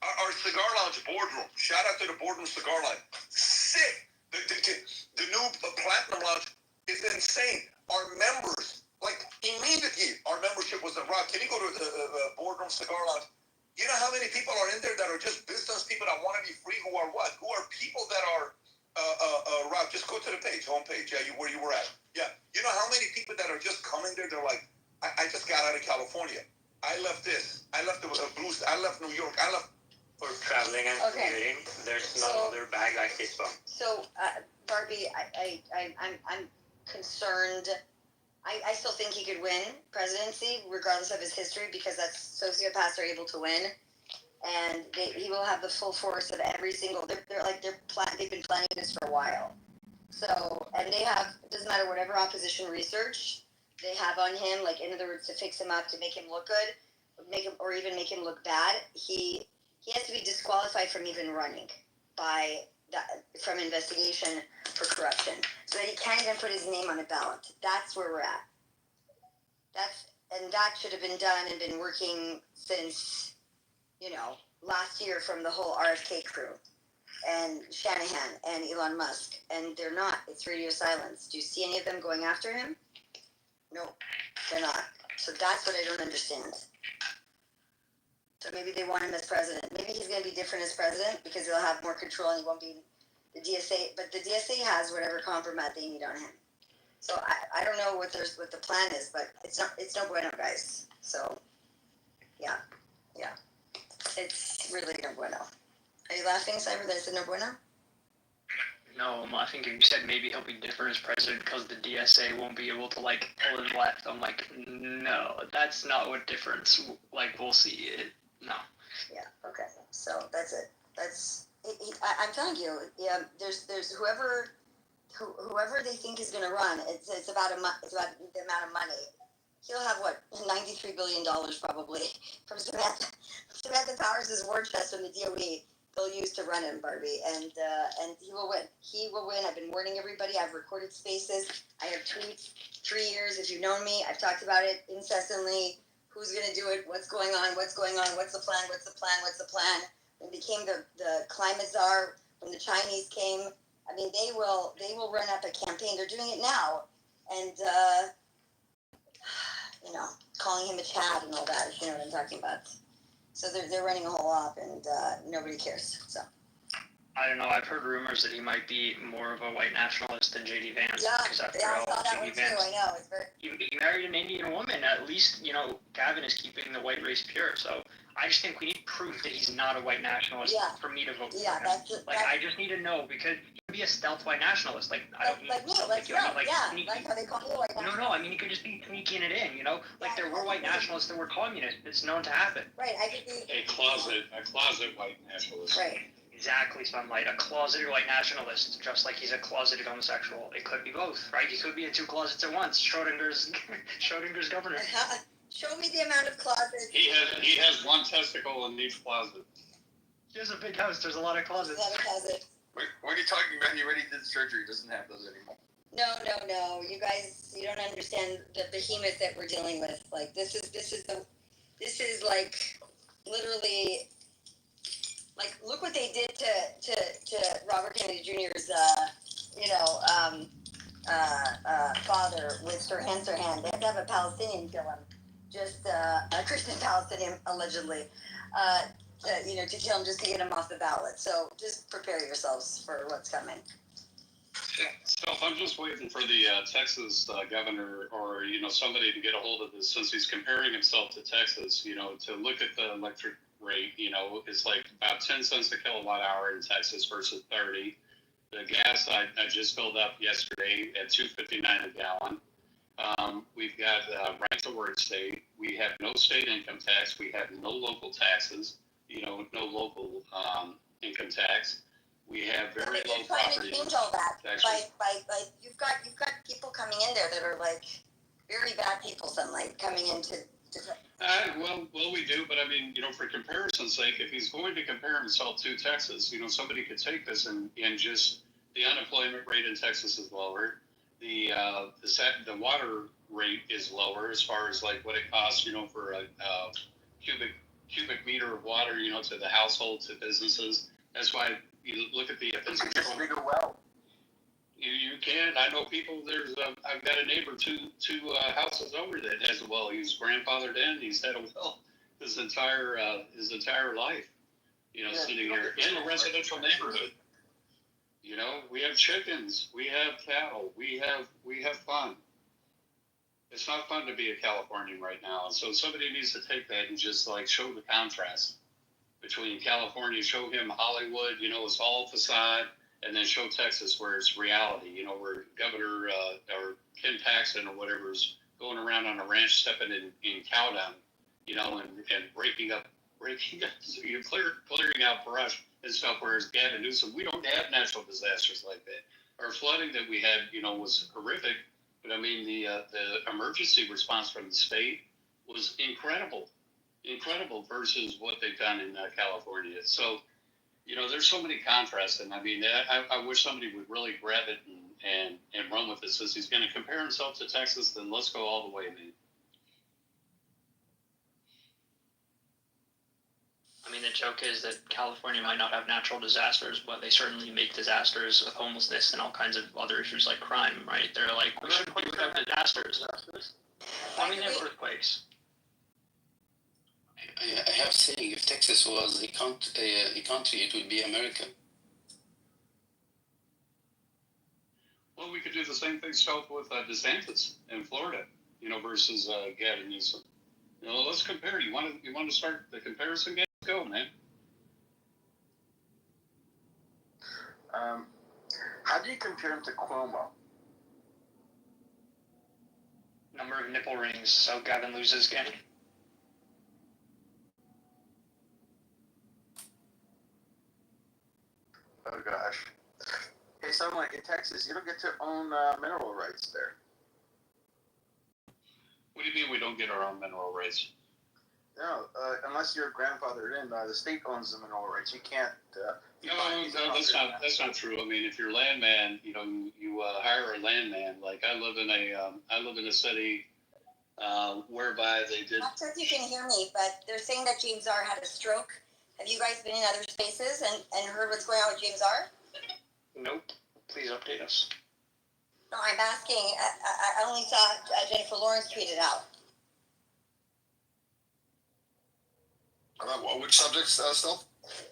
Our Cigar Lounge boardroom, shout out to the boardroom Cigar Lounge. Sick. The new Platinum Lounge is insane. Our members, like immediately, our membership was a rock. Can you go to the boardroom Cigar Lounge? You know how many people are in there that are just business people that want to be free? Who are what? Who are people that are rock? Just go to the page, homepage, where you were at. Yeah. You know how many people that are just coming there? They're like, I just got out of California. I left this. I left the Blues. I left New York. I left. For traveling and commuting, there's no other bag like this one. So, Barbie, I'm concerned. I still think he could win presidency regardless of his history, because that's sociopaths are able to win, and he will have the full force of every single. They've been planning this for a while. So, and they have, it doesn't matter whatever opposition research they have on him, like in other words, to fix him up, to make him look good, or even make him look bad. He has to be disqualified from even running from investigation for corruption, so that he can't even put his name on the ballot. That's where we're at. That should have been done and been working since, last year, from the whole RFK crew and Shanahan and Elon Musk, and they're not. It's radio silence. Do you see any of them going after him? No, they're not. So that's what I don't understand. So maybe they want him as president. Maybe he's going to be different as president because he'll have more control and he won't be the DSA. But the DSA has whatever compromise they need on him. So I don't know what the plan is, but it's no bueno, guys. So yeah, it's really no bueno. Are you laughing, Cyber, that I said no bueno? No, I think you said maybe he'll be different as president because the DSA won't be able to pull him left. I'm like, no, that's not what difference. We'll see it. No. Yeah. Okay. So that's it. I'm telling you. Yeah. There's whoever they think is going to run. It's about the amount of money. He'll have $93 billion probably from Samantha Powers' war chest from the DOE. They'll use to run him, Barbie, and he will win. He will win. I've been warning everybody. I've recorded spaces. I have tweets. 3 years. If you've known me, I've talked about it incessantly. Who's going to do it? What's going on? What's going on? What's the plan? What's the plan? What's the plan? When became the climate czar, when the Chinese came, I mean, they will run up a campaign. They're doing it now, and calling him a Chad and all that. If you know what I'm talking about. So they're running a whole op, and nobody cares. So I don't know. I've heard rumors that he might be more of a white nationalist than J.D. Vance. Yeah, I saw that one too. I know. It's very. He married an Indian woman. At least Gavin is keeping the white race pure. So I just think we need proof that he's not a white nationalist for me to vote for him. I just need to know, because he can be a stealth white nationalist. I don't mean like how they call you white nationalist. No. I mean, he could just be sneaking it in. There were white nationalists that were communists. It's known to happen. Right. I could be a closet white nationalist. Right. Exactly, Sunlight. A closeted white nationalist, just like he's a closeted homosexual. It could be both, right? He could be in two closets at once. Schrodinger's governor. Show me the amount of closets. He has one testicle in each closet. He has a big house. There's a lot of closets. What are you talking about? He already did surgery. He doesn't have those anymore. No. You guys, you don't understand the behemoth that we're dealing with. This is literally. Look what they did to Robert Kennedy Jr.'s, father with Sirhan Sirhan. They had to have a Palestinian kill him, just a Christian Palestinian allegedly, to kill him just to get him off the ballot. So just prepare yourselves for what's coming. So I'm just waiting for the Texas governor or, somebody to get a hold of this, since he's comparing himself to Texas, to look at the electric rate, it's like about 10 cents a kilowatt hour in Texas versus 30. The gas I just filled up yesterday at $2.59 a gallon. We've got right to work state. We have no state income tax. We have no local taxes, no local income tax. We have very low property. Change all that by you've got people coming in there that are like very bad people, sunlight coming into. Well, we do, but I mean, for comparison's sake, if he's going to compare himself to Texas, somebody could take this and just the unemployment rate in Texas is lower. The water rate is lower as far as like what it costs, for a cubic meter of water, to the household, to businesses. That's why you look at the business. Just dig a well. You can. I know people. I've got a neighbor two houses over that has a well. He's grandfathered in. He's had a well his entire life. Sitting here in a residential neighborhood. We have chickens. We have cattle. We have fun. It's not fun to be a Californian right now. And so somebody needs to take that and just like show the contrast between California, show him Hollywood, it's all facade, and then show Texas where it's reality, where Governor or Ken Paxton or whatever's going around on a ranch stepping in cow dung, and breaking up, clearing out brush and stuff, whereas Gavin Newsom, we don't have natural disasters like that. Our flooding that we had, was horrific, but I mean, the emergency response from the state was incredible versus what they've done in California. So, there's so many contrasts, and I mean, I wish somebody would really grab it and run with it. Since he's going to compare himself to Texas, then let's go all the way, man. I mean, the joke is that California might not have natural disasters, but they certainly make disasters with homelessness and all kinds of other issues like crime, right? They're like, we should have disasters. I mean, they have earthquakes. I have saying, if Texas was a country, it would be America. Well, we could do the same thing, Stoke, with DeSantis in Florida, versus Gavin Newsom. Let's compare. You want to start the comparison game? Go, man. How do you compare him to Cuomo? Number of nipple rings, so Gavin loses again. Oh gosh. Hey, someone in Texas, you don't get to own mineral rights there. What do you mean we don't get our own mineral rights? No, unless you're grandfathered in, the state owns the mineral rights. You can't. No, that's not true. I mean, if you're a landman, you hire a landman. Like I live in a city whereby they did. I'm not sure if you can hear me, but they're saying that James R. had a stroke. Have you guys been in other spaces and heard what's going on with James R.? Nope. Please update us. No, I'm asking. I only saw Jennifer Lawrence tweet it out. About which subjects still?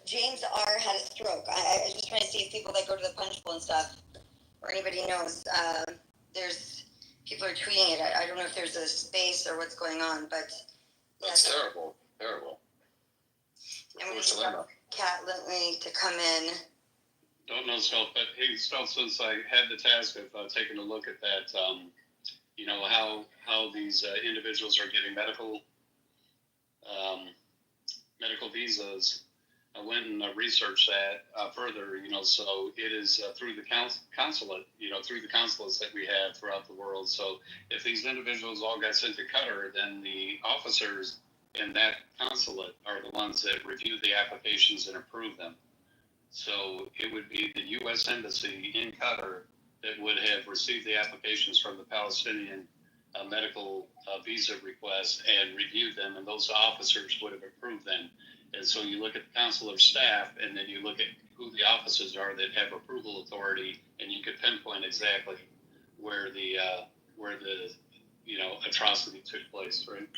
James R. had a stroke. I was just trying to see if people that go to the punch bowl and stuff, or anybody knows. There's people are tweeting it. I don't know if there's a space or what's going on, but that's terrible. Terrible. And we need Kat Lintley to come in. Don't know, Steph, but hey, Steph, since I had the task of taking a look at that, how these individuals are getting medical visas, I went and researched that further. So it is through the consulate, through the consulates that we have throughout the world. So if these individuals all got sent to Qatar, then the officers in that consulate are the ones that review the applications and approve them. So it would be the U.S. Embassy in Qatar that would have received the applications from the Palestinian medical visa requests and reviewed them, and those officers would have approved them. And so you look at the consular staff, and then you look at who the officers are that have approval authority, and you could pinpoint exactly where the atrocity took place, right?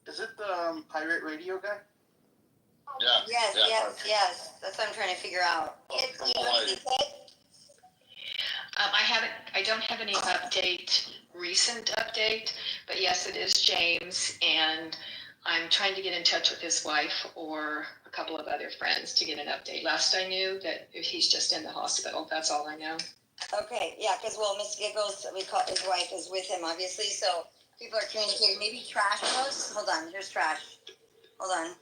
Is it the pirate radio guy? Yes. That's what I'm trying to figure out. I don't have any recent update, but yes, it is James, and I'm trying to get in touch with his wife or a couple of other friends to get an update. Last I knew that he's just in the hospital. That's all I know. Okay, yeah, because Miss Giggles, we call his wife, is with him, obviously, so people are communicating. Maybe Trash knows. Hold on, here's Trash. Hold on.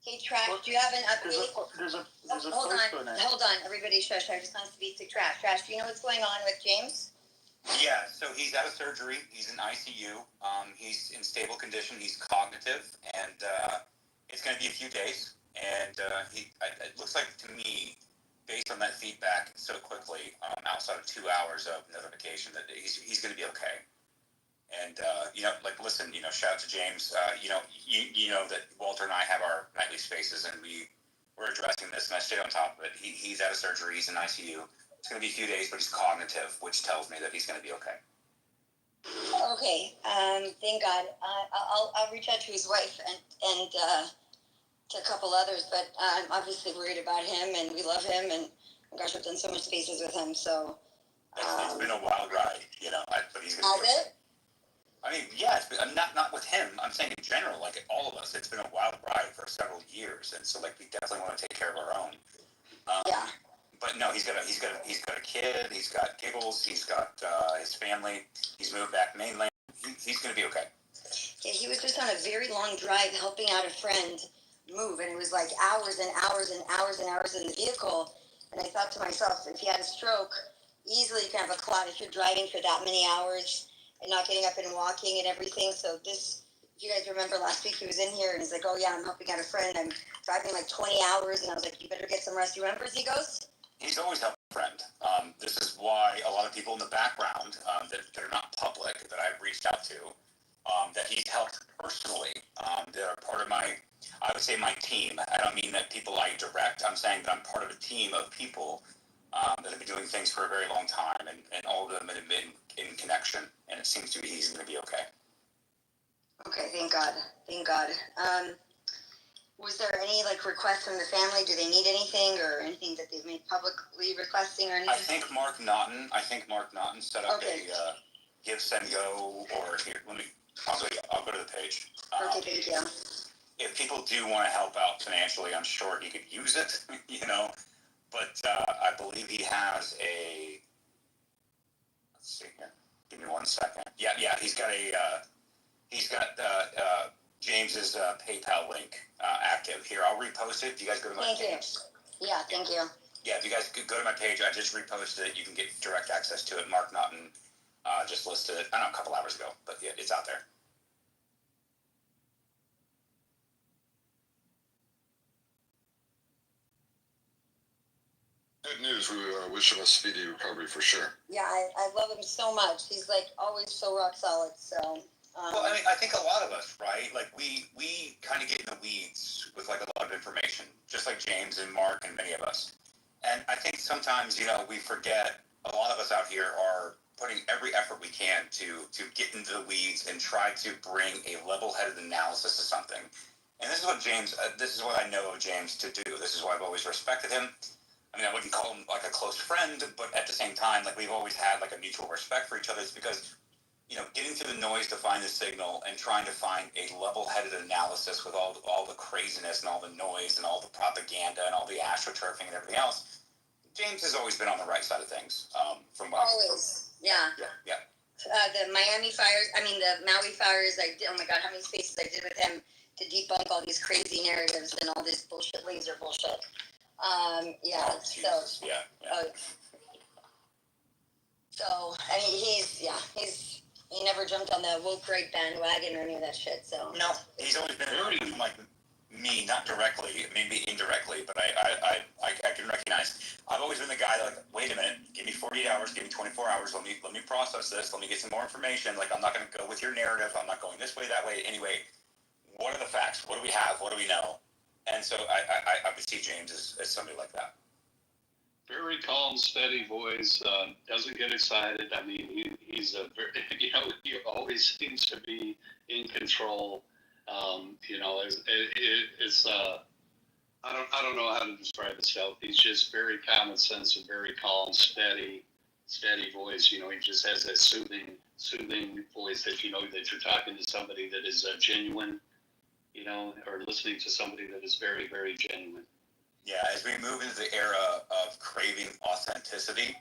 Hey, Trash, do you have an update? Hold on, everybody shush. I just want to speak to Trash. Trash, do you know what's going on with James? Yeah, so he's out of surgery. He's in ICU. He's in stable condition. He's cognitive, and it's going to be a few days. And it looks like to me, based on that feedback so quickly, outside of 2 hours of notification, that he's going to be okay. And listen, shout out to James. You know that Walter and I have our nightly spaces, and we're addressing this, and I stay on top of it. He's out of surgery. He's in ICU. It's going to be a few days, but he's cognitive, which tells me that he's going to be okay. Okay. Thank God. I'll reach out to his wife and to a couple others, but I'm obviously worried about him, and we love him, and gosh, I've done so much spaces with him. So it's been a wild ride, but he's going to be okay. I mean, yeah, it's been, not with him. I'm saying in general, like all of us, it's been a wild ride for several years, and so we definitely want to take care of our own. Yeah. But no, he's got a kid. He's got Giggles. He's got his family. He's moved back mainland. He's going to be okay. Yeah, he was just on a very long drive helping out a friend move, and it was like hours and hours and hours and hours in the vehicle. And I thought to myself, if he had a stroke, easily you can have a clot if you're driving for that many hours and not getting up and walking and everything. So if you guys remember last week, he was in here and he's like, oh yeah, I'm helping out a friend. I'm driving like 20 hours. And I was like, you better get some rest. You remember as he goes? He's always helped a friend. This is why a lot of people in the background that are not public, that I've reached out to, that he's helped personally, that are part of my team. I don't mean that people I direct. I'm saying that I'm part of a team of people that have been doing things for a very long time, and all of them have been in connection, and it seems to be he's going to be okay. Okay, thank God. Thank God. Was there any requests from the family? Do they need anything or anything that they've made publicly requesting or anything? I think Mark Naughton set up a give, send, go, or here, I'll go to the page. Okay, thank you. If people do want to help out financially, I'm sure he could use it, but I believe he has let's see here. Give me 1 second. Yeah, he's got James's PayPal link active. Here, I'll repost it. If you guys go to my page. Yeah, thank you. Yeah, if you guys could go to my page, I just reposted it. You can get direct access to it. Mark Naughton just listed it, a couple hours ago, but yeah, it's out there. Good news. We wish him a speedy recovery for sure. Yeah, I love him so much. He's always so rock solid. So. Well, I mean, I think a lot of us, right? We kind of get in the weeds with a lot of information, just like James and Mark and many of us. And I think sometimes, we forget. A lot of us out here are putting every effort we can to get into the weeds and try to bring a level-headed analysis to something. And this is what I know of James to do. This is why I've always respected him. I mean, I wouldn't call him a close friend, but at the same time, we've always had a mutual respect for each other. It's because, getting through the noise to find the signal and trying to find a level-headed analysis with all the craziness and all the noise and all the propaganda and all the astroturfing and everything else, James has always been on the right side of things. From what always, yeah. The Maui fires. Oh my God, how many spaces I did with him to debunk all these crazy narratives and all this bullshit, laser bullshit. So I mean, he never jumped on the woke right bandwagon or any of that shit. So no, he's always been like me, not directly, maybe indirectly, but I can recognize. I've always been the guy wait a minute, give me 48 hours, give me 24 hours, let me process this, let me get some more information. I'm not going to go with your narrative. I'm not going this way, that way. Anyway, what are the facts? What do we have? What do we know? And so I would see James as somebody like that. Very calm, steady voice. Doesn't get excited. I mean, he's a very, he always seems to be in control. I don't know how to describe himself. He's just very common sense and very calm, steady voice. You know, he just has that soothing voice that you know that you're talking to somebody that is genuine. You know, or listening to somebody that is very, very genuine. Yeah, as we move into the era of craving authenticity,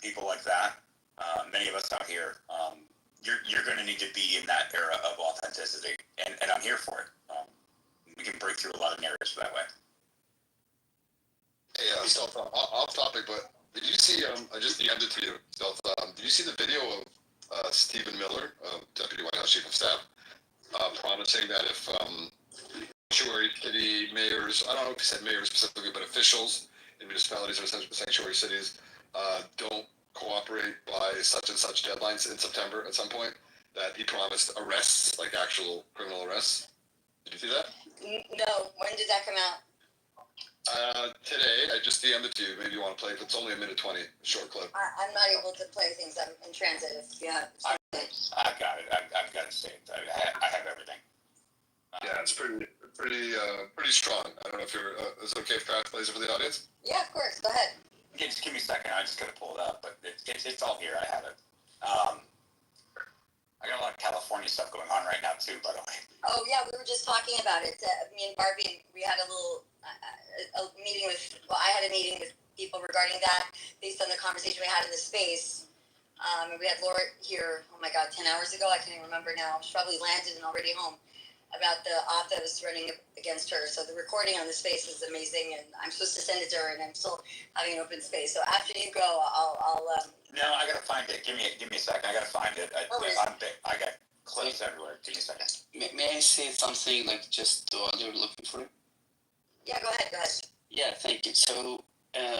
people like that, many of us out here, you're going to need to be in that era of authenticity, and I'm here for it. We can break through a lot of narratives that way. Hey, Stealth, off topic, but did you see, I just DM'd it to you, Stealth, did you see the video of Stephen Miller, Deputy White House Chief of Staff, promising that if sanctuary city mayors, I don't know if he said mayors specifically, but officials in municipalities or sanctuary cities don't cooperate by such and such deadlines in September at some point, that he promised arrests, like actual criminal arrests? Did you see that? No, when did that come out? Today, I just DM'd it to you. Maybe you want to play it. It's only a minute 20, short clip. I'm not able to play things. I'm in transit. Yeah. I got it. I've got it saved. I have everything. Yeah, it's pretty strong. I don't know if you're. Is it okay if Pat plays it for the audience? Yeah, of course. Go ahead. Just give me a second. I just got to pull it up, but it's all here. I have it. I got a lot of California stuff going on right now too, by the way. Oh yeah, we were just talking about it. Me and Barbie, we had a little a meeting with. Well, I had a meeting with people regarding that based on the conversation we had in the space. And we had Laura here. Oh my God, 10 hours ago. I can't even remember now. She's probably landed and already home. About the op that was running against her. So the recording on the space is amazing, and I'm supposed to send it to her, and I'm still having an open space. So after you go, I'll No, I gotta find it. Give me a second. I gotta find it. I got clips everywhere. Give me a second. May I say something, like, just while you're looking for it? Yeah, go ahead. Yeah, thank you. So,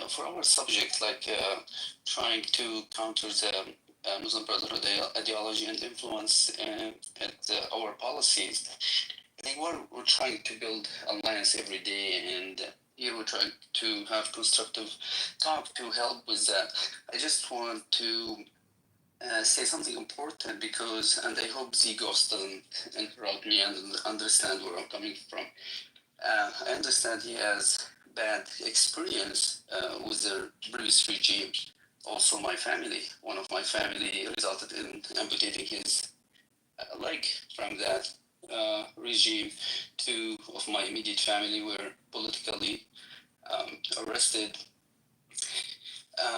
for our subject, like trying to counter the Muslim Brotherhood ideology and influence at our policies, I think we're trying to build alliance every day, and here we're trying to have constructive talk to help with that. I just want to say something important because, and I hope Z Ghost doesn't interrupt me and understand where I'm coming from. I understand he has bad experience with the previous regime. Also, my family, one of my family resulted in amputating his leg from that regime. Two of my immediate family were politically arrested.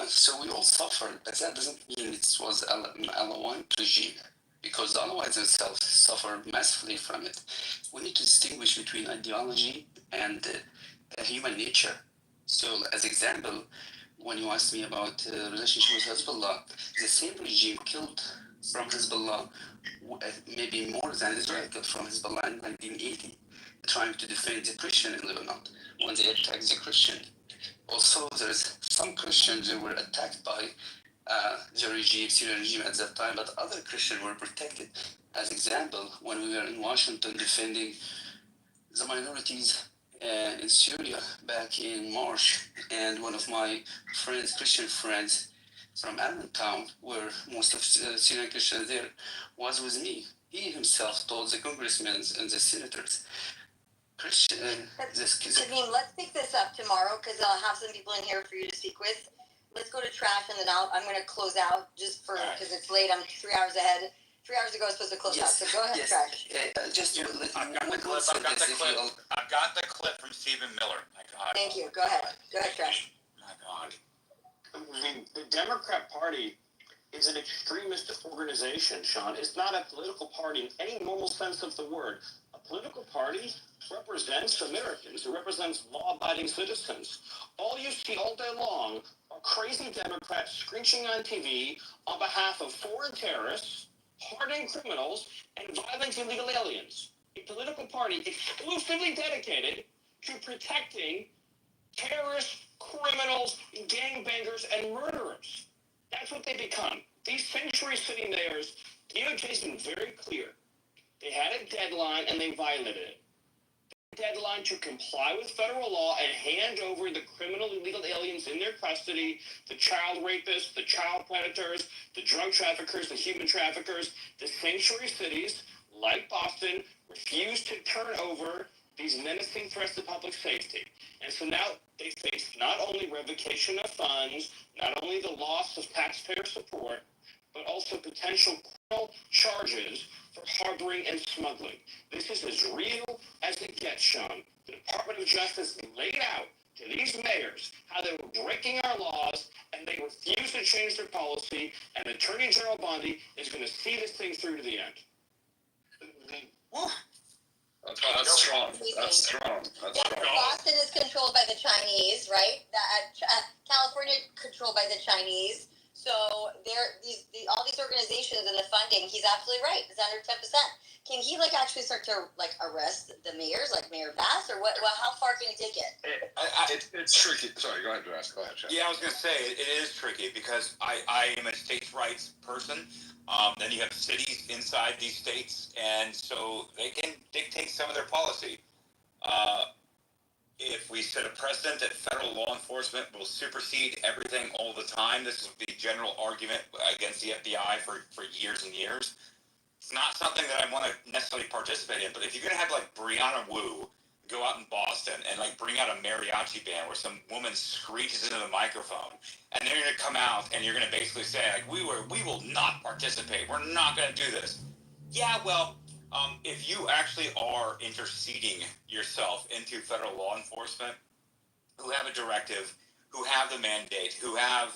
So we all suffered, but that doesn't mean it was an Alawite regime, because the Alawites themselves suffered massively from it. We need to distinguish between ideology and human nature. So, as example, when you asked me about the relationship with Hezbollah, the same regime killed from Hezbollah maybe more than Israel killed from Hezbollah in 1980, trying to defend the Christian in Lebanon when they attacked the Christian. Also, there's some Christians who were attacked by the regime, Syrian regime at that time, but other Christians were protected. As example, when we were in Washington defending the minorities in Syria back in March, and one of my friends, Christian friends from Allentown, where most of the Syrian Christians there, was with me. He himself told the congressmen and the senators, Shamim, let's pick this up tomorrow because I'll have some people in here for you to speak with. Let's go to trash and then I'm going to close out just for because it's late. I'm 3 hours ahead. 3 hours ago I was supposed to close out. So go ahead, trash. I've got the clip from Stephen Miller. My God. Thank you. Go ahead, trash. My God. I mean, the Democrat Party is an extremist organization, Sean. It's not a political party in any normal sense of the word. A political party represents Americans. It represents law-abiding citizens. All you see all day long are crazy Democrats screeching on TV on behalf of foreign terrorists, hardened criminals, and violent illegal aliens. A political party exclusively dedicated to protecting terrorists, criminals, gangbangers, and murderers. That's what they become. These sanctuary city mayors, DOJ's been very clear. They had a deadline and they violated it. The deadline to comply with federal law and hand over the criminal illegal aliens in their custody, the child rapists, the child predators, the drug traffickers, the human traffickers. The sanctuary cities, like Boston, refused to turn over these menacing threats to public safety. And so now they face not only revocation of funds, not only the loss of taxpayer support, but also potential criminal charges for harboring and smuggling. This is as real as it gets, Sean. The Department of Justice laid out to these mayors how they were breaking our laws, and they refuse to change their policy, and Attorney General Bondi is going to see this thing through to the end. That's strong. That's strong. That's strong. Boston is controlled by the Chinese, right? California controlled by the Chinese. So all these organizations and the funding, he's absolutely right. It's under 10%. Can he actually start to arrest the mayors, like Mayor Bass, or what? Well, how far can he take it? It's tricky. Sorry, go ahead, Dras. Go ahead, Chad. Yeah, I was going to say, it is tricky because I am a states' rights person. Then you have cities inside these states, and so they can dictate some of their policy. If we set a precedent that federal law enforcement will supersede everything all the time, this is the general argument against the FBI for years and years. It's not something that I want to necessarily participate in, but if you're going to have Brianna Wu go out in Boston and bring out a mariachi band where some woman screeches into the microphone, and they're going to come out and you're going to basically say we will not participate, we're not going to do this. Yeah, well, if you actually are interceding yourself into federal law enforcement, who have a directive, who have the mandate, who have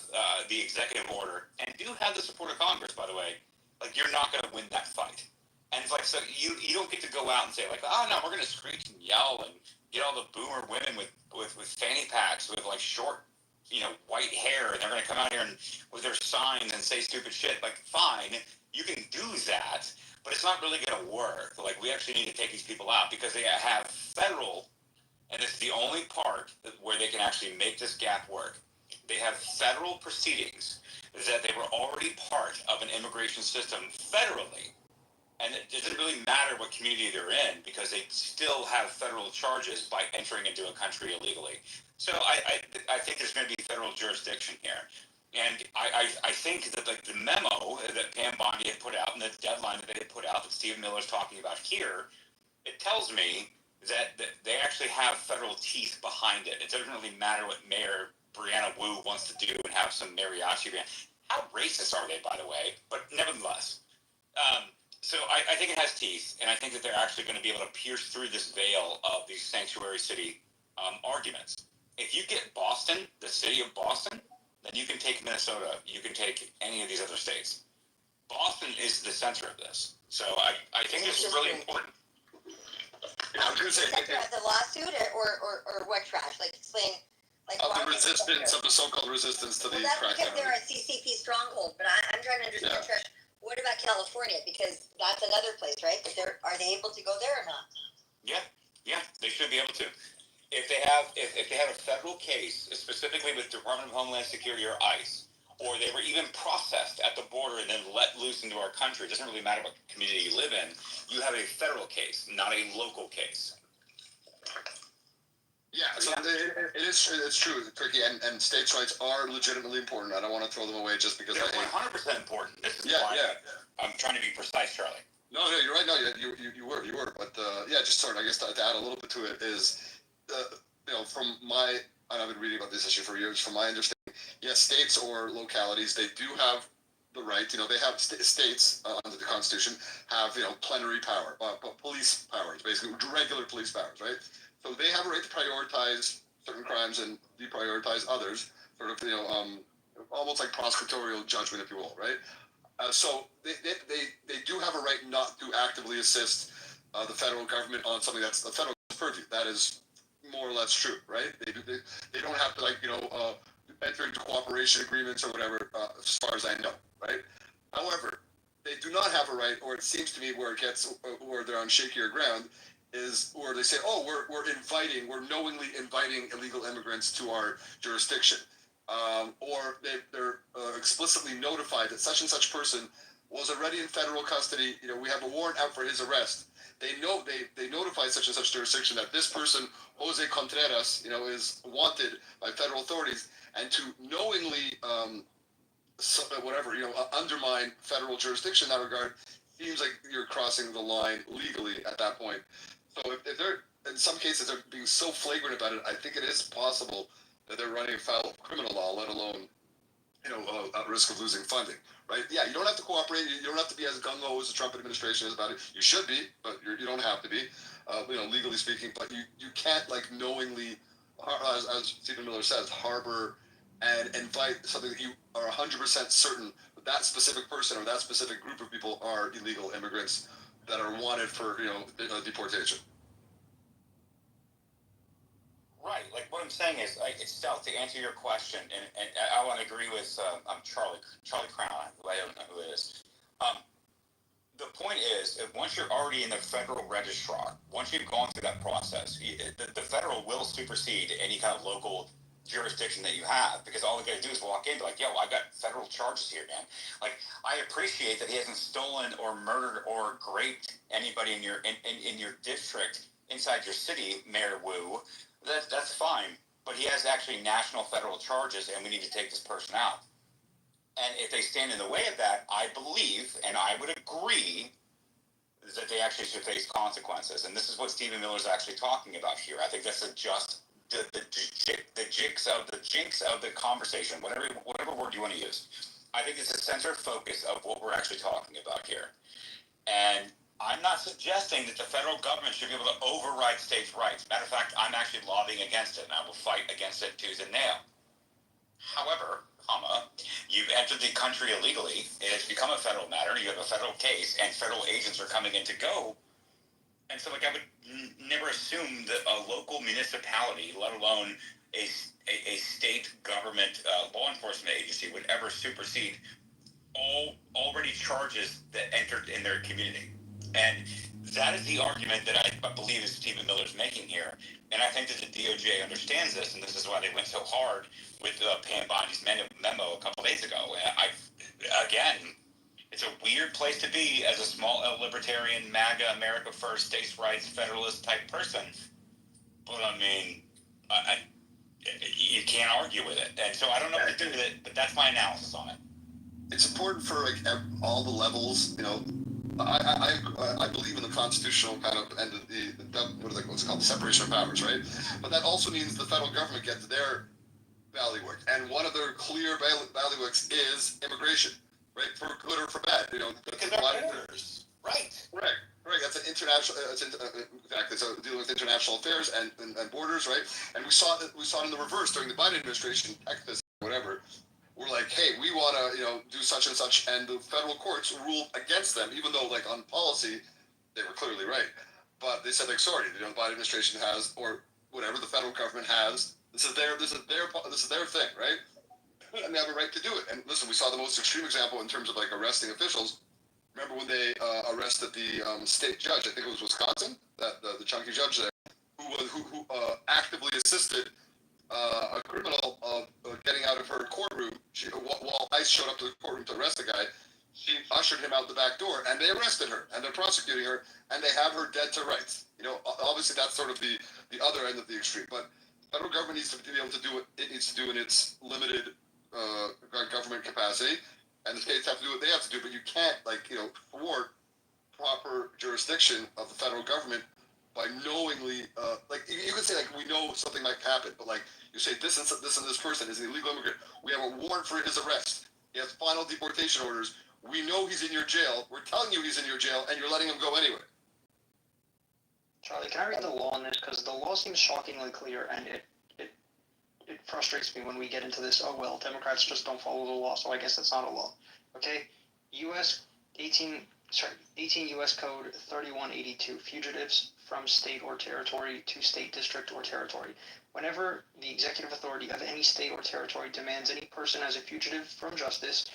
the executive order, and do have the support of Congress, by the way, you're not going to win that fight. And it's so you don't get to go out and say oh no, we're going to screech and yell and get all the boomer women with fanny packs with short, white hair, and they're going to come out here and with their signs and say stupid shit. Fine, you can do that, but it's not really going to work. We actually need to take these people out because they have federal, and it's the only part where they can actually make this gap work. They have federal proceedings that they were already part of an immigration system federally. And it doesn't really matter what community they're in because they still have federal charges by entering into a country illegally. So I think there's going to be federal jurisdiction here. And I think that the memo that Pam Bondi had put out and the deadline that they had put out that Stephen Miller's talking about here, it tells me that they actually have federal teeth behind it. It doesn't really matter what Mayor Brianna Wu wants to do and have some mariachi band. How racist are they, by the way? But nevertheless. So I think it has teeth, and I think that they're actually going to be able to pierce through this veil of these sanctuary city arguments. If you get Boston, the city of Boston, then you can take Minnesota. You can take any of these other states. Boston is the center of this. So I think this is really important. Yeah, I was going to say the lawsuit or what trash? Explain. The resistance of the so-called resistance to the crackdown. Because they're a CCP stronghold, but I'm trying to understand, Trish. What about California? Because that's another place, right? Are they able to go there or not? Yeah, they should be able to. If they have a federal case, specifically with Department of Homeland Security or ICE, or they were even processed at the border and then let loose into our country, it doesn't really matter what community you live in, you have a federal case, not a local case. Yeah, so it's true, Turkey, and states' rights are legitimately important. I don't want to throw them away just because they're 100% important. This is why I'm trying to be precise, Charlie. No, you're right. No, you were. But just sort of, I guess to add a little bit to it is, from my, and I've been reading about this issue for years. From my understanding, states or localities, they do have the right. They have states under the Constitution have plenary power, police powers, basically regular police powers, right? So they have a right to prioritize certain crimes and deprioritize others, sort of, almost like prosecutorial judgment, if you will, right? So they do have a right not to actively assist the federal government on something that's the federal purview. That is more or less true, right? They don't have to enter into cooperation agreements or whatever, as far as I know, right? However, they do not have a right, or it seems to me where they're on shakier ground, is where they say, we're knowingly inviting illegal immigrants to our jurisdiction. Or they're explicitly notified that such and such person was already in federal custody. We have a warrant out for his arrest. They notify such and such jurisdiction that this person, Jose Contreras, is wanted by federal authorities, and to knowingly, undermine federal jurisdiction in that regard seems like you're crossing the line legally at that point. So if in some cases they're being so flagrant about it. I think it is possible that they're running afoul of criminal law, let alone, at risk of losing funding, right? Yeah, you don't have to cooperate. You don't have to be as gung-ho as the Trump administration is about it. You should be, but you don't have to be, legally speaking. But you can't, knowingly, as Stephen Miller says, harbor and invite something that you are 100% certain that specific person or that specific group of people are illegal immigrants that are wanted for, deportation. Right. Like what I'm saying is, Stealth, to answer your question, and I want to agree with Charlie Crown, who I don't know who it is. The point is, if once you're already in the federal registrar, once you've gone through that process, the federal will supersede any kind of local jurisdiction that you have, because all they got to do is walk in, like, yo, I got federal charges here, man. Like, I appreciate that he hasn't stolen or murdered or raped anybody in your district inside your city, Mayor Wu. That's fine, but he has actually national federal charges, and we need to take this person out. And if they stand in the way of that, I believe, and I would agree, that they actually should face consequences. And this is what Stephen Miller is actually talking about here. I think that's the jinx of the conversation, whatever word you want to use. I think it's the center focus of what we're actually talking about here. And I'm not suggesting that the federal government should be able to override states' rights. Matter of fact, I'm actually lobbying against it, and I will fight against it tooth and nail. However, you've entered the country illegally. It has become a federal matter. You have a federal case, and federal agents are coming in to go. And so, I would never assume that a local municipality, let alone a state government law enforcement agency, would ever supersede all already charges that entered in their community. And that is the argument that I believe is Stephen Miller's making here. And I think that the DOJ understands this, and this is why they went so hard with Pam Bondi's memo a couple days ago. And again, it's a weird place to be as a small L libertarian, MAGA, America First, states' rights, federalist type person. But I mean, you can't argue with it. And so I don't know what to do with it, but that's my analysis on it. It's important for all the levels, I believe in the constitutional kind of end of what's called separation of powers, right? But that also means the federal government gets their bailiwick, and one of their clear bailiwicks is immigration, right? For good or for bad, Because they're borders, right? Right. That's an international. Exactly. So dealing with international affairs and borders, right? And we saw it in the reverse during the Biden administration. Texas, whatever. We're like, hey, we want to, do such and such, and the federal courts ruled against them, even though, on policy, they were clearly right. But they said, sorry, the Biden administration has, or whatever the federal government has. This is their thing, right? And they have a right to do it. And listen, we saw the most extreme example in terms of arresting officials. Remember when they arrested the state judge? I think it was Wisconsin, the chunky judge there, who actively assisted a criminal getting out of her courtroom. While ICE showed up to the courtroom to arrest the guy, she ushered him out the back door, and they arrested her, and they're prosecuting her, and they have her dead to rights. Obviously that's sort of the other end of the extreme, but the federal government needs to be able to do what it needs to do in its limited government capacity, and the states have to do what they have to do, but you can't, thwart proper jurisdiction of the federal government by knowingly, you could say, we know something might happen, but you say this and this person is an illegal immigrant. We have a warrant for his arrest. He has final deportation orders. We know he's in your jail. We're telling you he's in your jail, and you're letting him go anyway. Charlie, can I read the law on this? Because the law seems shockingly clear, and it frustrates me when we get into this, Democrats just don't follow the law, so I guess that's not a law. Okay? 18 U.S. Code 3182, fugitives from state or territory to state, district, or territory. Whenever the executive authority of any state or territory demands any person as a fugitive from justice,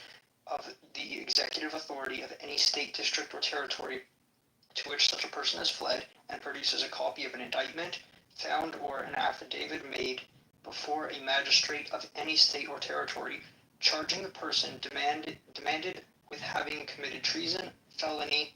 of the executive authority of any state, district, or territory to which such a person has fled, and produces a copy of an indictment, found, or an affidavit made before a magistrate of any state or territory, charging the person demanded with having committed treason, felony,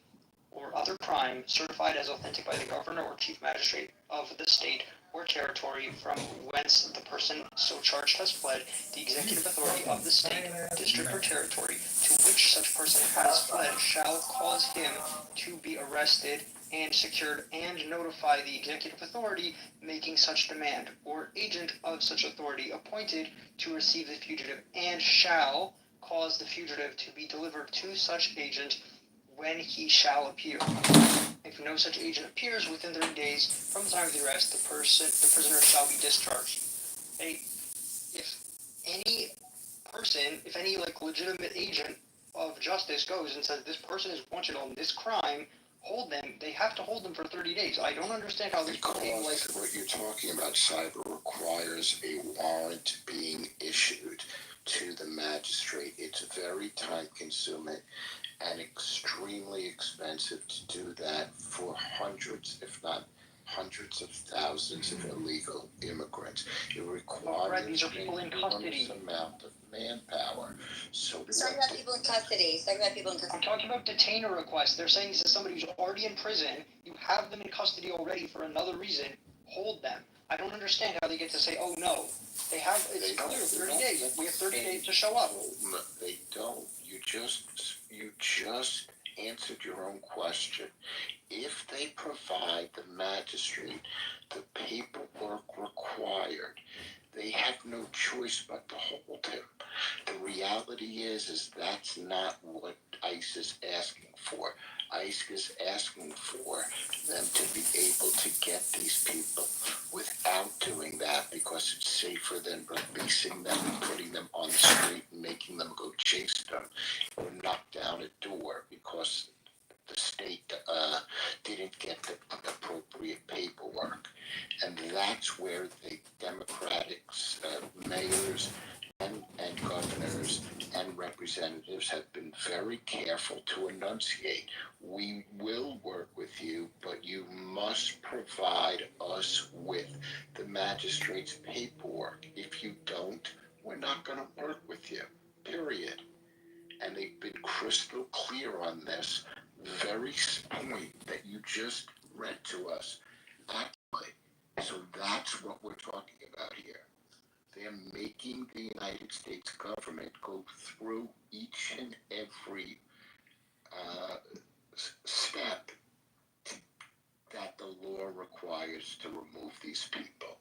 or other crime, certified as authentic by the governor or chief magistrate of the state or territory from whence the person so charged has fled, the executive authority of the state, district, or territory to which such person has fled shall cause him to be arrested and secured and notify the executive authority making such demand or agent of such authority appointed to receive the fugitive and shall cause the fugitive to be delivered to such agent when he shall appear. If no such agent appears within 30 days from the time of the arrest, the prisoner shall be discharged. If any legitimate agent of justice goes and says this person is wanted on this crime, hold them. They have to hold them for 30 days. I don't understand how this Because what you're talking about, cyber, requires a warrant being issued to the magistrate. It's very time-consuming and extremely expensive to do that for hundreds, if not hundreds of thousands of illegal immigrants. It requires these are people in custody. An enormous amount of manpower. So He's talking about people in custody. I'm talking about detainer requests. They're saying this is somebody who's already in prison. You have them in custody already for another reason. Hold them. I don't understand how they get to say, oh no. It's clear, 30 days. We have 30 days to show up. No, they don't. You just answered your own question. If they provide the magistrate the paperwork required, they have no choice but to hold him. The reality is that's not what ICE is asking for. ICE is asking for them to be able to get these people without doing that because it's safer than releasing them and putting them on the street and making them go chase them or knock down a door because the state didn't get the appropriate paperwork. And that's where the Democratic mayors and governors and representatives have been very careful to enunciate. We will work with you, but you must provide us with the magistrate's paperwork. If you don't, we're not going to work with you, period. And they've been crystal clear on this very point that you just read to us. Actually, so that's what we're talking about here. They're making the United States government go through each and every step that the law requires to remove these people.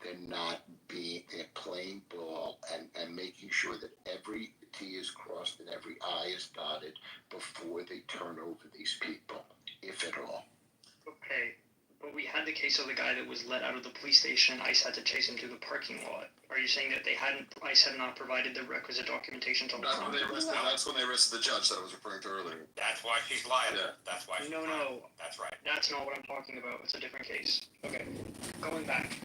They're playing ball and making sure that every T is crossed and every I is dotted before they turn over these people, if at all. Okay, but we had the case of the guy that was let out of the police station. ICE had to chase him through the parking lot. Are you saying that ICE had not provided the requisite documentation to That's when they arrested the judge that I was referring to earlier. That's why she's lying. Yeah. That's why she's No. That's right. That's not what I'm talking about. It's a different case. Okay, going back.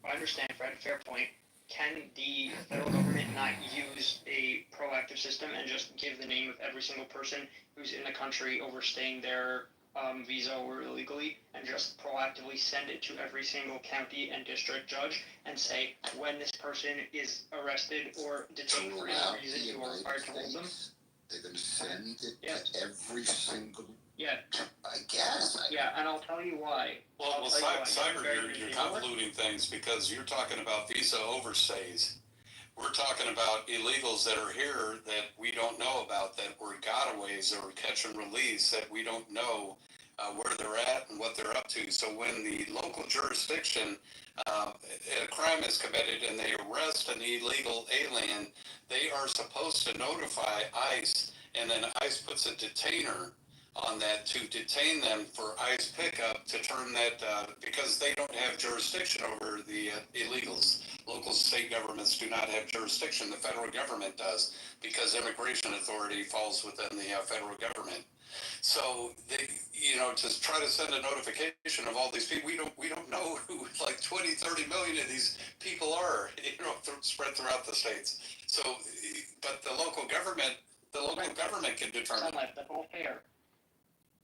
I understand, Fred, fair point. Can the federal government not use a proactive system and just give the name of every single person who's in the country overstaying their visa or illegally and just proactively send it to every single county and district judge and say when this person is arrested or detained for any reason you are required to hold them? They're going to send it to every single... Yeah. I guess. Yeah, and I'll tell you why. Well, cyber, you're convoluting things because you're talking about visa overstays. We're talking about illegals that are here that we don't know about, that were gotaways or catch and release that we don't know where they're at and what they're up to. So when the local jurisdiction, a crime is committed and they arrest an illegal alien, they are supposed to notify ICE, and then ICE puts a detainer on that to detain them for ICE pickup to turn that, because they don't have jurisdiction over the illegals. Local state governments do not have jurisdiction. The federal government does because immigration authority falls within the federal government. So they, to try to send a notification of all these people, we don't know who like 20, 30 million of these people are, spread throughout the states. So, but the local government can determine. That's all fair.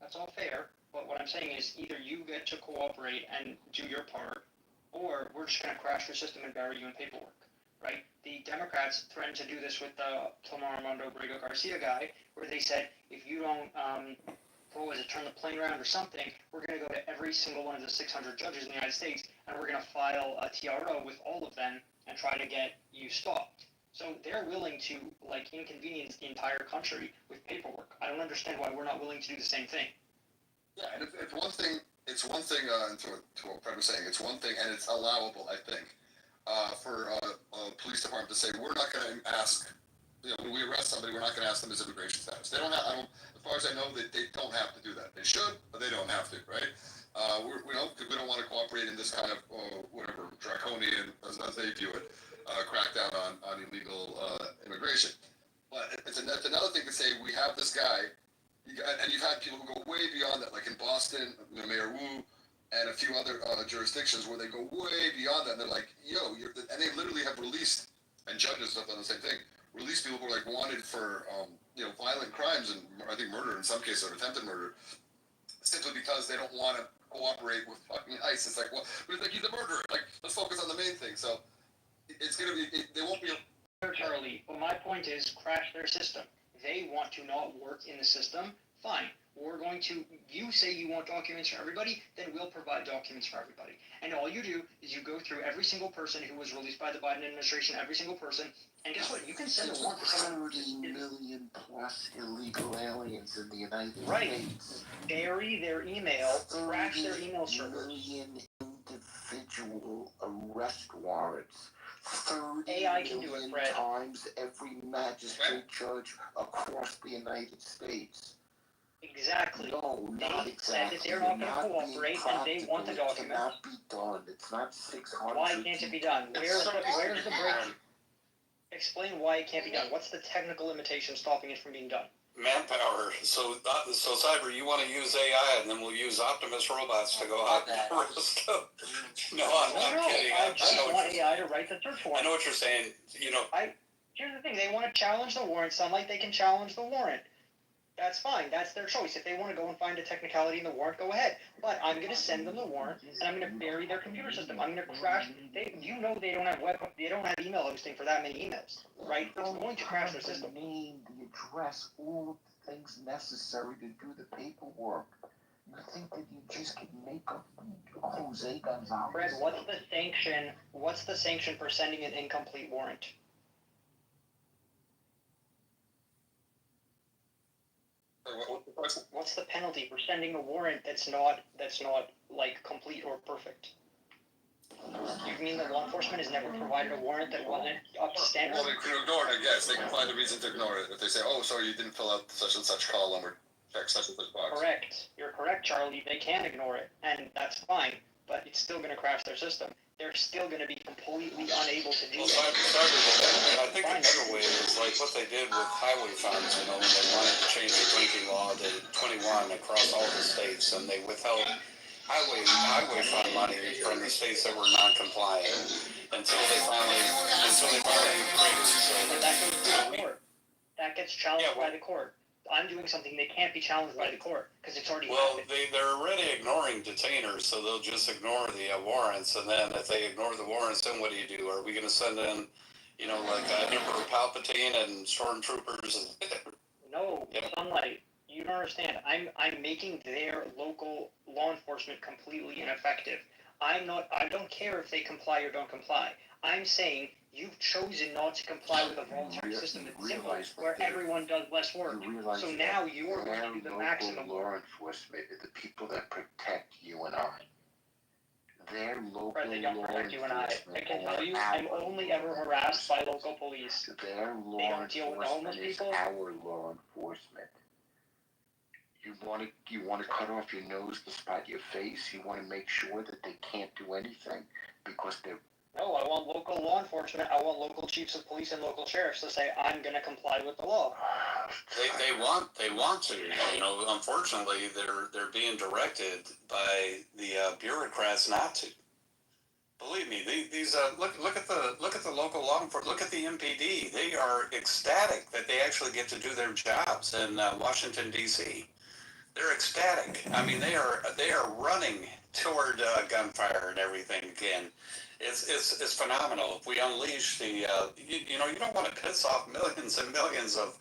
That's all fair, but what I'm saying is either you get to cooperate and do your part, or we're just going to crash your system and bury you in paperwork, right? The Democrats threatened to do this with the Tomar Armando Brego Garcia guy, where they said, if you don't, turn the plane around or something, we're going to go to every single one of the 600 judges in the United States, and we're going to file a TRO with all of them and try to get you stopped. So they're willing to like inconvenience the entire country with paperwork. I don't understand why we're not willing to do the same thing. Yeah, and it's one thing, to what Fred was saying, it's one thing, and it's allowable, I think, for a police department to say, we're not going to ask, when we arrest somebody, we're not going to ask them his immigration status. They don't have, as far as I know, they don't have to do that. They should, but they don't have to, right? We don't want to cooperate in this kind of, whatever, draconian, as they view it, crackdown on illegal immigration. But it's another thing to say, we have this guy, and you've had people who go way beyond that, like in Boston, Mayor Wu, and a few other jurisdictions where they go way beyond that, and they're like, and they literally have released, and judges have done the same thing, released people who are like wanted for, violent crimes, and I think murder in some cases, or attempted murder, simply because they don't want to cooperate with fucking ICE. It's like, well, like, he's a murderer. Like, let's focus on the main thing. So, it's going to be, they won't be Charlie, but my point is, crash their system. They want to not work in the system, fine. You say you want documents for everybody, then we'll provide documents for everybody. And all you do is you go through every single person who was released by the Biden administration, every single person, and guess what? You can send a warrant for someone who 30 million plus illegal aliens in the United Right. States. Bury their email, crash their email server. 30 million individual arrest warrants. 30 AI can do it, Fred. times every magistrate judge across the United States. Exactly. No, they not exactly. said that they're not going to cooperate and they want the document. It cannot be done. It's not 600. Why can't it be done? Where's the break? Explain why it can't be done. What's the technical limitation stopping it from being done? Manpower. So Cyber, you want to use AI, and then we'll use Optimus robots to go out and arrest them. No, I'm kidding. I just want AI to write the search warrant. I know what you're saying. Here's the thing. They want to challenge the warrant. Sunlight, they can challenge the warrant. That's fine. That's their choice. If they want to go and find a technicality in the warrant, go ahead. But I'm going to send them the warrant, and I'm going to bury their computer system. I'm going to crash. They don't have email hosting for that many emails, right? It's going to crash their system. The name, the address, all of the things necessary to do the paperwork. You think that you just can make up Jose Gonzalez? Fred, what's the sanction for sending an incomplete warrant? What's the penalty for sending a warrant that's not like complete or perfect? You mean that law enforcement has never provided a warrant that wasn't up to standard? Well, they can ignore it, I guess. They can find a reason to ignore it. If they say, oh, sorry, you didn't fill out such and such column or check such and such box. Correct. You're correct, Charlie. They can ignore it, and that's fine, but it's still going to crash their system. They're still going to be completely unable to do it. I think a better way is like what they did with highway funds, when they wanted to change the drinking law to 21 across all the states, and they withheld highway fund money from the states that were non-compliant until they finally agreed. So that goes to the court. That gets challenged by the court. I'm doing something they can't be challenged by the court because it's already happened. They're already ignoring detainers, so they'll just ignore the warrants, and then if they ignore the warrants, then what do? Are we going to send in, like Emperor Palpatine and stormtroopers? No, Sunlight. You don't understand. I'm making their local law enforcement completely ineffective. I don't care if they comply or don't comply. I'm saying you've chosen not to comply with a voluntary system that's simple, where everyone does less work. So now you're going to do the maximum law enforcement are the people that protect you and I. Their local they don't protect you and I can tell you, I'm only ever harassed by local police. Their law enforcement is our law enforcement. You want to cut off your nose to spite your face. You want to make sure that they can't do anything because they're. No, I want local law enforcement. I want local chiefs of police and local sheriffs to say, I'm going to comply with the law. They want to. Unfortunately, they're being directed by the bureaucrats not to. Believe me, these look at the local law enforcement. Look at the MPD. They are ecstatic that they actually get to do their jobs in Washington D.C. They're ecstatic. I mean, they are running toward gunfire and everything again. It's phenomenal. If we unleash the, you don't want to piss off millions and millions of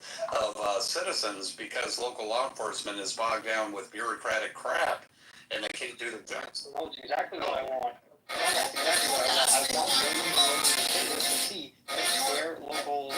citizens because local law enforcement is bogged down with bureaucratic crap and they can't do their jobs. That's exactly what I want. That's exactly what I want. I want millions of citizens to see that their local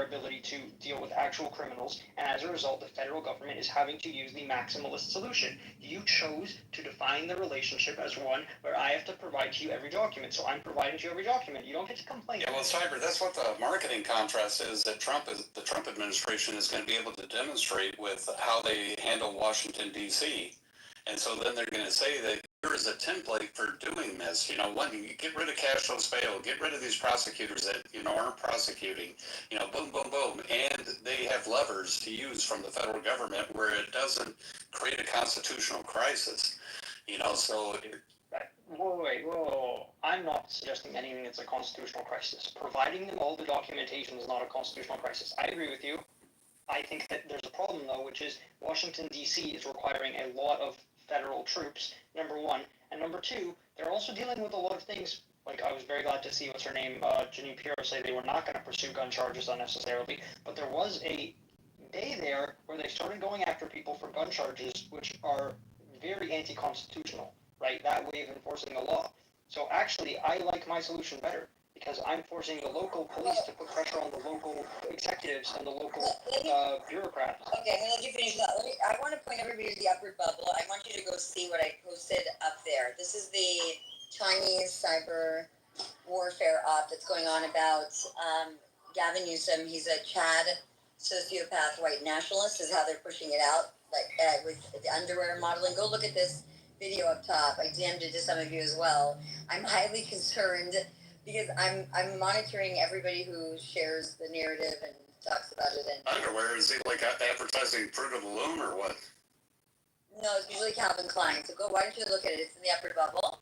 ability to deal with actual criminals, and as a result, the federal government is having to use the maximalist solution. You chose to define the relationship as one where I have to provide to you every document, so I'm providing to you every document. You don't get to complain. Yeah, well, Cyber, that's what the marketing contrast is that the Trump administration is going to be able to demonstrate with how they handle Washington, D.C. And so then they're going to say that here is a template for doing this. One, you get rid of Castro's fail, get rid of these prosecutors that, aren't prosecuting, boom, boom, boom. And they have levers to use from the federal government where it doesn't create a constitutional crisis. So Whoa. I'm not suggesting anything that's a constitutional crisis. Providing them all the documentation is not a constitutional crisis. I agree with you. I think that there's a problem, though, which is Washington, D.C. is requiring a lot of federal troops, number one. And number two, they're also dealing with a lot of things. Like, I was very glad to see, Janine Pirro say they were not going to pursue gun charges unnecessarily. But there was a day there where they started going after people for gun charges, which are very anti-constitutional, right? That way of enforcing the law. So actually, I like my solution better, because I'm forcing the local police to put pressure on the local executives and the local bureaucrats. Okay, I'm gonna let you finish that. I want to point everybody to the upward bubble. I want you to go see what I posted up there. This is the Chinese cyber warfare op that's going on about Gavin Newsom. He's a Chad sociopath white nationalist, is how they're pushing it out, like with the underwear modeling. Go look at this video up top. I DM'd it to some of you as well. I'm highly concerned because I'm monitoring everybody who shares the narrative and talks about it. And underwear, is it like advertising Fruit of the Loom or what? no, it's usually Calvin Klein. So why don't you look at it? It's in the upper bubble,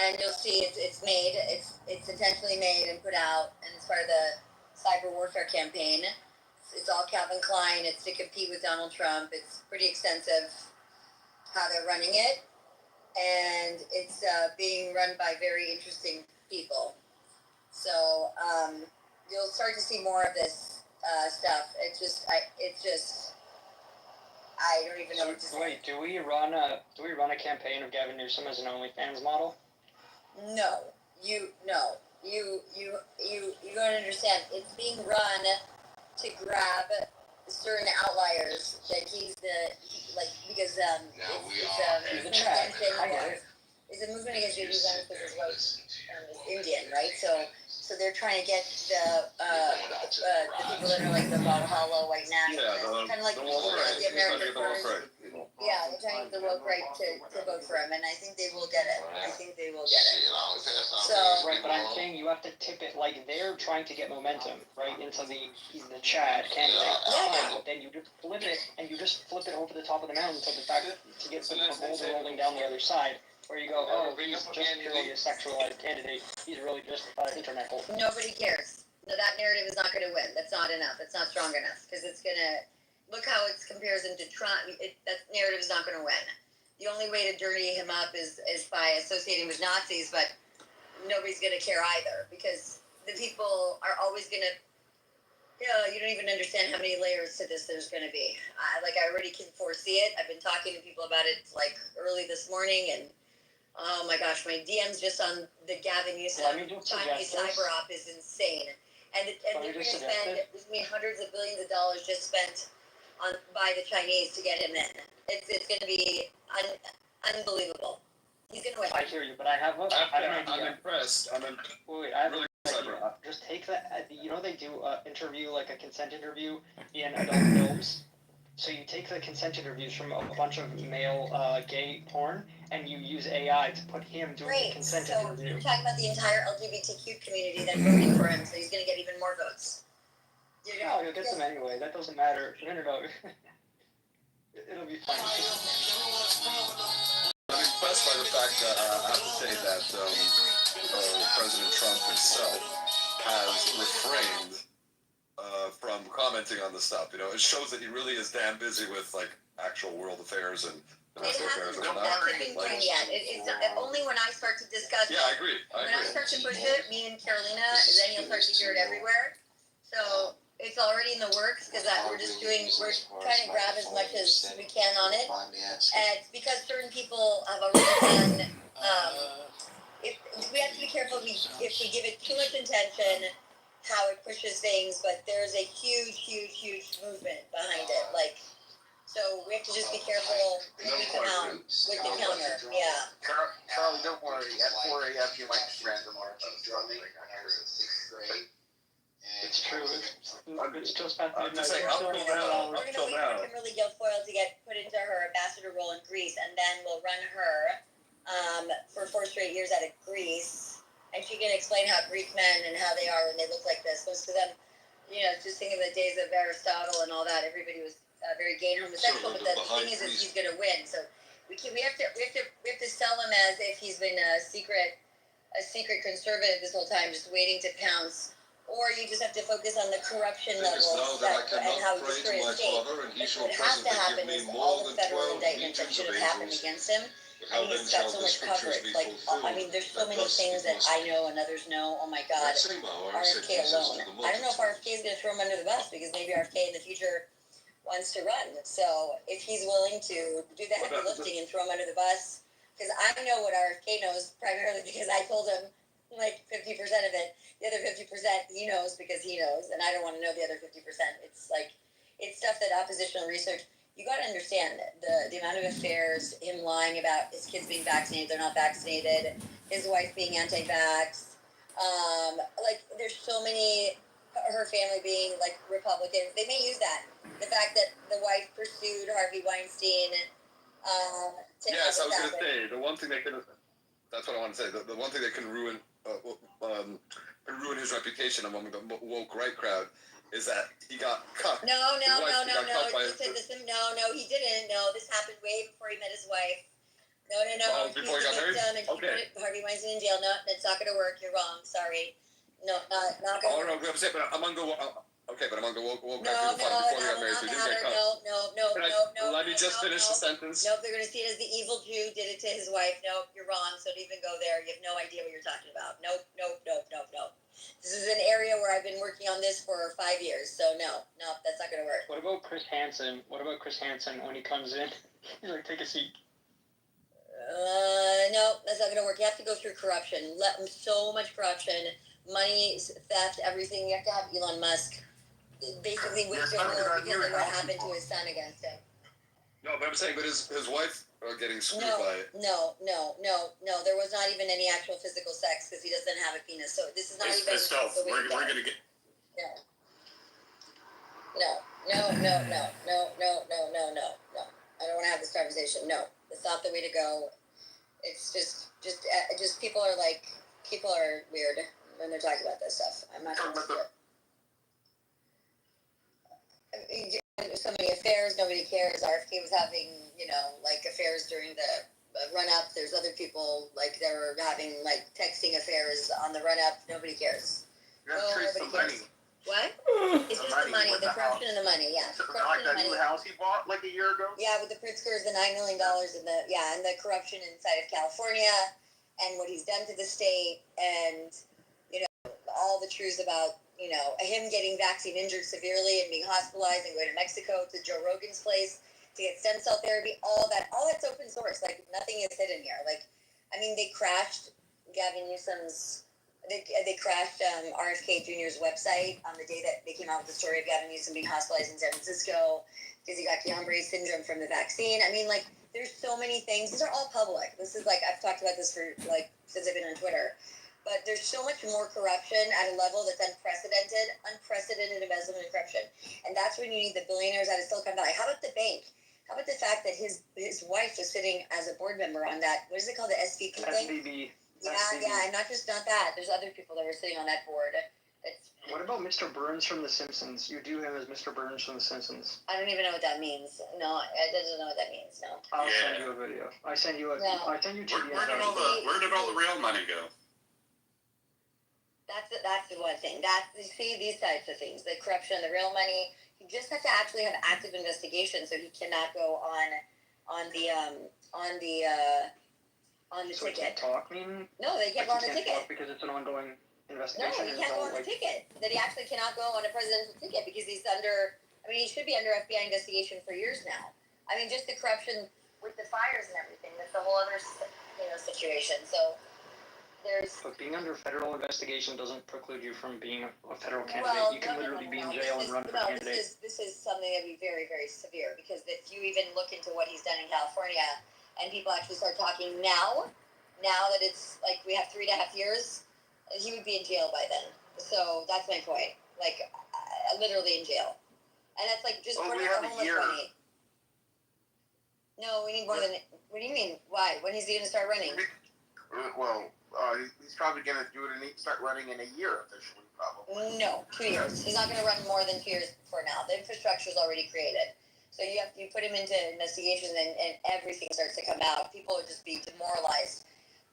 and you'll see it's made. It's intentionally made and put out, and it's part of the cyber warfare campaign. It's all Calvin Klein. It's to compete with Donald Trump. It's pretty extensive how they're running it, and it's being run by very interesting people. So you'll start to see more of this stuff. I don't even know what to say. Wait, do we run a campaign of Gavin Newsom as an OnlyFans model? No, you don't understand. It's being run to grab certain outliers that he's because it's a movement against Jews because his wife's Indian, right? So they're trying to get the people that are like the Valhalla white nationalists, kind of like the American First. Yeah, they're trying to get the woke right to vote for him, and I think they will get it. So right, but I'm saying you have to tip it like they're trying to get momentum, right, into the Chad candidate. Fine, but then you just flip it, and you just flip it over the top of the mountain to get some gold rolling down the other side. Where you go, oh, he's just purely a sexualized candidate. He's really just internet gold. Nobody cares. No, that narrative is not going to win. That's not enough. It's not strong enough because it's going to look how it compares into Trump. That narrative is not going to win. The only way to dirty him up is by associating with Nazis, but nobody's going to care either because the people are always going to. You don't even understand how many layers to this there's going to be. I already can foresee it. I've been talking to people about it early this morning and. Oh my gosh, my DMs just on the Gavin Newsom Chinese cyber op is insane. And they're going to spend, there's going to be hundreds of billions of dollars just spent by the Chinese to get him in. It's going to be unbelievable. He's going to win. I hear you, but I have an idea. I'm impressed. Wait, I have an idea. Just take that, they do interview, like a consent interview in adult films. So you take the consent interviews from a bunch of male gay porn, and you use AI to put him doing the consent interview. You're talking about the entire LGBTQ community then voting for him, so he's going to get even more votes. No, he'll get them anyway. That doesn't matter. No. It'll be fine. I'm impressed by the fact that I have to say that President Trump himself has refrained from commenting on the stuff. It shows that he really is damn busy with actual world affairs and domestic affairs and whatnot. It hasn't been done yet. It's only when I start to discuss. Yeah, I agree. When I start to push it, me and Carolina, then you'll start to hear it everywhere. So it's already in the works because we're trying to grab as much as we can on it. And it's because certain people have already done. We have to be careful if we give it too much attention. how it pushes things, but there's a huge movement behind it. Like, so we have to just be careful when we come out with the counter. Yeah. Charlie, don't worry. At 4 a.m. you might just random march. It's true. It's just about I'm just saying, up till now, We're up gonna till wait for now. Kimberly Guilfoyle to get put into her ambassador role in Greece, and then we'll run her for 4 straight years out of Greece, and she can explain how Greek men and how they are when they look like this. Most of them, you know, just think of the days of Aristotle and all that. Everybody was very gay and homosexual, but the thing is he's going to win. So we have to sell him as if he's been a secret conservative this whole time, just waiting to pounce. Or you just have to focus on the corruption levels and how he destroyed his state. What has to happen is all the federal indictments that should have happened against him. I mean, he's got so much coverage. Like, I mean, there's so many things that I know and others know. Oh my God, RFK alone. I don't know if RFK is going to throw him under the bus, because maybe RFK in the future wants to run. So if he's willing to do the heavy lifting and throw him under the bus, because I know what RFK knows primarily because I told him like 50% of it. The other 50% he knows because he knows, and I don't want to know the other 50%. It's like, it's stuff that oppositional research. You got to understand the amount of affairs, him lying about his kids being vaccinated, they're not vaccinated, his wife being anti-vax. Like, there's so many, her family being like Republicans. They may use that. The fact that the wife pursued Harvey Weinstein. Yes, I was going to say, the one thing that can, that's what I want to say, the one thing that can ruin his reputation among the woke right crowd is that he got cut. No, he didn't. No, this happened way before he met his wife. No. Oh, before he got married? Okay. Harvey Weinstein in jail. No, that's not going to work. You're wrong. Sorry. No, not going to work. Oh, no, I'm saying, but among the woke No, crowd people thought before they got married, so he didn't get cut. No. Let me just finish the sentence. Nope, they're going to see it as the evil Jew did it to his wife. Nope, you're wrong. So don't even go there. You have no idea what you're talking about. Nope. This is an area where I've been working on this for 5 years. So no, that's not going to work. What about Chris Hansen? When he comes in? He's like, take a seat. No, that's not going to work. You have to go through corruption. So much corruption, money, theft, everything. You have to have Elon Musk basically whisper more because of what happened to his son against him. No, but I'm saying, but his wife getting screwed by it. No. There was not even any actual physical sex because he doesn't have a penis. So this is not even. We're gonna get. No. I don't want to have this conversation. No, it's not the way to go. It's just people are weird when they're talking about this stuff. I'm not sure. So many affairs, nobody cares. RFK was having, affairs during the run-up. There's other people, that are having, texting affairs on the run-up. Nobody cares. Nobody cares. What? It's just the money, the corruption and the money, yeah. Like that new house he bought like a year ago? Yeah, with the Pritzkers, the $9 million and the corruption inside of California and what he's done to the state and, all the truths about, him getting vaccine injured severely and being hospitalized and going to Mexico to Joe Rogan's place to get stem cell therapy, all that's open source. Like, nothing is hidden here. Like, I mean, they crashed Gavin Newsom's, they crashed RFK Jr.'s website on the day that they came out with the story of Gavin Newsom being hospitalized in San Francisco because he got Guillain-Barré syndrome from the vaccine. I mean, there's so many things. These are all public. This is I've talked about this for since I've been on Twitter. But there's so much more corruption at a level that's unprecedented embezzlement and corruption. And that's when you need the billionaires out of Silicon Valley. How about the bank? How about the fact that his wife was sitting as a board member on that, what is it called, the SVP thing? SVB. Yeah, and not that. There's other people that were sitting on that board. What about Mr. Burns from The Simpsons? You do him as Mr. Burns from The Simpsons. I don't even know what that means. No, it doesn't know what that means, no. I'll send you a video. I send you two Where did all the real money go? That's the one thing. You see these types of things, the corruption, the real money. You just have to actually have active investigation, so he cannot go on the so ticket. He can't talk, mean? No, they can't go on the ticket because it's an ongoing No, investigation. he can't go on the ticket. That he actually cannot go on a presidential ticket because he's under. I mean, he should be under FBI investigation for years now. I mean, just the corruption with the fires and everything. That's a whole other situation. So. But being under federal investigation doesn't preclude you from being a federal candidate. You can literally be in jail and run for candidate. This is something that would be very, very severe, because if you even look into what he's done in California, and people actually start talking now that it's like we have 3.5 years, he would be in jail by then. So that's my point. Like, literally in jail. And that's like just Well, for we the have a homeless year. money. No, we need more than. What do you mean? Why? When is he going to start running? Well, he's probably going to do it and start running in a year officially, probably. No, 2 years. He's not going to run more than 2 years for now. The infrastructure is already created. So you put him into investigations, and everything starts to come out. People would just be demoralized.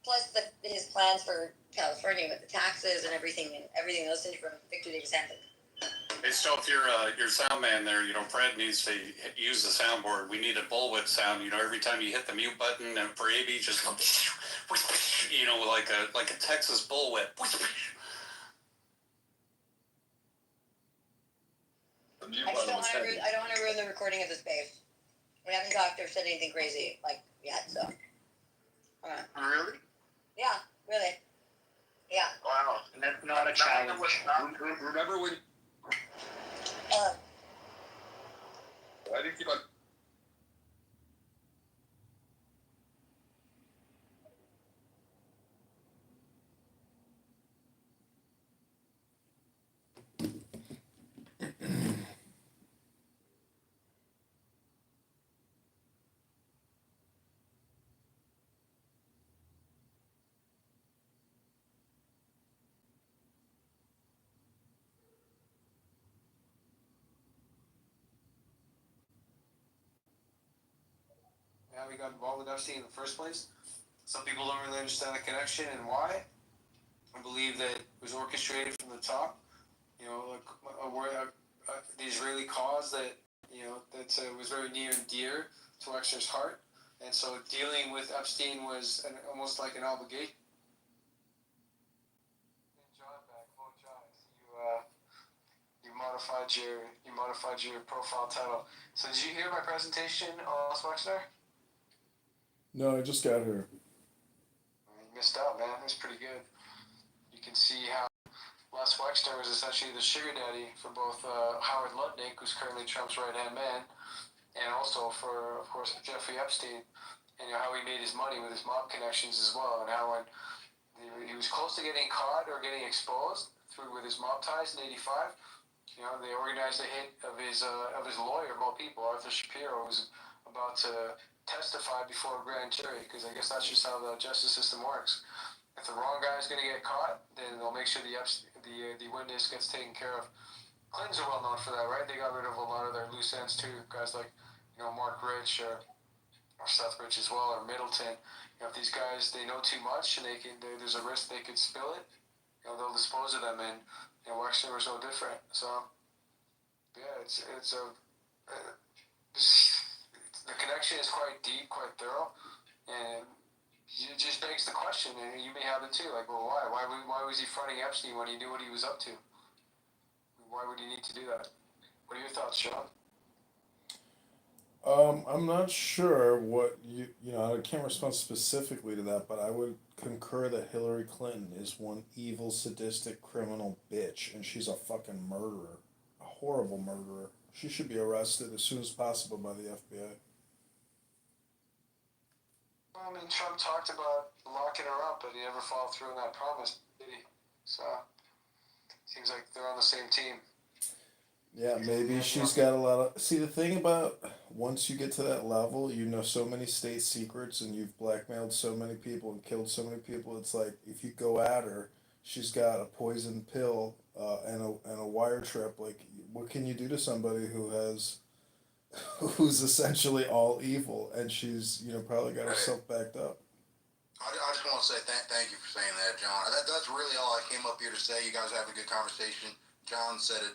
Plus his plans for California with the taxes and everything else from Victor Davis Hampton. Hey, so if you're your sound man there, Fred needs to use the soundboard. We need a bullwhip sound. Every time you hit the mute button for AB, just go, like a Texas bullwhip. I don't want to ruin the recording of the space. We haven't talked or said anything crazy yet, so. Really? Yeah, really. Yeah. Wow. And that's not a challenge. Remember when? Why do you keep on? How we got involved with Epstein in the first place. Some people don't really understand the connection and why. I believe that it was orchestrated from the top. The Israeli cause that was very near and dear to Wexner's heart, and so dealing with Epstein was almost like an obligation. John back, hello John. You modified your profile title. So did you hear my presentation on Wexner? No, I just got here. You missed out, man. It was pretty good. You can see how Les Wexner was essentially the sugar daddy for both Howard Lutnick, who's currently Trump's right-hand man, and also for, of course, Jeffrey Epstein, and how he made his money with his mob connections as well, and how when he was close to getting caught or getting exposed with his mob ties in '85, they organized a hit of his lawyer, of all people, Arthur Shapiro, who was about to testify before a grand jury, because I guess that's just how the justice system works. If the wrong guy's going to get caught, then they'll make sure the witness gets taken care of. Clintons are well known for that, right? They got rid of a lot of their loose ends too. Guys like, Mark Rich or Seth Rich as well, or Middleton. If these guys, they know too much and there's a risk they could spill it, they'll dispose of them. And Wexner was no different. So yeah, the connection is quite deep, quite thorough, and it just begs the question, and you may have it too, like, well, why? Why was he fronting Epstein when he knew what he was up to? Why would he need to do that? What are your thoughts, Sean? I'm not sure what I can't respond specifically to that, but I would concur that Hillary Clinton is one evil, sadistic, criminal bitch, and she's a fucking murderer. A horrible murderer. She should be arrested as soon as possible by the FBI. I mean, Trump talked about locking her up, but he never followed through on that promise, did he? So, seems like they're on the same team. Yeah, maybe she's got a lot of... See, the thing about once you get to that level, so many state secrets and you've blackmailed so many people and killed so many people, it's like, if you go at her, she's got a poison pill and a wire trip. Like, what can you do to somebody who's essentially all evil, and she's, probably got herself backed up? I just want to say thank you for saying that, John. That's really all I came up here to say. You guys are having a good conversation. John said it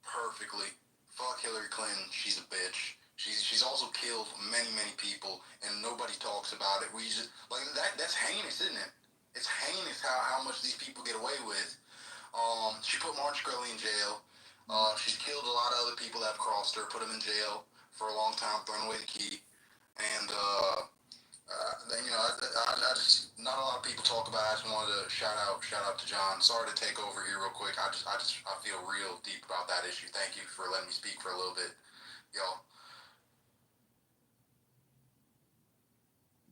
perfectly. Fuck Hillary Clinton. She's a bitch. She's also killed many, many people, and nobody talks about it. We just, like, that's heinous, isn't it? It's heinous how much these people get away with. She put Martin Shkreli in jail. She's killed a lot of other people that have crossed her, put them in jail for a long time, thrown away the key. And, I just, not a lot of people talk about. I just wanted to shout out to John. Sorry to take over here real quick. I feel real deep about that issue. Thank you for letting me speak for a little bit, y'all.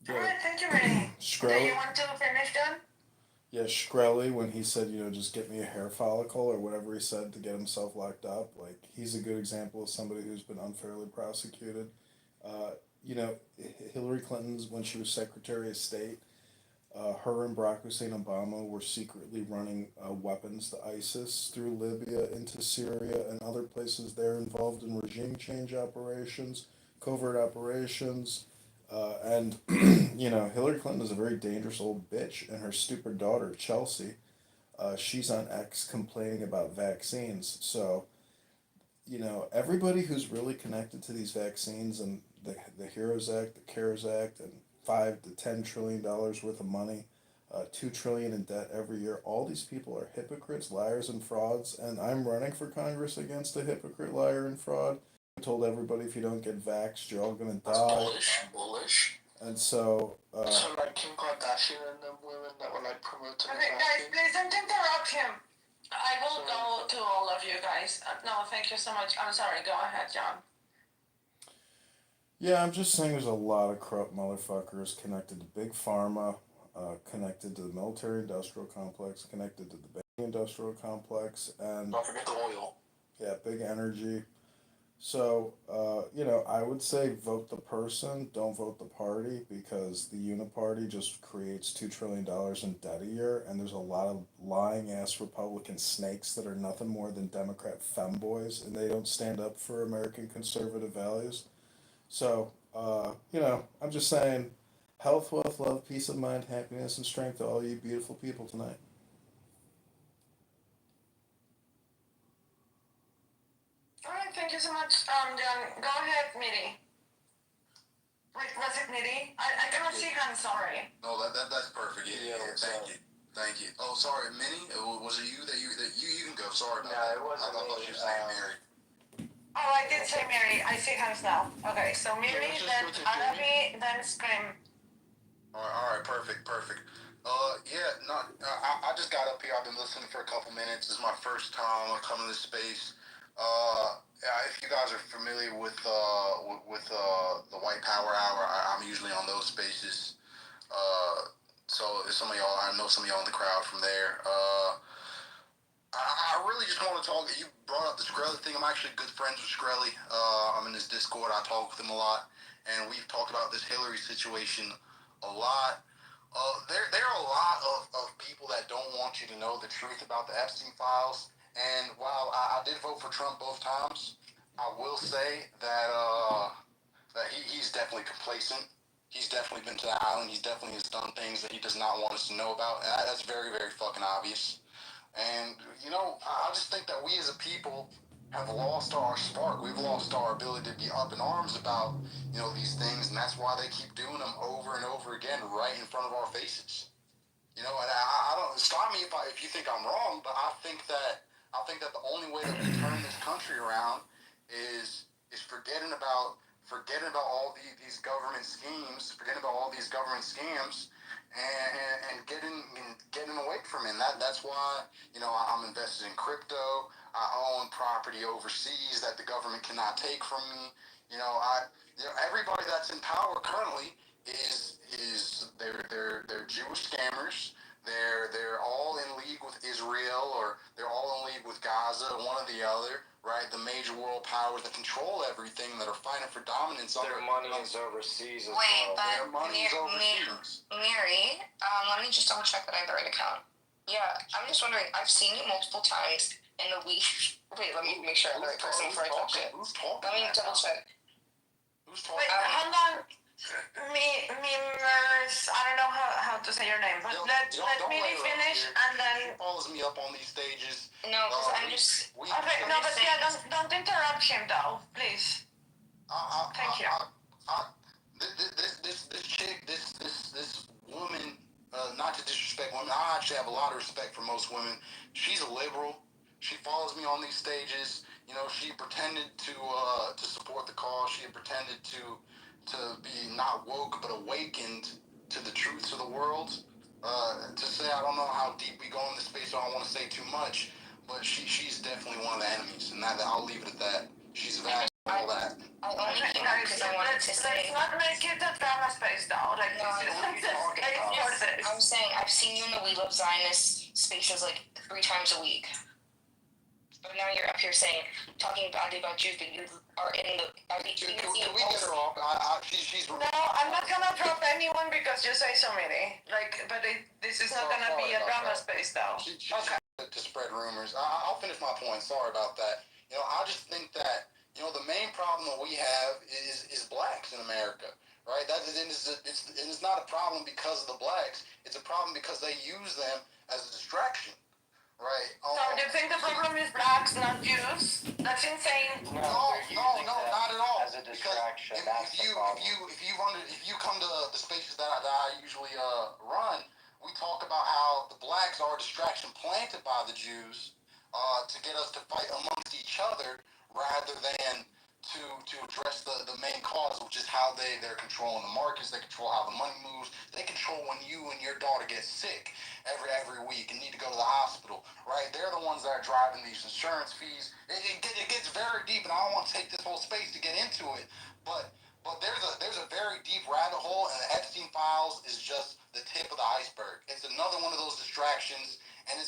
Yeah. All right, thank you, Renee. Do you want to finish, John? Yeah, Shkreli, when he said, just get me a hair follicle or whatever he said to get himself locked up, like, he's a good example of somebody who's been unfairly prosecuted. Uh, you know, Hillary Clinton's, when she was Secretary of State, her and Barack Hussein Obama were secretly running weapons to ISIS through Libya into Syria and other places. They're involved in regime change operations, covert operations, and Hillary Clinton is a very dangerous old bitch, and her stupid daughter Chelsea, she's on X complaining about vaccines. So everybody who's really connected to these vaccines and the Heroes Act, the CARES Act, and $5 to $10 trillion worth of money, 2 trillion in debt every year. All these people are hypocrites, liars, and frauds. And I'm running for Congress against a hypocrite, liar, and fraud. I told everybody if you don't get vaxxed, you're all gonna die. Bullish. And so. So like Kim Kardashian and the women that were like promoting. Okay, guys, please don't interrupt him. I will go to all of you guys. No, thank you so much. I'm sorry. Go ahead, John. Yeah, I'm just saying there's a lot of corrupt motherfuckers connected to Big Pharma, connected to the military-industrial complex, connected to the banking industrial complex, and... Don't forget the oil. Yeah, big energy. So, I would say vote the person, don't vote the party, because the Uniparty just creates $2 trillion in debt a year, and there's a lot of lying-ass Republican snakes that are nothing more than Democrat femboys, and they don't stand up for American conservative values. So, I'm just saying, health, wealth, love, peace of mind, happiness, and strength to all you beautiful people tonight. All right, thank you so much, John. Go ahead, Miri. Wait, was it Miri? I cannot see hands, sorry. No, that's perfect. Yeah, thank you. Oh, sorry, Minnie. Was it you that you can go? Sorry about that. it wasn't I thought you were saying Mary. Oh, I did say Mary. I see hands now. Okay, so Miri, then Arabi, then Scream. All right, perfect. I just got up here. I've been listening for a couple minutes. This is my first time coming to this space. If you guys are familiar with the White Power Hour, I'm usually on those spaces. So if some of y'all, I know some of y'all in the crowd from there. I really just want to talk. You brought up the Shkreli thing. I'm actually good friends with Shkreli. I'm in his Discord. I talk with him a lot, and we've talked about this Hillary situation a lot. There are a lot of people that don't want you to know the truth about the Epstein files. And while I did vote for Trump both times, I will say that he's definitely complacent. He's definitely been to the island. He definitely has done things that he does not want us to know about. And that's very, very fucking obvious. And, I just think that we as a people have lost our spark. We've lost our ability to be up in arms about, these things. And that's why they keep doing them over and over again right in front of our faces. And I don't, stop me if you think I'm wrong, but I think that the only way that we turn this country around is forgetting about all these government schemes, forgetting about all these government scams, and getting away from it. And that's why I'm invested in crypto. I own property overseas that the government cannot take from me. Everybody that's in power currently is they're Jewish scammers. They're all in league with Israel, or they're all in league with Gaza, one or the other, right? The major world powers that control everything, that are fighting for dominance. Their money is overseas as Wait, well. but Their money is overseas. Mary, let me just double check that I have the right account. Yeah, I'm just wondering, I've seen you multiple times in the week. Wait, let me make sure I'm the right person before I talk shit. Who's talking? Let me double check. Who's talking? Wait, hold on. Mimers, I don't know how to say your name, but let Miri finish and then... She follows me up on these stages. No, because I'm just... Okay, no, but yeah, don't interrupt him though, please. Thank you. This chick, this woman, not to disrespect women, I actually have a lot of respect for most women. She's a liberal. She follows me on these stages. She pretended to support the cause. She had pretended to be not woke but awakened to the truths of the world. To say I don't know how deep we go in this space, so I don't want to say too much, but she's definitely one of the enemies, and that I'll leave it at that. She's vast, all that. I only came up because I wanted to say. Let's not make it a drama space though. Like, No, I know what you're talking about. I'm saying I've seen you in the We Love Zionist spaces like 3 times a week. But now you're up here talking badly about Jews, but you are in the. Can we get her off? She's. No, I'm not gonna drop anyone because you say so many. This is not gonna be a drama space though. Okay. To spread rumors. I'll finish my point. Sorry about that. I just think that the main problem that we have is blacks in America, right? It's not a problem because of the blacks. It's a problem because they use them as a distraction. Right. So do you think the problem is blacks, not Jews? That's insane. No, not at all. As a distraction. If you come to the spaces that I usually run, we talk about how the blacks are a distraction planted by the Jews to get us to fight amongst each other rather than to address the main cause, which is how they're controlling the markets, they control how the money moves, they control when you and your daughter get sick every week and need to go to the hospital, right? They're the ones that are driving these insurance fees. It gets very deep, and I don't want to take this whole space to get into it, but there's a very deep rabbit hole, and the Epstein files is just the tip of the iceberg. It's another one of those distractions, and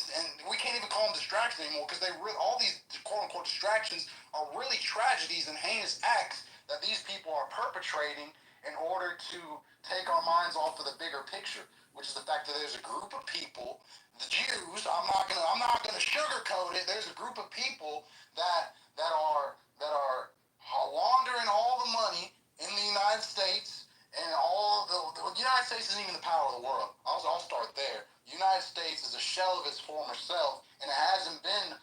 we can't even call them distractions anymore because all these quote unquote distractions are really tragedies and heinous acts that these people are perpetrating in order to take our minds off of the bigger picture, which is the fact that there's a group of people, the Jews. I'm not gonna sugarcoat it. There's a group of people that are laundering all the money in the United States, and all the United States isn't even the power of the world. I'll start there. The United States is a shell of its former self, and it hasn't been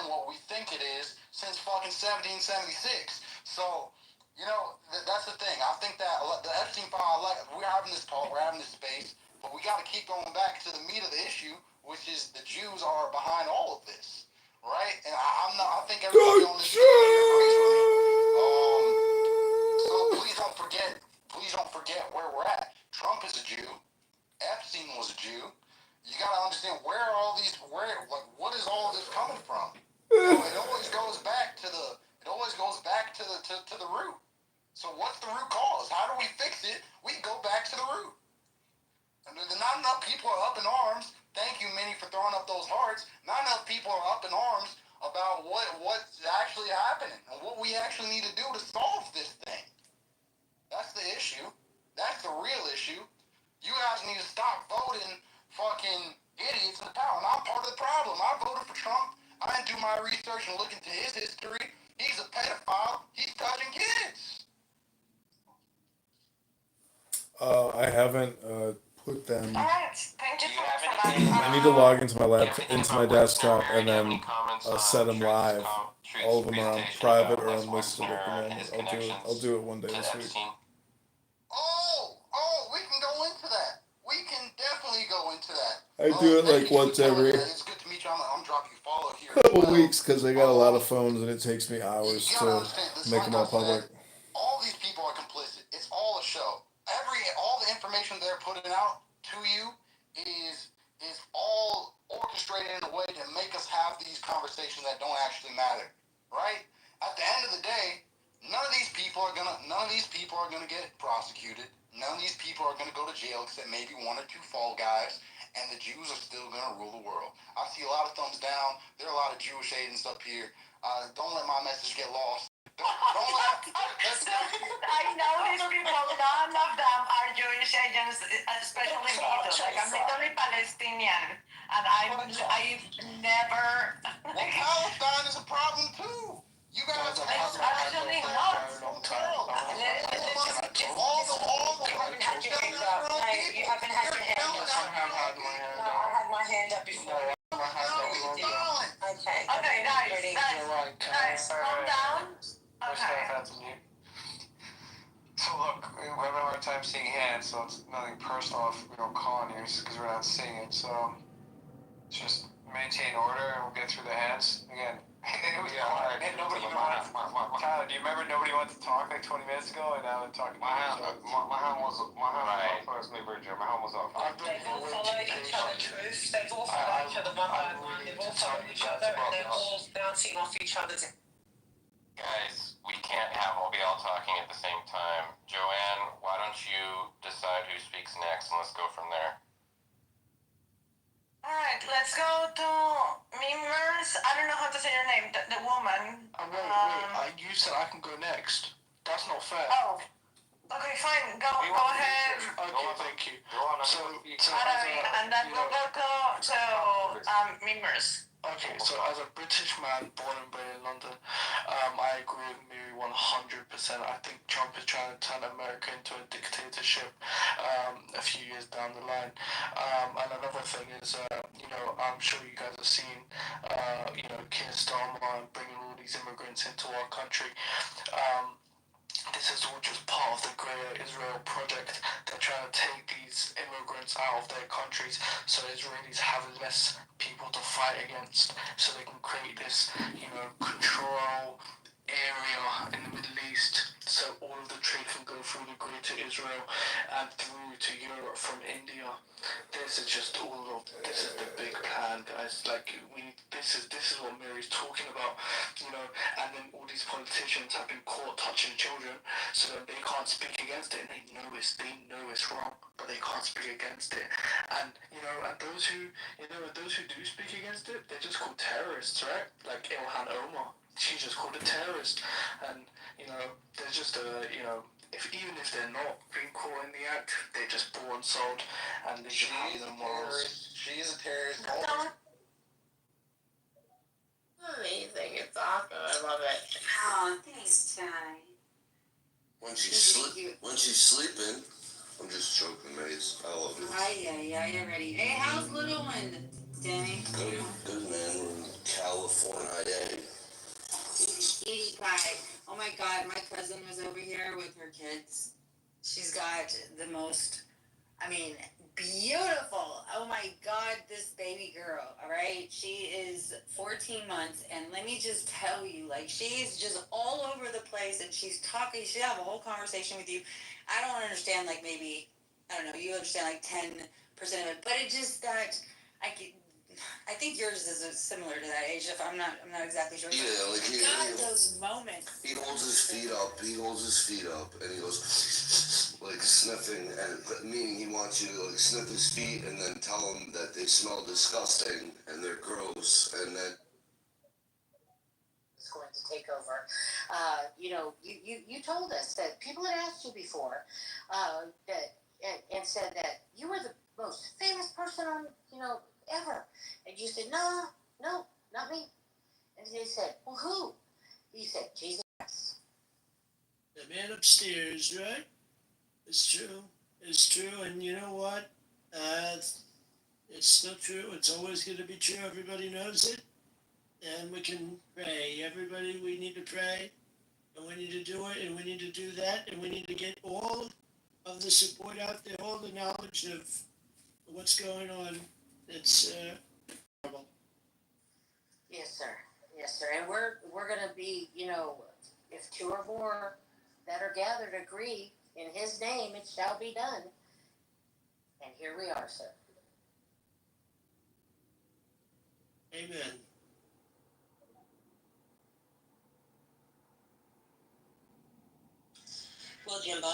what we think it is since fucking 1776. So, that's the thing. I think that the Epstein file, we're having this talk, we're having this space, but we got to keep going back to the meat of the issue, which is the Jews are behind all of this, right? And I think everybody on this stage agrees with me. So please don't forget where we're at. Trump is a Jew. Epstein was a Jew. You got to understand what is all of this coming from? It always goes back to the root. So what's the root cause? How do we fix it? We go back to the root. And not enough people are up in arms. Thank you, Minnie, for throwing up those hearts. Not enough people are up in arms about what's actually happening and what we actually need to do to solve this thing. That's the issue. That's the real issue. You guys need to stop voting fucking idiots in the power. And I'm part of the problem. I voted for Trump. I didn't do my research and look into his history. He's a pedophile. He's touching kids. I haven't put them. All right. Thank you for I need to log into my laptop, into my desktop, and then set them live. All of them are on private or unlisted at the moment. I'll do it one day this week. Oh, we can go into that. We can definitely go into that. I do it like once every It's good to meet you. I'm dropping you follow here. couple weeks because I got a lot of phones and it takes me hours to make them all public. All these people are complicit. It's all a show. All the information they're putting out to you is all orchestrated in a way to make us have these conversations that don't actually matter, right? At the end of the day, none of these people are gonna get prosecuted. None of these people are gonna go to jail except maybe 1 or 2 fall guys, and the Jews are still gonna rule the world. I see a lot of thumbs down. There are a lot of Jewish agents up here. Don't let my message get lost. I know these people, none of them are Jewish agents, especially me. Like, I'm literally Palestinian, and I've never. Well, Palestine is a problem too. You guys It's actually not. You haven't had your hand up. No, I had my hand up before. Okay, guys, calm down. Okay. So look, we're having a hard time seeing hands, so it's nothing personal if we don't call on you, because we're not seeing it. So just maintain order, and we'll get through the hands. Again, And nobody even wanted to Tyler, do you remember nobody wanted to talk like 20 minutes ago, and now they're talking? My hand was first neighbor, Joe. My hand was up. They've all followed each other truths. They've all followed each other one by one. They've all followed each other, and they're all bouncing off each other's. Guys, we can't be all talking at the same time. Joanne, why don't you decide who speaks next, and let's go from there. Alright, let's go to Mimers. I don't know how to say your name, the woman. Wait. You said I can go next. That's not fair. Oh. Okay, fine. Go ahead. Okay, thank you. So Alright, and then we'll go to Mimers. Okay, so as a British man born and bred in London, I agree with Miri 100%. I think Trump is trying to turn America into a dictatorship a few years down the line. And another thing is, I'm sure you guys have seen, Keir Starmer bringing all these immigrants into our country. This is all just part of the greater Israel project. They're trying to take these immigrants out of their countries so Israelis have less people to fight against, so they can create this, control area in the Middle East, so all of the trade can go through the greater Israel and through to Europe from India. This is the big plan, guys. This is what Mary's talking about, and then all these politicians have been caught touching children, so that they can't speak against it, and they know it's wrong, but they can't speak against it. And and those who do speak against it, they're just called terrorists, right? Like Ilhan Omar, she's just called a terrorist, and there's just even if they're not being caught in the act, they're just bought and sold, and they just have no morals. She is a terrorist. Amazing, it's awesome. I love it. Oh, thanks, Ty. When she's sleeping, I'm just joking, mates. I love it. Yeah, already. Hey, how's little one, Danny? Good man. We're in California. 85. Oh my God, my cousin was over here with her kids. She's got the most, beautiful. Oh my God, this baby girl, all right? She is 14 months, and let me just tell you, she's just all over the place, and she's talking. She'll have a whole conversation with you. I don't understand, maybe, I don't know, you understand, 10% of it, but it just that, I think yours is similar to that age. If I'm not exactly sure. Yeah, those moments. He holds his feet up, and he goes sniffing, and meaning he wants you to sniff his feet, and then tell him that they smell disgusting and they're gross, and then. It's going to take over. You told us that people had asked you before, and said that you were the most famous person on, ever. And you said, no, not me. And they said, well, who? You said, Jesus. The man upstairs, right? It's true. And you know what? It's not true. It's always going to be true. Everybody knows it. And we can pray. Everybody, we need to pray. And we need to do it. And we need to do that. And we need to get all of the support out there, all the knowledge of what's going on. It's horrible. Yes, sir. And we're going to be, if two or more that are gathered agree in his name, it shall be done. And here we are, sir. Amen. Well, Jimbo.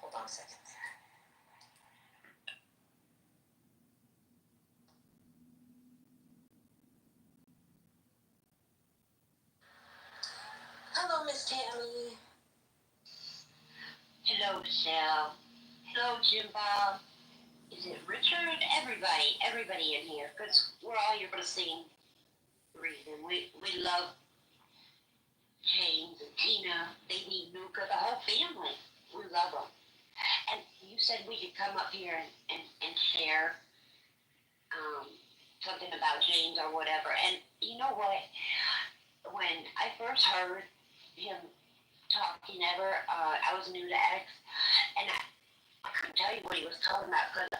Hold on a second. Hello, Miss Tammy. Hello, Michelle. Hello, Jim Bob. Is it Richard? Everybody in here, because we're all here for the same reason. We love James and Tina. They need Nuka, the whole family. We love them. And you said we could come up here and share something about James or whatever. And you know what? When I first heard him talking ever, I was new to X, and I couldn't tell you what he was talking about because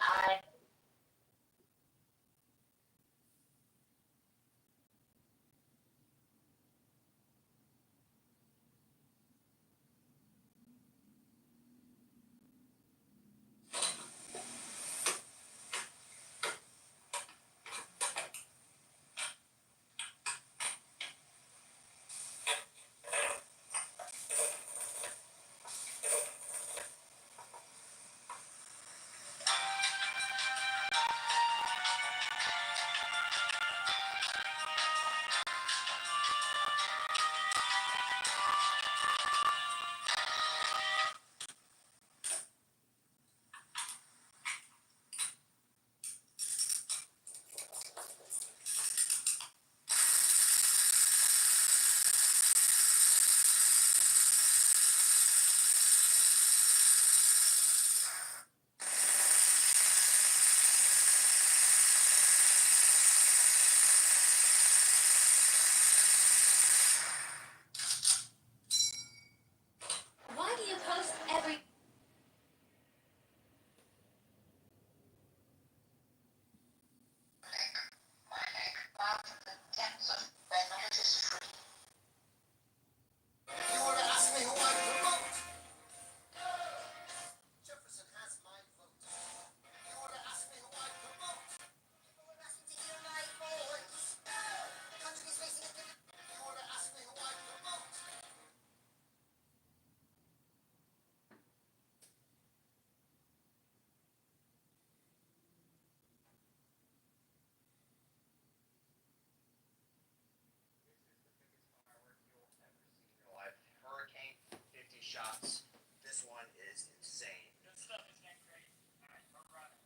shots. This one is insane. Good stuff. It's getting great. All right, we're running.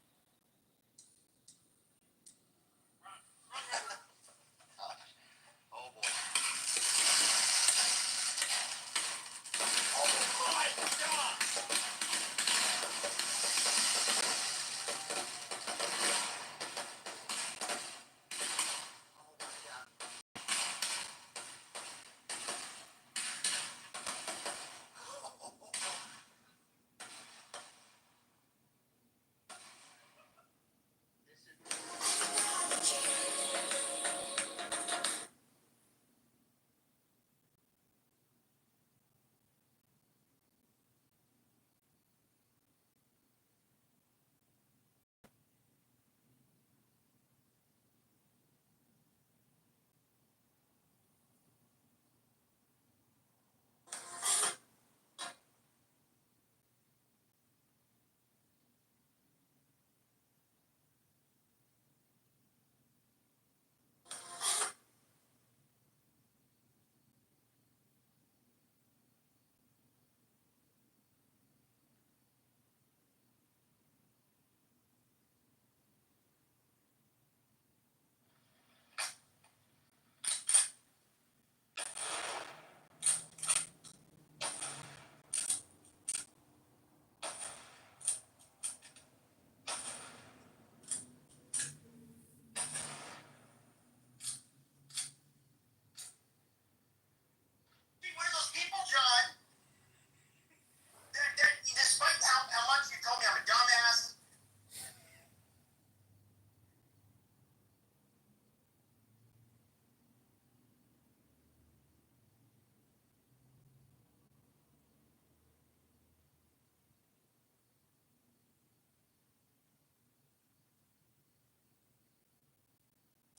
Run. Oh boy. What are those people, John? Despite how much you told me I'm a dumbass.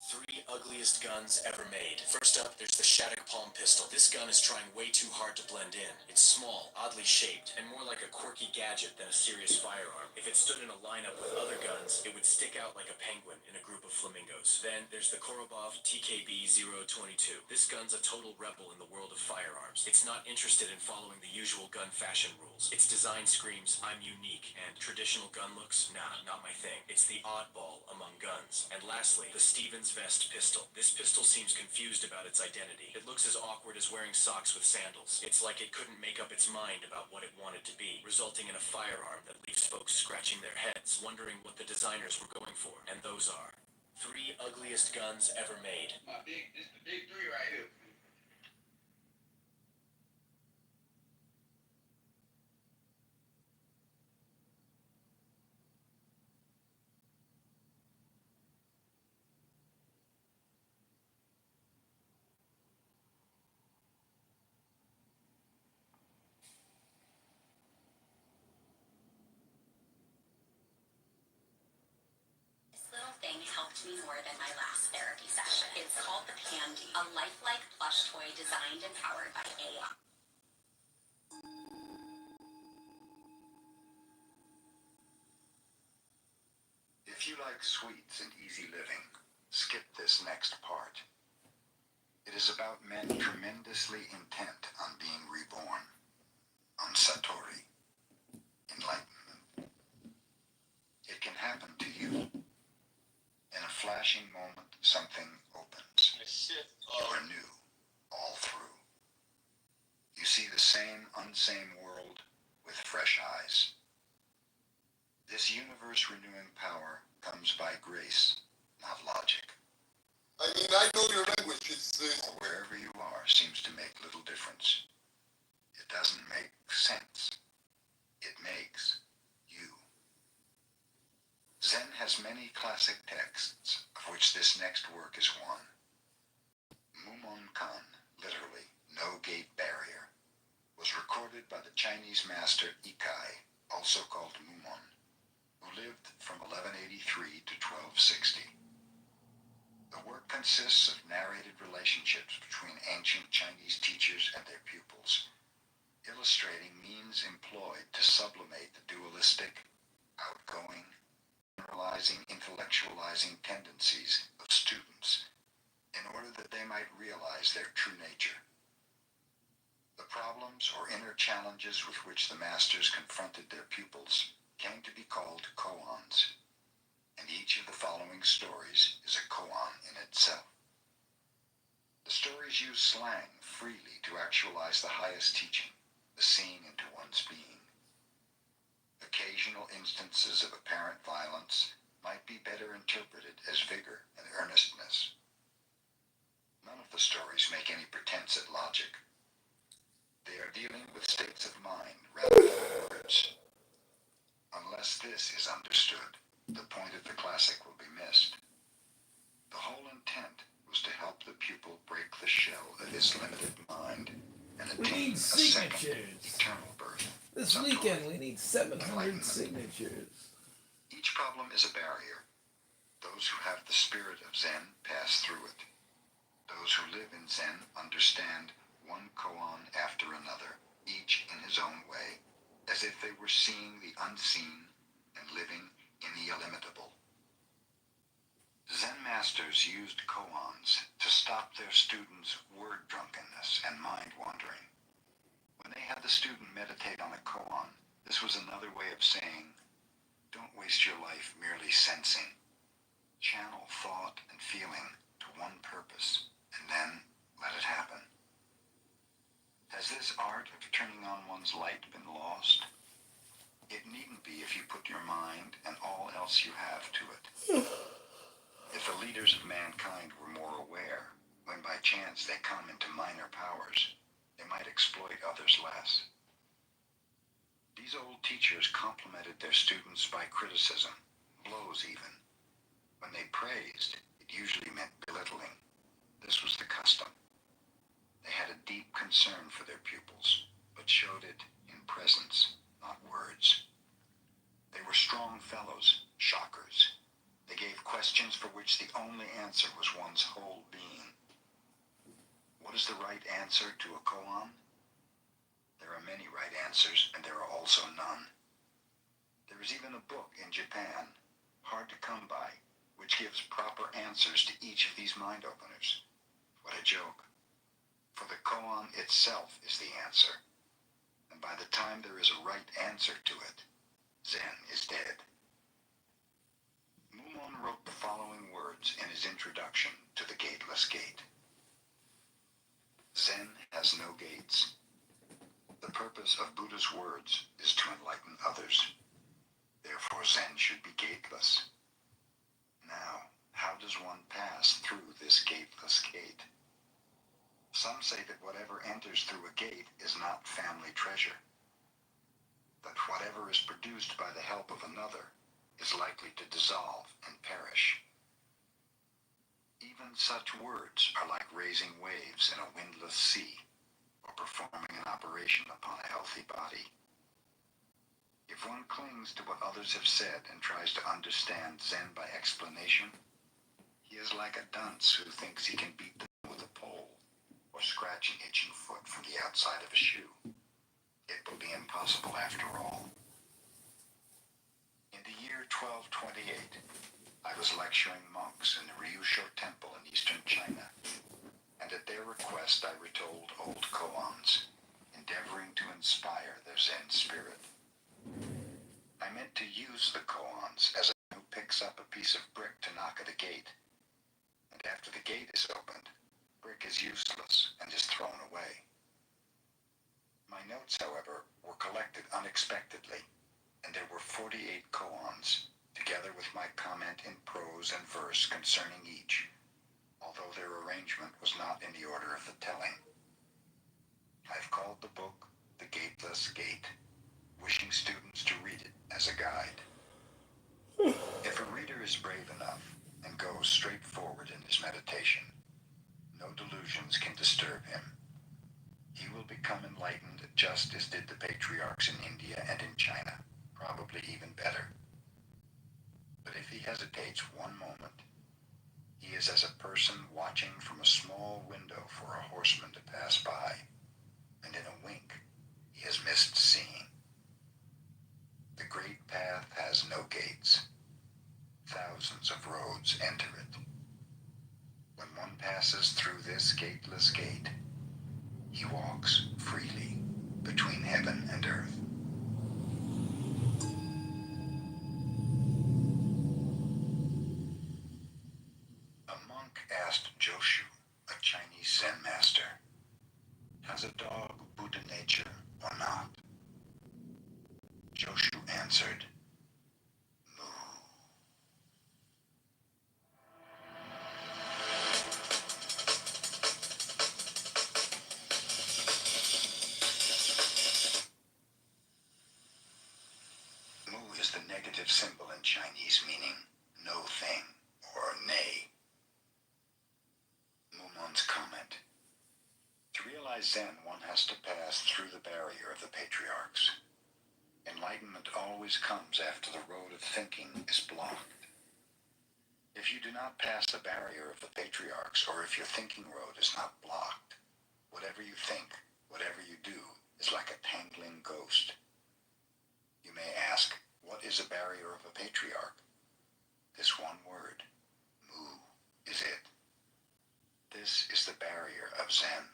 Three ugliest guns ever made. First up, there's the Shattuck Palm pistol. This gun is trying way too hard to blend in. It's small, oddly shaped, and more like a quirky gadget than a serious firearm. If it stood in a lineup with other guns, it would stick out like a penguin in a group of flamingos. Then there's the Korobov TKB-022. This gun's a total rebel in the world of firearms. It's not interested in following the usual gun fashion rules. Its design screams, I'm unique, and traditional gun looks, nah, not my thing. It's the oddball among guns. And lastly, the Stevens Vest pistol. This pistol seems confused about its identity. It looks as awkward as wearing socks with sandals. It's like it couldn't make up its mind about what it wanted to be, resulting in a firearm that leaves folks scratching their heads, wondering what the designers were going for. And those are three ugliest guns ever made. This is the big three right here. This little thing helped me more than my last therapy session. It's called the Pandy, a lifelike plush toy designed and powered by AI. If you like sweets and easy living, skip this next part. It is about men tremendously intent on being reborn, on Satori, enlightenment. It can happen to you. In a flashing moment, something opens. You're new, all through. You see the same unsame world with fresh eyes. This universe-renewing power comes by grace, not logic. I mean, I know your language. Wherever you are seems to make little difference. It doesn't make sense. It makes you. Zen has many classic texts, of which this next work is one. Mumon Kan, literally, no gate barrier, was recorded by the Chinese master Ikai, also called Mumon, who lived from 1183 to 1260. The work consists of narrated relationships between ancient Chinese teachers and their pupils, illustrating means employed to sublimate the dualistic, outgoing, generalizing, intellectualizing tendencies of students in order that they might realize their true nature. The problems or inner challenges with which the masters confronted their pupils came to be called koans, and each of the following stories is a koan in itself. The stories use slang freely to actualize the highest teaching, the seeing into one's being. Occasional instances of apparent violence might be better interpreted as vigor and earnestness. None of the stories make any pretense at logic. They are dealing with states of mind rather than words. Unless this is understood, the point of the classic will be missed. The whole intent was to help the pupil break the shell of his limited mind and attain a second eternal birth. This weekend we need 700 signatures. Each problem is a barrier. Those who have the spirit of Zen pass through it. Those who live in Zen understand one koan after another, each in his own way, as if they were seeing the unseen and living in the illimitable. Zen masters used koans to stop their students' word drunkenness and mind wandering. When they had the student meditate on a koan, this was another way of saying, don't waste your life merely sensing. Channel thought and feeling to one purpose, and then let it happen. Has this art of turning on one's light been lost? It needn't be if you put your mind and all else you have to it. If the leaders of mankind were more aware, when by chance they come into minor powers, they might exploit others less. These old teachers complimented their students by criticism, blows even. When they praised, it usually meant belittling. This was the custom. They had a deep concern for their pupils, but showed it in presence, not words. They were strong fellows, shockers. They gave questions for which the only answer was one's whole being. What is the right answer to a koan? There are many right answers, and there are also none. There is even a book in Japan, hard to come by, which gives proper answers to each of these mind openers. What a joke. For the koan itself is the answer, and by the time there is a right answer to it, Zen is dead. Mumon wrote the following words in his introduction to The Gateless Gate. Zen has no gates. The purpose of Buddha's words is to enlighten others. Therefore Zen should be gateless. Now, how does one pass through this gateless gate? Some say that whatever enters through a gate is not family treasure. That whatever is produced by the help of another is likely to dissolve and perish. Even such words are like raising waves in a windless sea, or performing an operation upon a healthy body. If one clings to what others have said and tries to understand Zen by explanation, he is like a dunce who thinks he can beat them with a pole, or scratch an itching foot from the outside of a shoe. It will be impossible after all. In the year 1228, I was lecturing monks in the Ryusho Temple in eastern China, and at their request I retold old koans, endeavoring to inspire their Zen spirit. I meant to use the koans as a man who picks up a piece of brick to knock at a gate, and after the gate is opened, brick is useless and is thrown away. My notes, however, were collected unexpectedly, and there were 48 koans, together with my comment in prose and verse concerning each, although their arrangement was not in the order of the telling. I've called the book The Gateless Gate, wishing students to read it as a guide. If a reader is brave enough and goes straight forward in his meditation, no delusions can disturb him. He will become enlightened just as did the patriarchs in India and in China, probably even better. But if he hesitates one moment, he is as a person watching from a small window for a horseman to pass by, and in a wink, he has missed seeing. The great path has no gates. Thousands of roads enter it. When one passes through this gateless gate, He walks freely between heaven and earth. A monk asked Joshu, a Chinese Zen master, has a dog Buddha nature or not? Joshu answered, moo. Mu is the negative symbol in Chinese meaning no thing or nay. Mumon's comment. To realize Zen, one has to pass through the barrier of the patriarchs. Enlightenment always comes after the road of thinking is blocked. If you do not pass the barrier of the patriarchs, or if your thinking road is not blocked, whatever you think, whatever you do, is like a tangling ghost. You may ask, what is a barrier of a patriarch? This one word, mu, is it. This is the barrier of Zen.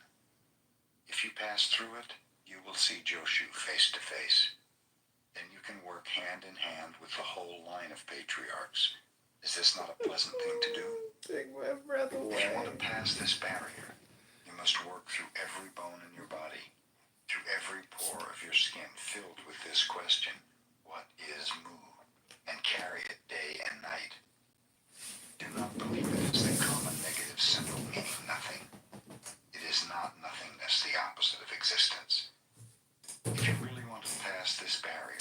If you pass through it, you will see Joshu face to face. Then you can work hand in hand with the whole line of patriarchs. Is this not a pleasant thing to do? Take my breath away. If you want to pass this barrier, you must work through every bone in your body, through every pore of your skin filled with this question, what is mu? And carry it day and night. Do not believe it is the common negative symbol meaning nothing. It is not nothingness, the opposite of existence. If you really want to pass this barrier,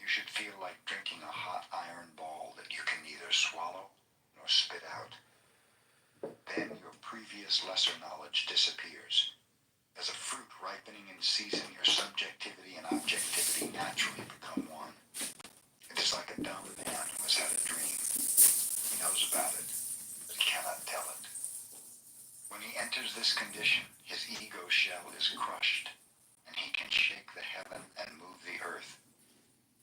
you should feel like drinking a hot iron ball that you can neither swallow nor spit out. Then your previous lesser knowledge disappears. As a fruit ripening in season, your subjectivity and objectivity naturally become one. It is like a dumb man who has had a dream. He knows about it, but he cannot tell it. When he enters this condition, his ego shell is crushed, and he can shake the heaven and move the earth.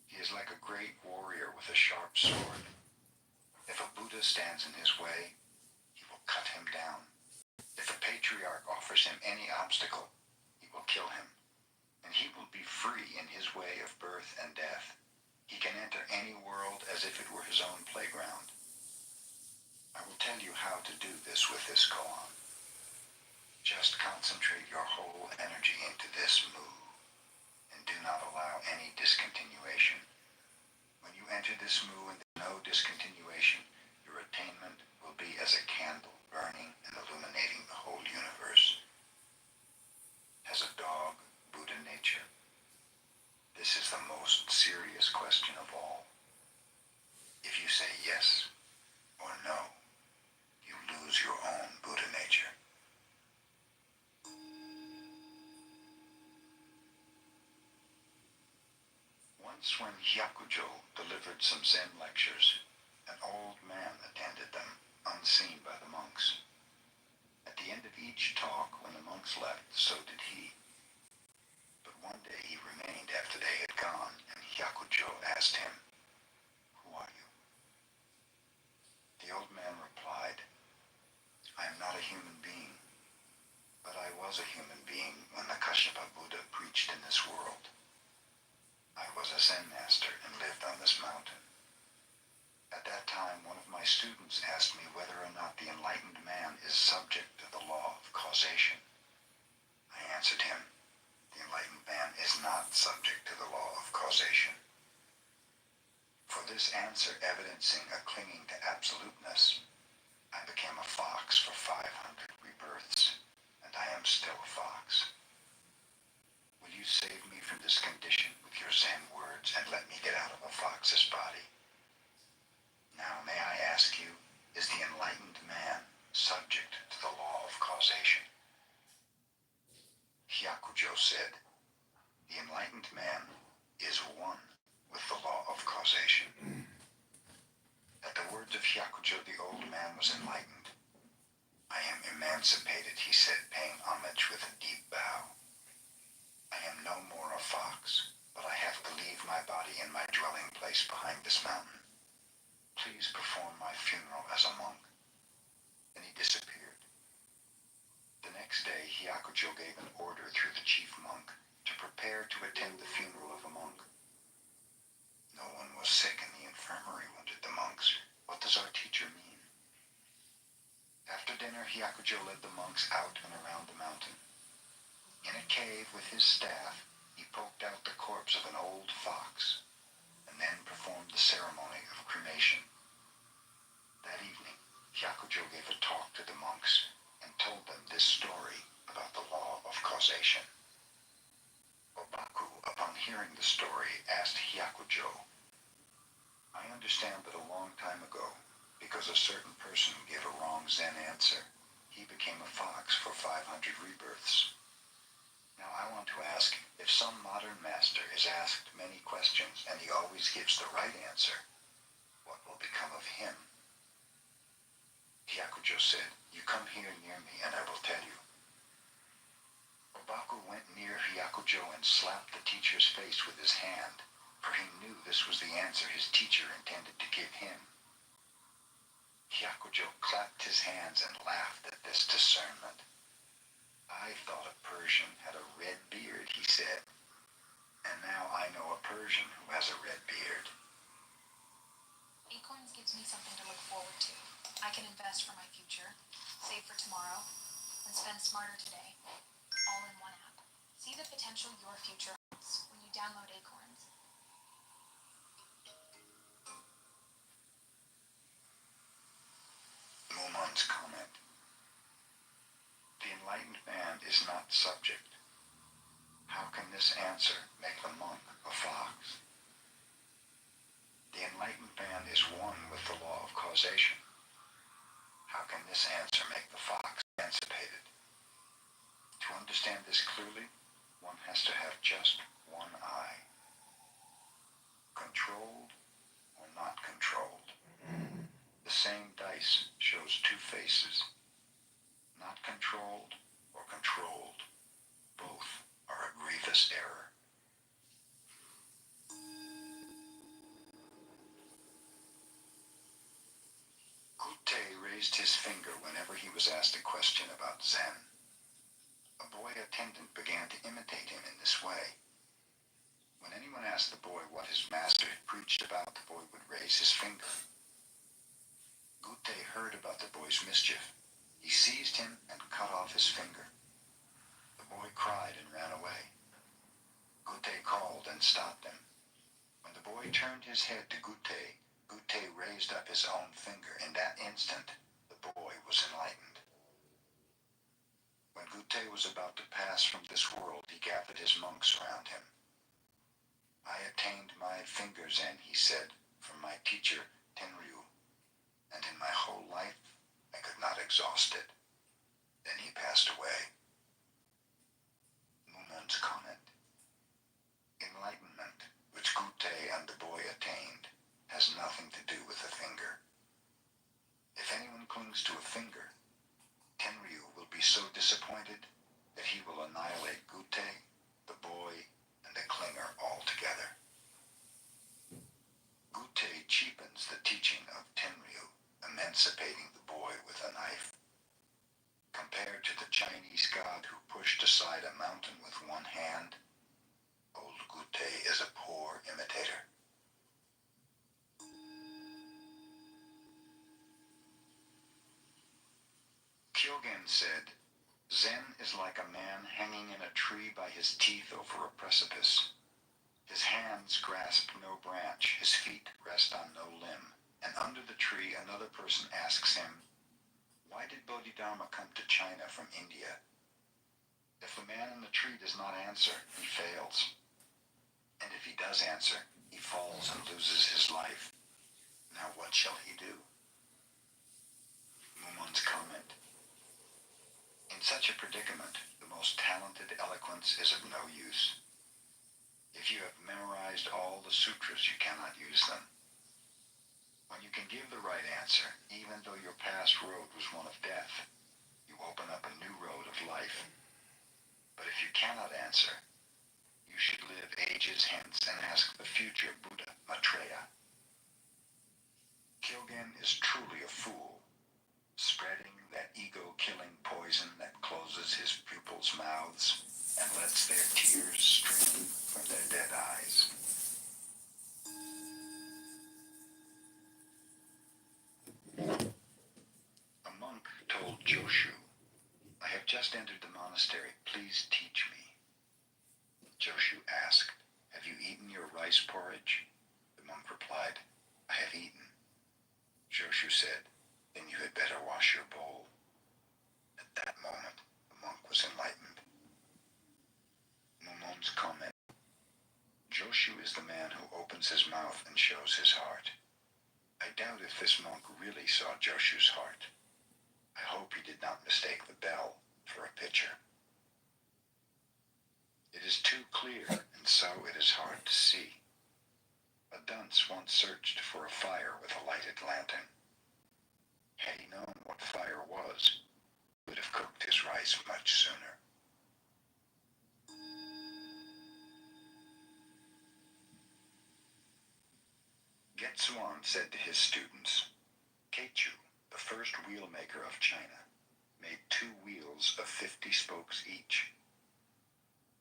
He is like a great warrior with a sharp sword. If a Buddha stands in his way, he will cut him down. If a patriarch offers him any obstacle, he will kill him, and he will be free in his way of birth and death. He can enter any world as if it were his own playground. I will tell you how to do this with this koan. Just concentrate your whole energy into this move, and do not allow any discontinuation. When you enter this move and there is no discontinuation, your attainment will be as a candle burning and illuminating the whole universe. Has a dog Buddha nature? This is the most serious question of all. If you say yes or no, you lose your own Buddha nature. Once when Hyakujo delivered some Zen lectures, an old man attended them, unseen by the monks. At the end of each talk, when the monks left, so did he. But one day he remained after they had gone, and Hyakujo asked him, "Who are you?" The old man replied, "I am not a human being, but I was a human being when the Kashyapa Buddha preached in this world. I was a Zen master and lived on this mountain. At that time, one of my students asked me whether or not the enlightened man is subject to the law of causation. I answered him, the enlightened man is not subject to the law of causation." For this answer evidencing a clinging to absoluteness, I became a fox for 500 rebirths, and I am still a fox. Will you save me from this condition with your Zen words and let me get out of a fox's body? Now may I ask you, is the enlightened man subject to the law of causation? Hyakujo said, the enlightened man is one with the law of causation. At the words of Hyakujo, the old man was enlightened. I am emancipated, he said, paying homage with a deep bow. I am no more a fox, but I have to leave my body in my dwelling place behind this mountain. Please perform my funeral as a monk. Then he disappeared. The next day, Hyakujo gave an order through the chief monk to prepare to attend the funeral of a monk. No one was sick in the infirmary, wondered the monks. What does our teacher mean? After dinner, Hyakujo led the monks out and around the mountain. In a cave with his staff, he poked out the corpse of an old fox, and then performed the ceremony of cremation. That evening, Hyakujo gave a talk to the monks and told them this story about the law of causation. Obaku, upon hearing the story, asked Hyakujo, I understand that a long time ago, because a certain person gave a wrong Zen answer, he became a fox for 500 rebirths. Now I want to ask, if some modern master is asked many questions and he always gives the right answer, what will become of him? Hyakujo said, you come here near me and I will tell you. Obaku went near Hyakujo and slapped the teacher's face with his hand, for he knew this was the answer his teacher intended to give him. Hyakujo clapped his hands and laughed at this discernment. I thought a Persian had a red beard, he said, and now I know a Persian who has a red beard. Acorns gives me something to look forward to. I can invest for my future, save for tomorrow, and spend smarter today. All in one app. See the potential your future holds when you download Acorns. Mumon's comment. The enlightened man is not subject. How can this answer make the monk a fox? The enlightened man is one with the law of causation. How can this answer make the fox emancipated? To understand this clearly, one has to have just one eye. Controlled or not controlled. The same dice shows two faces. Not controlled or controlled. Both are a grievous error. Gute raised his finger whenever he was asked a question about Zen. A boy attendant began to imitate him in this way. When anyone asked the boy what his master had preached about, the boy would raise his finger. Gute heard about the boy's mischief. He seized him and cut off his finger. The boy cried and ran away. Gute called and stopped him. When the boy turned his head to Gute, Gute raised up his own finger. In that instant, the boy was enlightened. When Gute was about to pass from this world, he gathered his monks around him. I attained my finger Zen, he said, from my teacher, Tenryu, and in my whole life, I could not exhaust it. Then he passed away. Mumon's comment. Enlightenment, which Gute and the boy attained, has nothing to do with the finger. If anyone clings to a finger, Tenryu will be so disappointed that he will annihilate Gute, the boy, and the clinger altogether. Gute cheapens the teaching of Tenryu, emancipating the boy with a knife. Compared to the Chinese god who pushed aside a mountain with one hand, old Gute is a poor imitator. Kyogen said, Zen is like a man hanging in a tree by his teeth over a precipice. His hands grasp no branch, his feet rest on no limb, and under the tree another person asks him, why did Bodhidharma come to China from India? If the man in the tree does not answer, he fails. And if he does answer, he falls and loses his life. Now what shall he do? Mumon's comment. In such a predicament, the most talented eloquence is of no use. If you have memorized all the sutras, you cannot use them. When you can give the right answer, even though your past road was one of death, you open up a new road of life. But if you cannot answer, you should live ages hence and ask the future Buddha Maitreya. Kyogen is truly a fool, spreading that ego-killing poison that closes Joshu, I have just entered the monastery. Please teach me. Joshu asked, have you eaten your rice porridge? The monk replied, I have eaten. Joshu said, then you had better wash your bowl. At that moment, the monk was enlightened. Mumon's comment, Joshu is the man who opens his mouth and shows his heart. I doubt if this monk really saw Joshu's heart. I hope he did not mistake the bell for a pitcher. It is too clear, and so it is hard to see. A dunce once searched for a fire with a lighted lantern. Had he known what fire was, he would have cooked his rice much sooner. Getsuan said to his students, Keichu, the first wheel maker of China, made 2 wheels of 50 spokes each.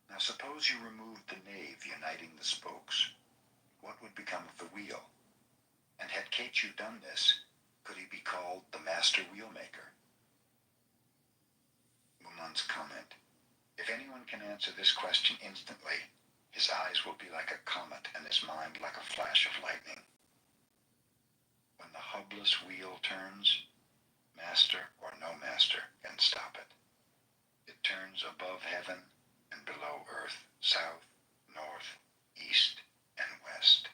Now suppose you removed the nave uniting the spokes. What would become of the wheel? And had Keichu done this, could he be called the master wheelmaker? Mumon's comment, if anyone can answer this question instantly, his eyes will be like a comet and his mind like a flash of lightning. When the hubless wheel turns, master or no master can stop it. It turns above heaven and below earth, south, north, east, and west.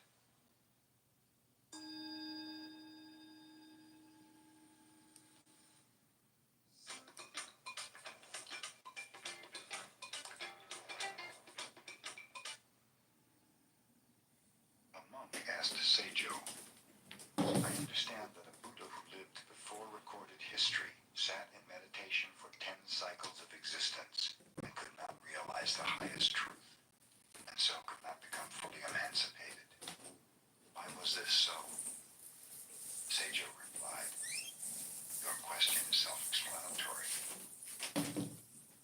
A monk asked Seijo, I understand that a Buddha who lived before recorded history sat in meditation for 10 cycles of existence and could not realize the highest truth, and so could not become fully emancipated. Why was this so? Seijo replied, your question is self-explanatory.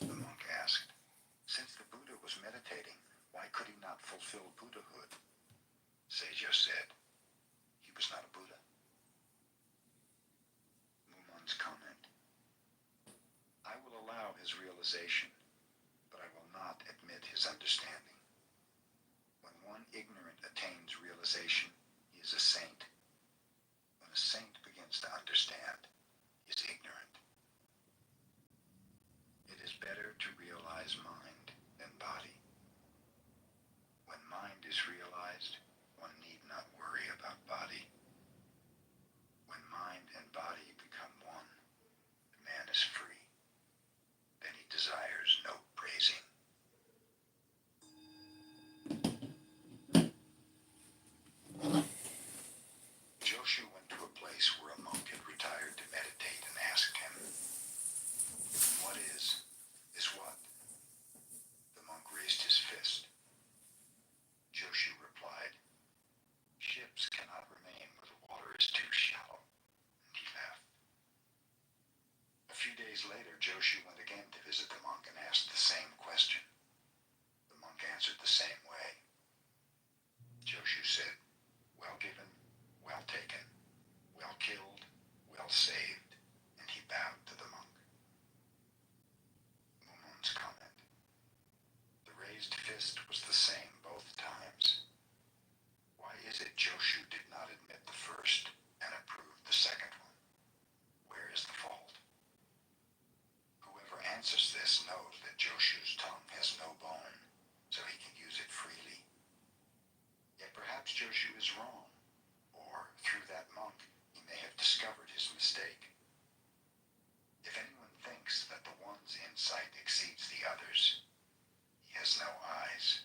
The monk asked, since the Buddha was meditating, why could he not fulfill Buddhahood? Seijo said, he was not a Buddha. Mumon's comment, I will allow his realization, but I will not admit his understanding. When one ignorant attains realization, he is a saint. When a saint begins to understand, he is ignorant. It is better to realize mind than body. When mind is realized, one need not worry about body. When mind and body become one, the man is free. Then he desires no praising. Joshu went to a place where a monk had retired to meditate and asked him, what is what? The monk raised his fist. Joshu replied, ships cannot remain where the water is too shallow. And he laughed. A few days later, Joshu went again to visit the monk and asked the same question. The monk answered the same way. Joshu said, well given, well taken, well killed, well saved, and he bowed to the monk. Mumon's comment, the raised fist was the same both times. Why is it Joshu did not admit the first and approved the second one? Where is the fault? Whoever answers this knows that Joshu's tongue has no bone, so he can use it freely. Yet perhaps Joshu is wrong, or through that monk he may have discovered his mistake. If anyone thinks that the one's insight exceeds the other's, he has no eyes.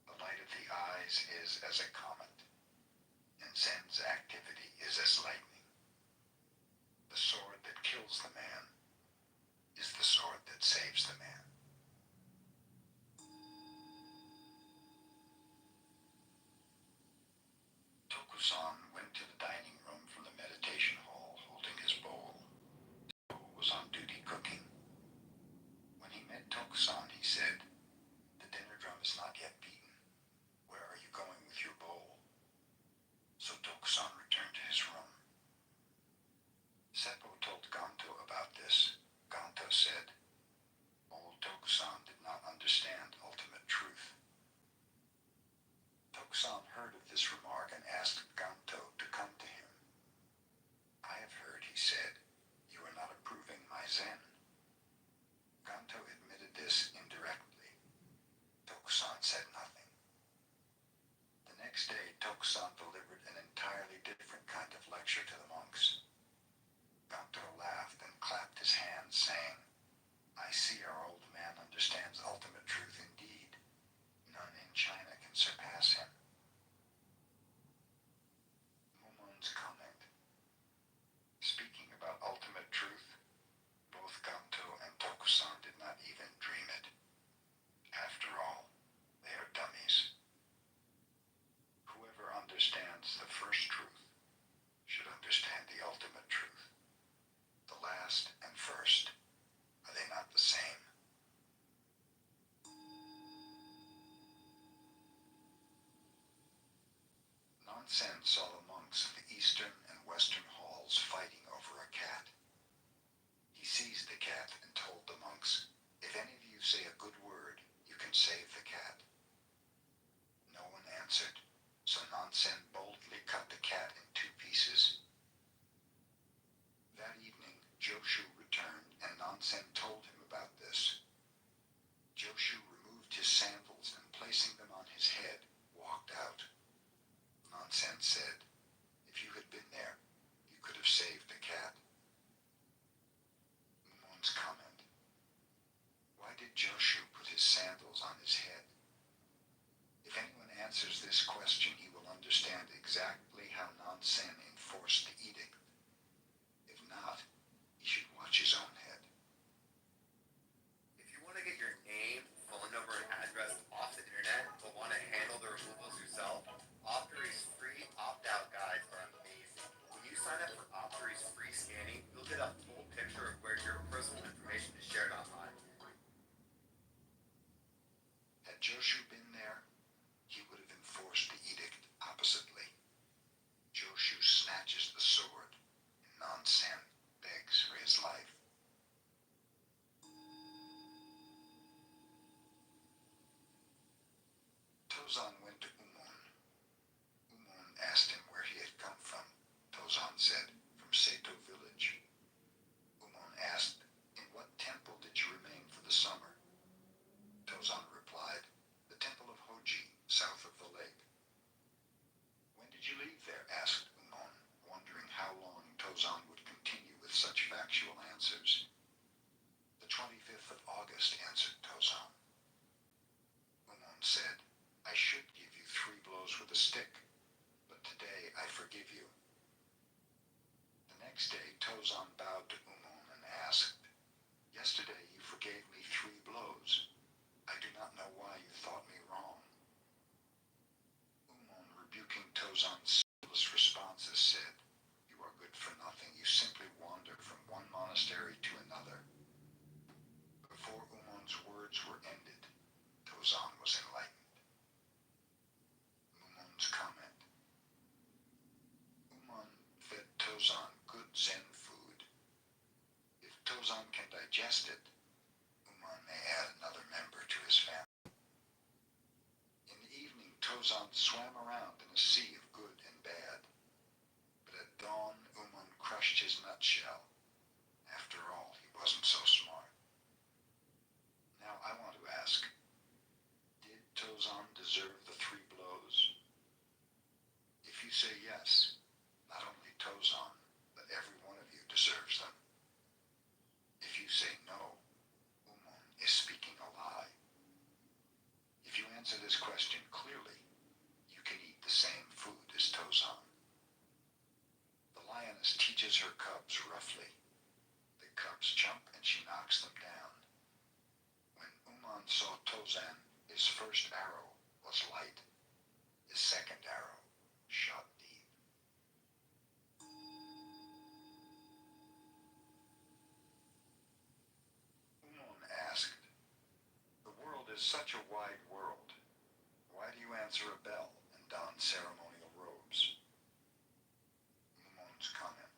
The light of the eyes is as a comet, and Zen's activity is as lightning. The sword that kills the man is the sword that saves the man. Tokusan went to the dining room from the meditation hall holding his bowl. Toku was on duty cooking. When he met Tokusan, he said, the dinner drum is not yet beaten. Where are you going with your bowl? So Tokusan returned to his room. Tokusan heard of this remark and asked Ganto to come to him. I have heard, he said, you are not approving my Zen. Ganto admitted this indirectly. Tokusan said nothing. The next day, Tokusan delivered an entirely different kind of lecture to the monks. Ganto laughed and clapped his hands, saying, I see our old man understands ultimate truth indeed. None in China can surpass him. Mumon's comment. Speaking about ultimate truth, both Ganto and Tokusan did not even dream it. After all, they are dummies. Whoever understands the first truth should understand the ultimate truth. The last and first, are they not the same? Nansen saw the monks of the eastern and western halls fighting over a cat. He seized the cat and told the monks, if any of you say a good word, you can save the cat. No one answered, so Nansen boldly cut the cat in 2 pieces. That evening, Joshu returned, and Nansen told him about this. Joshu removed his sandals and, placing them on his head, walked out. Nansen said, if you had been there, you could have saved the cat. Mumon's comment. Why did Joshu put his sandals on his head? If anyone answers this question, he will understand exactly how Nansen enforced the edict. If not, he should watch his own head. If you want to get your name, phone number, and address off the internet, but want to handle the removals yourself, Optory's free opt-out guides are amazing. When you sign up for Optory's free scanning, you'll get a full picture of where your personal information is shared online. Had Joshu been there, he would have enforced the edict oppositely. Joshu snatches the sword, and Nansen begs for his life. Tozan went to Umon. Umon asked him where he had come from. Tozan said, from Seto village. Umon asked, in what temple did you remain for the summer? Tozan replied, the temple of Hoji, south of the lake. When did you leave there? Asked Umon, wondering how long Tozan would continue with such factual answers. The 25th of August, answered Tozan. Umon said, I should give you 3 blows with a stick, but today I forgive you. The next day, Tozan bowed to Umon and asked, yesterday you forgave me 3 blows. I do not know why you thought me wrong. Umon, rebuking Tozan's soulless responses, said, you are good for nothing. You simply wander from one monastery to another. Before Umon's words were ended, Tozan was enlightened. Umon's comment. Umon fed Tozan good Zen food. If Tozan can digest it, Umon may add another member to his family. In the evening, Tozan swam around in a sea of good and bad. But at dawn, Umon crushed his nutshell. After all, he wasn't so smart. Now I want to ask, did Tozan deserve the 3 blows? If you say yes, not only Tozan, but every one of you deserves them. If you say no, Umon is speaking a lie. If you answer this question clearly, you can eat the same food as Tozan. The lioness teaches her cubs roughly. The cubs jump and she knocks them down. When Umon saw Tozan, his first arrow was light. His second arrow shot deep. Umon asked, the world is such a wide world. Why do you answer a bell and don ceremonial robes? Umon's comment.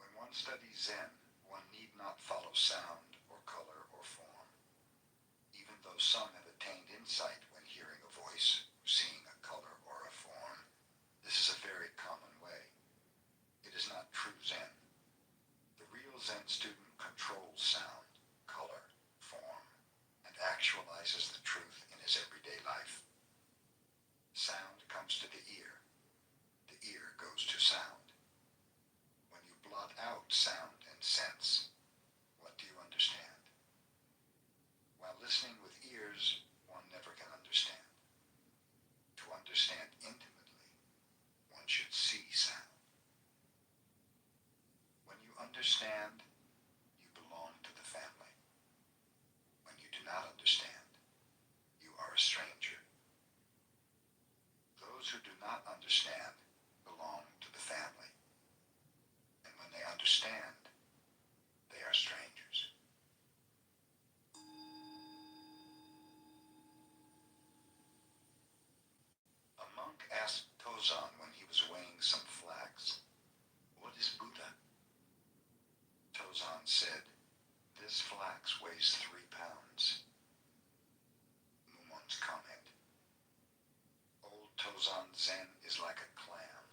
When one studies Zen, one need not follow sound or color or form. Even though some have attained insight when hearing a voice or seeing a color. understand intimately, one should see sound. When you understand, you belong to the family. When you do not understand, you are a stranger. Those who do not understand belong to the family. And when they understand, they are strangers. A monk asked Tozan when he was weighing some flax, "What is Buddha?" Tozan said, "This flax weighs 3 pounds." Mumon's comment, "Old Tozan Zen is like a clam.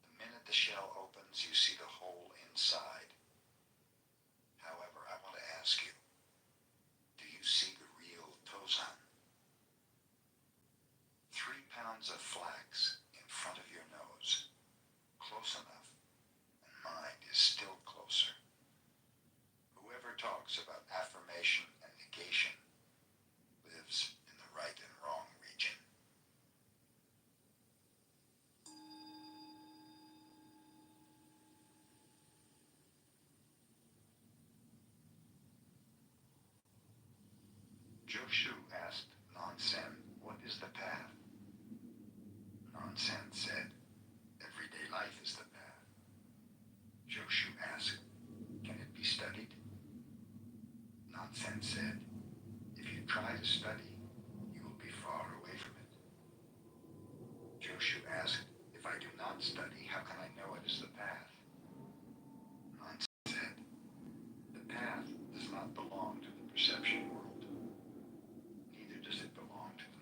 The minute the shell opens, you see the whole inside. However, I want to ask you, do you see the real Tozan? 3 pounds of flax in front of your nose, close enough, and mine is still closer. Whoever talks about affirmation and negation lives in the right and wrong region." Joshu asked Nansen, "What is the path?" Nansen said, "Everyday life is the path." Joshu asked, "Can it be studied?" Nansen said, "If you try to study, you will be far away from it." Joshu asked, "If I do not study, how can I know it is the path?" Nansen said, "The path does not belong to the perception world. Neither does it belong to the